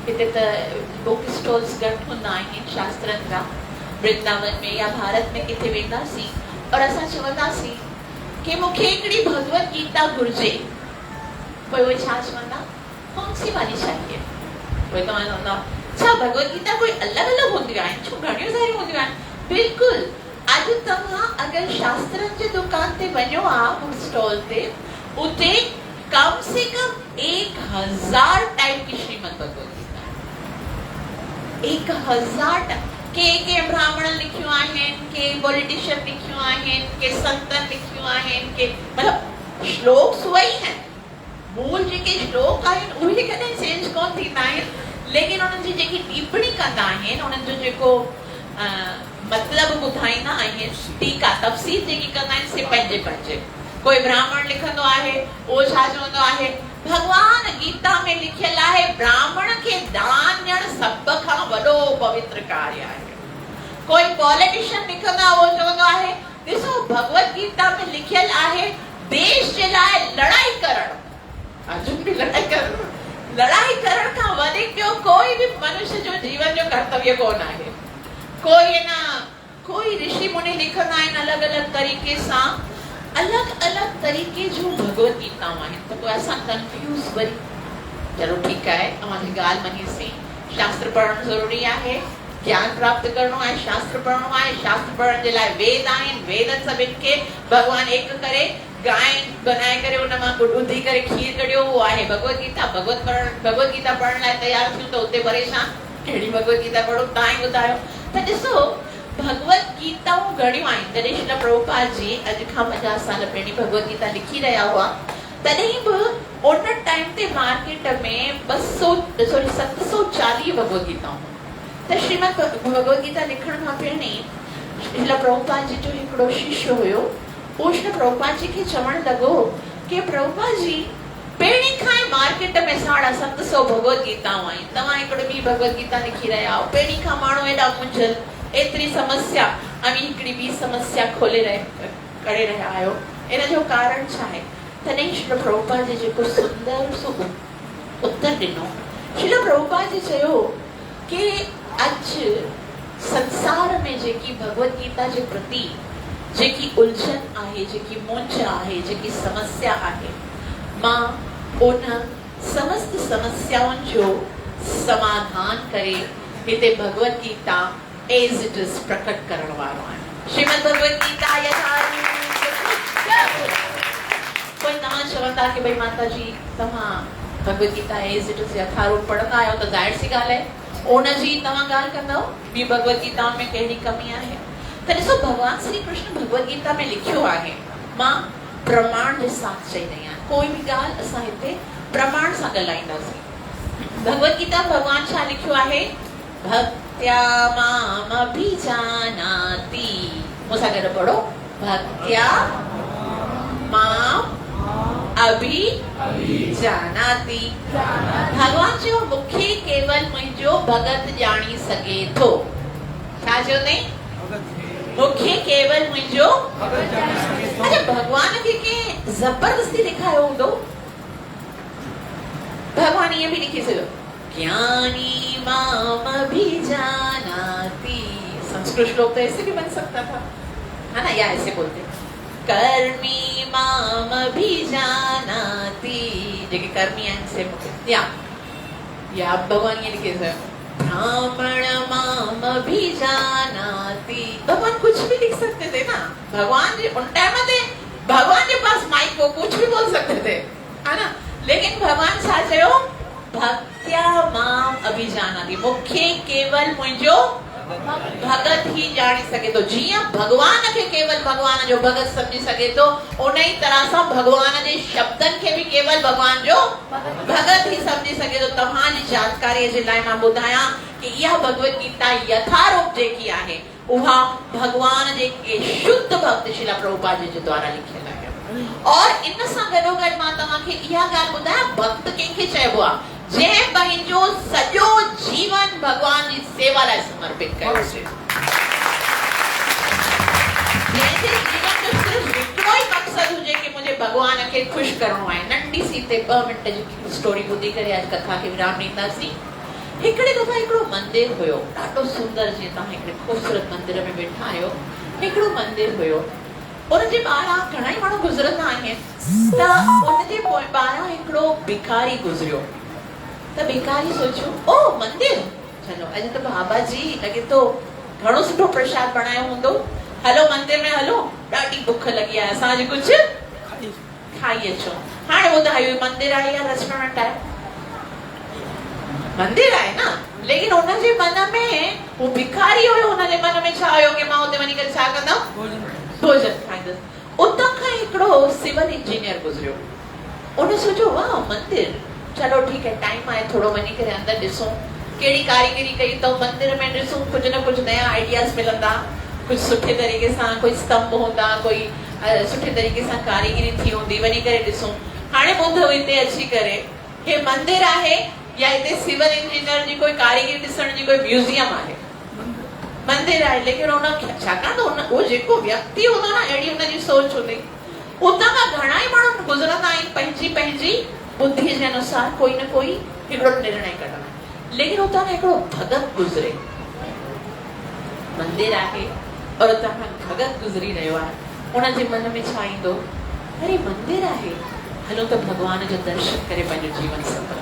हिते त बुक स्टॉल्स घटि हूंदा आहिनि शास्त्रनि जा, वृंदावन में या भारत में किथे वेंदासीं और असां चवंदासीं कि मूंखे हिकिड़ी भगवत गीता घुर्जे, पोइ उहे छा चवंदा? कौन सी वाली चाहिए? पोइ तव्हां चवंदा छा भगवत गीता कोई अलॻि अलॻि हूंदियूं आहिनि? छो घणियूं सारियूं हूंदियूं आहिनि? बिल्कुलु। अॼु तव्हां अगरि शास्त्रनि जे दुकान ते वञो हा, बुक स्टॉल ते, उते कम से कम 1000 टाइप की श्रीमद भगवत गीता, 1000 के ब्राह्मण लिखियो आहिनि, के पॉलिटिशियन लिखियो आहिनि, के संतन लिखियो आहिनि, के मतलब श्लोक सुई आहिनि। मूल जेके श्लोक आहिनि उहे कॾहिं चेंज कोन थींदा आहिनि, लेकिन उन्हनि जी जेकी टिप्पणी कंदा आहिनि, उन्हनि जो जेको मतलब ॿुधाईंदा आहिनि, टीका तफ़सीर जेकी कंदा आहिनि, से पंहिंजे पंहिंजे। कोई ब्राह्मण लिखंदो आहे, उहो छा चवंदो आहे? भगवान गीता में लिखियल आहे ब्राह्मण खे दान ॾियणु सभ खां वॾो पवित्र कार्य आहे। कोई पॉलिटिशियन लिखंदा, उहो चवंदो आहे ॾिसो भगवत गीता में लिखियल आहे देश जे लाइ लड़ाई करणु, अर्जुन बि लड़ाई करण खां वधीक ॿियो कोई बि मनुष्य जो जीवन जो कर्तव्य कोन आहे। कोई ऋषि मुनि लिखंदा आहिनि अलॻि अलॻि तरीक़े सां, अलॻि अलॻि तरीक़े जूं भगवत गीताऊं आहिनि। त पोइ असां कंफ्यूज़ वरी, चलो ठीकु आहे, तव्हांजी ॻाल्हि मञीसीं, शास्त्र पढ़णु ज़रूरी आहे, ज्ञान प्राप्त करणो आहे, शास्त्र पढ़णो आहे। शास्त्र पढ़ण जे लाइ वेद आहिनि, वेदनि सभिनि खे भगवान एक करे गाय बनाए करे उन मां ॾुधी करे खीर कढियो, उहो आहे भगवत गीता। भगवत गीता पढ़ण लाइ तयार थियूं त उते परेशान, कहिड़ी भगवत गीता पढ़ो? तव्हां ई ॿुधायो। त ॾिसो भगवत गीताऊं घणियूं आहिनि। जॾहिं श्रील प्रभुपाद जी अॼु खां 50 साल पहिरीं भगवत गीता लिखी रहिया हुआ, तॾहिं बि उन टाइम ते मार्केट में 740 भगवत गीताऊं। त श्रीमद भगवत गीता लिखण खां पहिरीं श्रील प्रभुपाद जी जो हिकिड़ो शिष्य हुयो, उहो श्रील प्रभुपाद जी खे चवणु लॻो कि प्रभुपाद जी पहिरीं खां ई मार्केट में 750 भगवत गीताऊं आहिनि, तव्हां हिकिड़ो ॿी भगवत गीता लिखी रहिया आहियो। पहिरीं खां माण्हू एॾा मुंझल, एतिरी समस्या, ऐं हिकिड़ी ॿी समस्या खोले करे रहिया आहियो, इन जो कारण छा आहे? तॾहिं श्रील प्रभुपाद जी जेको सुंदर सो उत्तर ॾिनो, श्रील प्रभुपाद जी चयो कि अॼु संसार में जेकी भगवत गीता जे प्रति जेकी उलझन आहे, जेकी मुंझ आहे, जेकी समस्या आहे, मां उन समस्त समस्याउनि जो समाधान करे हिते Bhagavad Gita as it is प्रकट करण वारो आहे। श्रीमद भगवत गीता कोई तव्हां चवंदा कि भई माता जी तव्हां Bhagavad Gita as it is यथारूप पढ़ंदा आहियो, त ज़ाहिर सी ॻाल्हि आहे उन जी तव्हां ॻाल्हि कंदव ॿी भगवत गीता में कहिड़ी कमी आहे त ॾिसो भगवान श्री कृष्ण भगवत गीता में लिखियो आहे मां प्रमाण जे साथ चई रही आहियां कोई बि ॻाल्हि असां हिते प्रमाण सां ॻाल्हाईंदासीं भगवत गीता भगवान छा लिखियो आहे भक्त्या माम अभिजानाति मूंसां गॾु पढ़ो भक्त्या माम अभिजानाति भगवान जो मूंखे केवल मुंहिंजो भगत ॼाणी सघे थो छा चयो अथई मूंखे केवल मुंहिंजो अच्छा भगवान खे कंहिं ज़बरदस्ती लिखायो हूंदो भगवान ये भी लिखी सको ज्ञानी माम अभिजानाति संस्कृत श्लोक तो ऐसे भी बन सकता था है ना या ऐसे बोलते कर्मी माम अभिजानाति जेके कर्मी हैं से या भगवान ये लिखे सर ब्राह्मण माम अभिजानाति भगवान कुछ भी लिख सकते थे ना भगवान जी उन टाइम में भगवान के पास माइक को कुछ भी बोल सकते थे है ना लेकिन भगवान छा चयो भक्त्या माम अभिजानाति मूंखे केवल मुंहिंजो भगत ही ॼाणी सघे थो जीअं भगवान खे केवल भगवान जो भगत समझी सघे थो उन ई तरह सां भगवान जे शब्दनि खे भी केवल भगवान जो भगत ही समझी सघे थो तव्हांजी जानकारीअ जे लाइ मां ॿुधायां कि इहा भगवत गीता यथारूप जेकी आहे उहा भगवान जे शुद्ध भक्त श्रील प्रभुपाद जी द्वारा लिखियल आहे और इन सां गॾोगॾु मां तव्हांखे इहा ॻाल्हि ॿुधायां भक्त कंहिंखे चइबो आहे जंहिं पंहिंजो सॼो जीवन भगवान जी सेवा लाइ समर्पित कयो जंहिंजे जीवन जो सिर्फ़ हिकिड़ो ई मक़सदु हुजे कि मुंहिंजे भगवान खे ख़ुशि करणो आहे नंढी सी ते 2 मिंट जी स्टोरी ॿुधी करे अॼु कथा खे विराम ॾींदासीं हिकिड़े दफ़ा हिकिड़ो मंदिर हुयो ॾाढो सुंदर जीअं तव्हां हिकिड़े ख़ूबसूरत मंदिर में वेठा आहियो हिकिड़ो मंदिर हुयो उनजे ॿाहिरां घणा ई माण्हू गुज़रंदा आहिनि त उनजे ॿाहिरां हिकिड़ो भिखारी गुज़रियो त भिखारी सोचियो ओ मंदिर चलो अॼु त बाबा जी लॻे थो घणो सुठो प्रसाद बणायो हूंदो हलो मंदिर में हलो ॾाढी बुख लॻी आहे असां अॼु कुझु खाई अचो हाणे ॿुधायो मंदिर आहे या रेस्टोरेंट आहे मंदिर आहे न लेकिन उनजे मन में वो भिखारी हुयो उनजे मन में छा हुयो कि मां उते वञी करे छा कंदमि भोजन खाईंदसि उतां खां हिकिड़ो सिविल इंजीनियर गुज़रियो उन सोचियो वाह मंदिर चलो ठीक है टाइम आए थोड़ो वञी करे अंदर ॾिसूं कहिड़ी कारीगरी कई अथऊं मंदिर में ॾिसूं कुझु न कुझु नया आइडियाज़ मिलंदा कुझु सुठे तरीक़े सां कोई स्तंभ हूंदा कोई सुठे तरीक़े सां कारीगरी थी हूंदी वञी करे ॾिसूं हाणे ॿुधो हिते अची करे हे मंदिर आहे या हिते सिविल इंजीनियर जी कोई कारीगरी ॾिसण जी कोई म्यूज़ियम आहे मंदिर आहे लेकिन उन छाकाणि त उहो जेको व्यक्ति हूंदो न अहिड़ी उनजी सोच हूंदी उतां खां घणा ई माण्हू गुज़रंदा आहिनि पंहिंजी पंहिंजी बुद्धि जे अनुसार कोई न कोई हिकिड़ो निर्णय कढंदा लेकिन उतां खां हिकिड़ो भगत गुज़रे मंदिर आहे और उतां खां भगत गुज़री रहियो आहे उनजे मन में छा ईंदो अरे मंदिर आहे हलो त भगवान जो दर्शन करे पंहिंजो जीवन सफल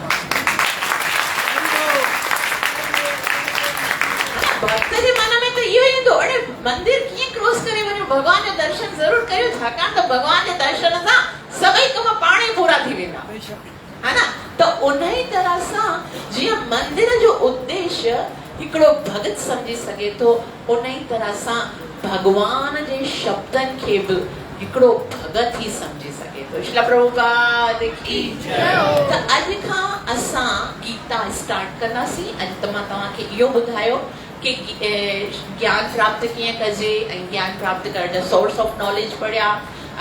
भक्त जे मन में त इहो ईंदो अरे मंदिर कीअं क्रॉस करे वञो भगवान जो दर्शन ज़रूर करियो छाकाणि त भगवान जे दर्शन सां सभई कम पाण ई पूरा थी वेंदा है ना तो उन ही तरह सां जीअं मंदिर जो उद्देश्य हिकिड़ो भगत समझी सघे थो उन ही तरह सां भगवान जे शब्दनि खे बि हिकिड़ो भगत ही समझी सघे थो श्रील प्रभुपाद की त अॼु खां असां गीता स्टार्ट कंदासीं अॼु त मां तव्हांखे इहो ॿुधायो कि ज्ञान प्राप्त कीअं कजे ऐं ज्ञान प्राप्त करण जा सोर्स ऑफ नॉलेज पढ़िया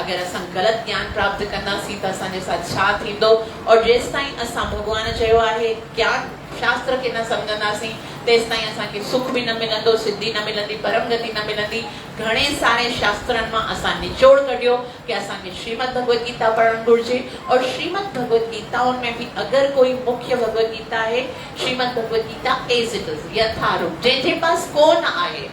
अगर असां गलत ज्ञान प्राप्त कंदासीं त असांजे साथ छा थींदो और जेसि ताईं असां भगवान चयो आहे ज्ञान शास्त्र खे न सम्झंदासीं तेसि ताईं असांखे सुख बि न मिलंदो सिद्धि न मिलंदी परम गति न मिलंदी घणे सारे शास्त्रनि मां असां निचोड़ कढियो कि असांखे श्रीमद भगवत गीता पढ़णु घुरिजे और श्रीमद भगवत गीताउनि में बि अगरि कोई मुख्य भगवत गीता आहे Shrimad Bhagavad Gita as it is यथारूप जंहिंजे पास कोन आहे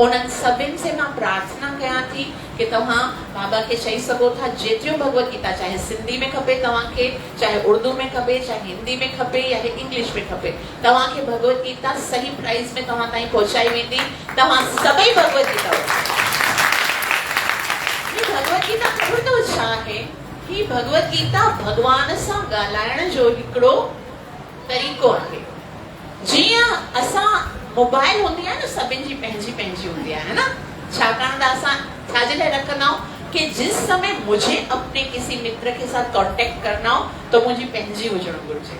उन्हनि सभिनि से मां प्रार्थना कयां थी कि तव्हां बाबा खे चई सघो था जेतिरियूं भगवत गीता चाहे सिंधी में खपे तव्हांखे चाहे उर्दू में खपे चाहे हिंदी में खपे या इंग्लिश में खपे तव्हांखे भगवत गीता सही प्राइस में तव्हां ताईं पहुचाई वेंदी तव्हां सभई भगवत गीता भगवत गीता ख़बर अथव छा आहे ही भगवत गीता भगवान सां ॻाल्हाइण जो हिकिड़ो तरीक़ो आहे जीअं असां मोबाइल हूंदी आहे न सभिनि जी पंहिंजी पंहिंजी हूंदी आहे ना, छाकाणि त असां छाजे लाइ रखंदा आहियूं कि जिस समय मुझे अपने किसी मित्र के साथ कांटेक्ट करना हो तो मुझे पंहिंजी हुजणु घुरिजे।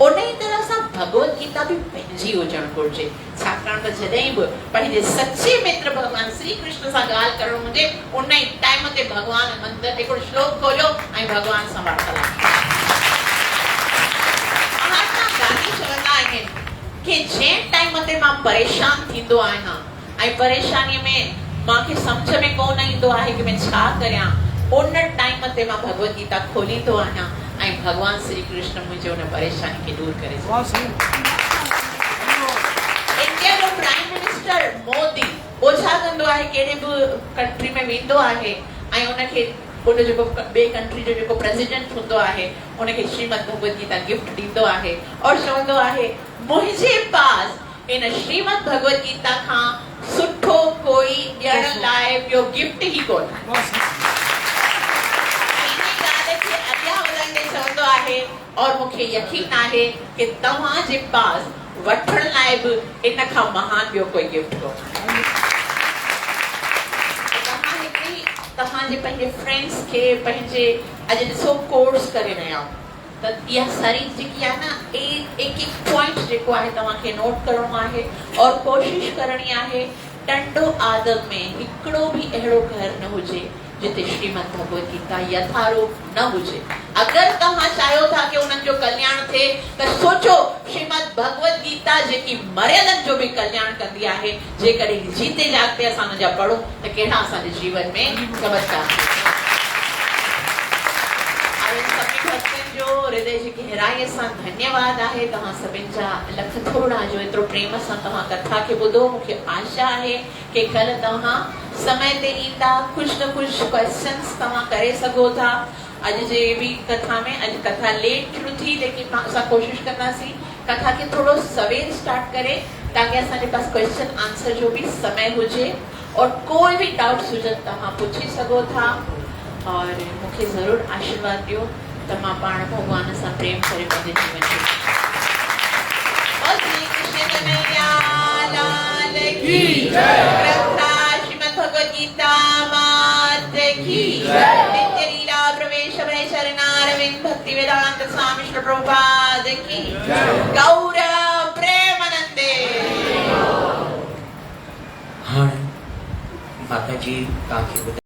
उन ई तरह सां भगवत गीता भी पंहिंजी हुजणु घुरिजे, छाकाणि त जॾहिं बि पंहिंजे सचे मित्र भगवान श्री कृष्ण सां ॻाल्हि करणु हुजे उन ई टाइम ते भगवान मंदिर ते हिकिड़ो श्लोक खोलियो ऐं भगवान सां वार्तालाप। महात्मा गांधी चवंदा आहिनि कि जंहिं टाइम ते मां परेशान थींदो आहियां ऐं परेशानीअ में मांखे सम्झ में कोन ईंदो आहे कि मैं छा करियां, उन टाइम ते मां भगवत गीता खोलींदो आहियां ऐं भगवान श्री कृष्ण मुझे उन परेशानी खे दूर करे। इंडिया जो प्राइम मिनिस्टर मोदी वो छा कंदो आहे, कहिड़े बि कंट्री में वेंदो आहे ऐं उनखे उन जेको ॿिए कंट्री जो जेको प्रेसिडेंट हूंदो आहे उनखे श्रीमद भगवत गीता गिफ्ट ॾींदो आहे और चवंदो आहे मुंहिंजे पास इन श्रीमद भगवत गीता खां सुठो कोई ॾियण लाइ ॿियो गिफ्ट ई कोन चवंदो आहे। और मूंखे यकीन आहे कि तव्हांजे पास वठण लाइ बि इन खां महान ॿियो कोई गिफ्ट कोन्हे। तव्हांजे पंहिंजे फ्रेंड्स खे पंहिंजे अॼु ॾिसो कोर्स करे रहिया त इहा सारी जेकी आहे न एक एक पॉइंट जेको आहे तव्हांखे नोट करणो आहे और कोशिश करणी आहे टंडो आदम में हिकिड़ो बि अहिड़ो घर न हुजे जिते श्रीमद भगवत गीता यथारूप न हुजे। अगर तव्हां चाहियो था कि उन्हनि जो कल्याण थिए त सोचो श्रीमद भगवत गीता जेकी मर्यादनि जो बि कल्याण कंदी आहे, जेकॾहिं जीते जागते असां उनजा पढ़ूं त कहिड़ा असांजे जीवन में चमत्कार। जो हृदय जी गहराई सां धन्यवाद आहे तव्हां सभिनि जा लख थोड़ा जो एतिरो प्रेम सां तव्हां कथा खे ॿुधो। मूंखे आशा आहे कि कल तव्हां समय ते ईंदा, कुछ न कुछ क्वेश्चंस तव्हां करे सघो था। अॼु जे बि कथा में अॼु कथा लेट शुरू थी लेकिन असां कोशिश कंदासीं कथा खे थोड़ो सवेर स्टार्ट करे ताकि असांजे पास क्वेश्चन आंसर जो भी समय हुजे और कोई भी डाउट्स हुजनि तव्हां पुछी सघो था और मूंखे ज़रूर आशीर्वाद ॾियो त मां पाण भगवान सां प्रेम करे पंहिंजे जीवन खे श्रीमद भगवत गीता मात की नित्य लीला प्रवेश भय शरणारविंद भक्ति वेदांत स्वामी श्री प्रभुपाद की गौर प्रेमानंदे। हाँ माता जी तव्हांखे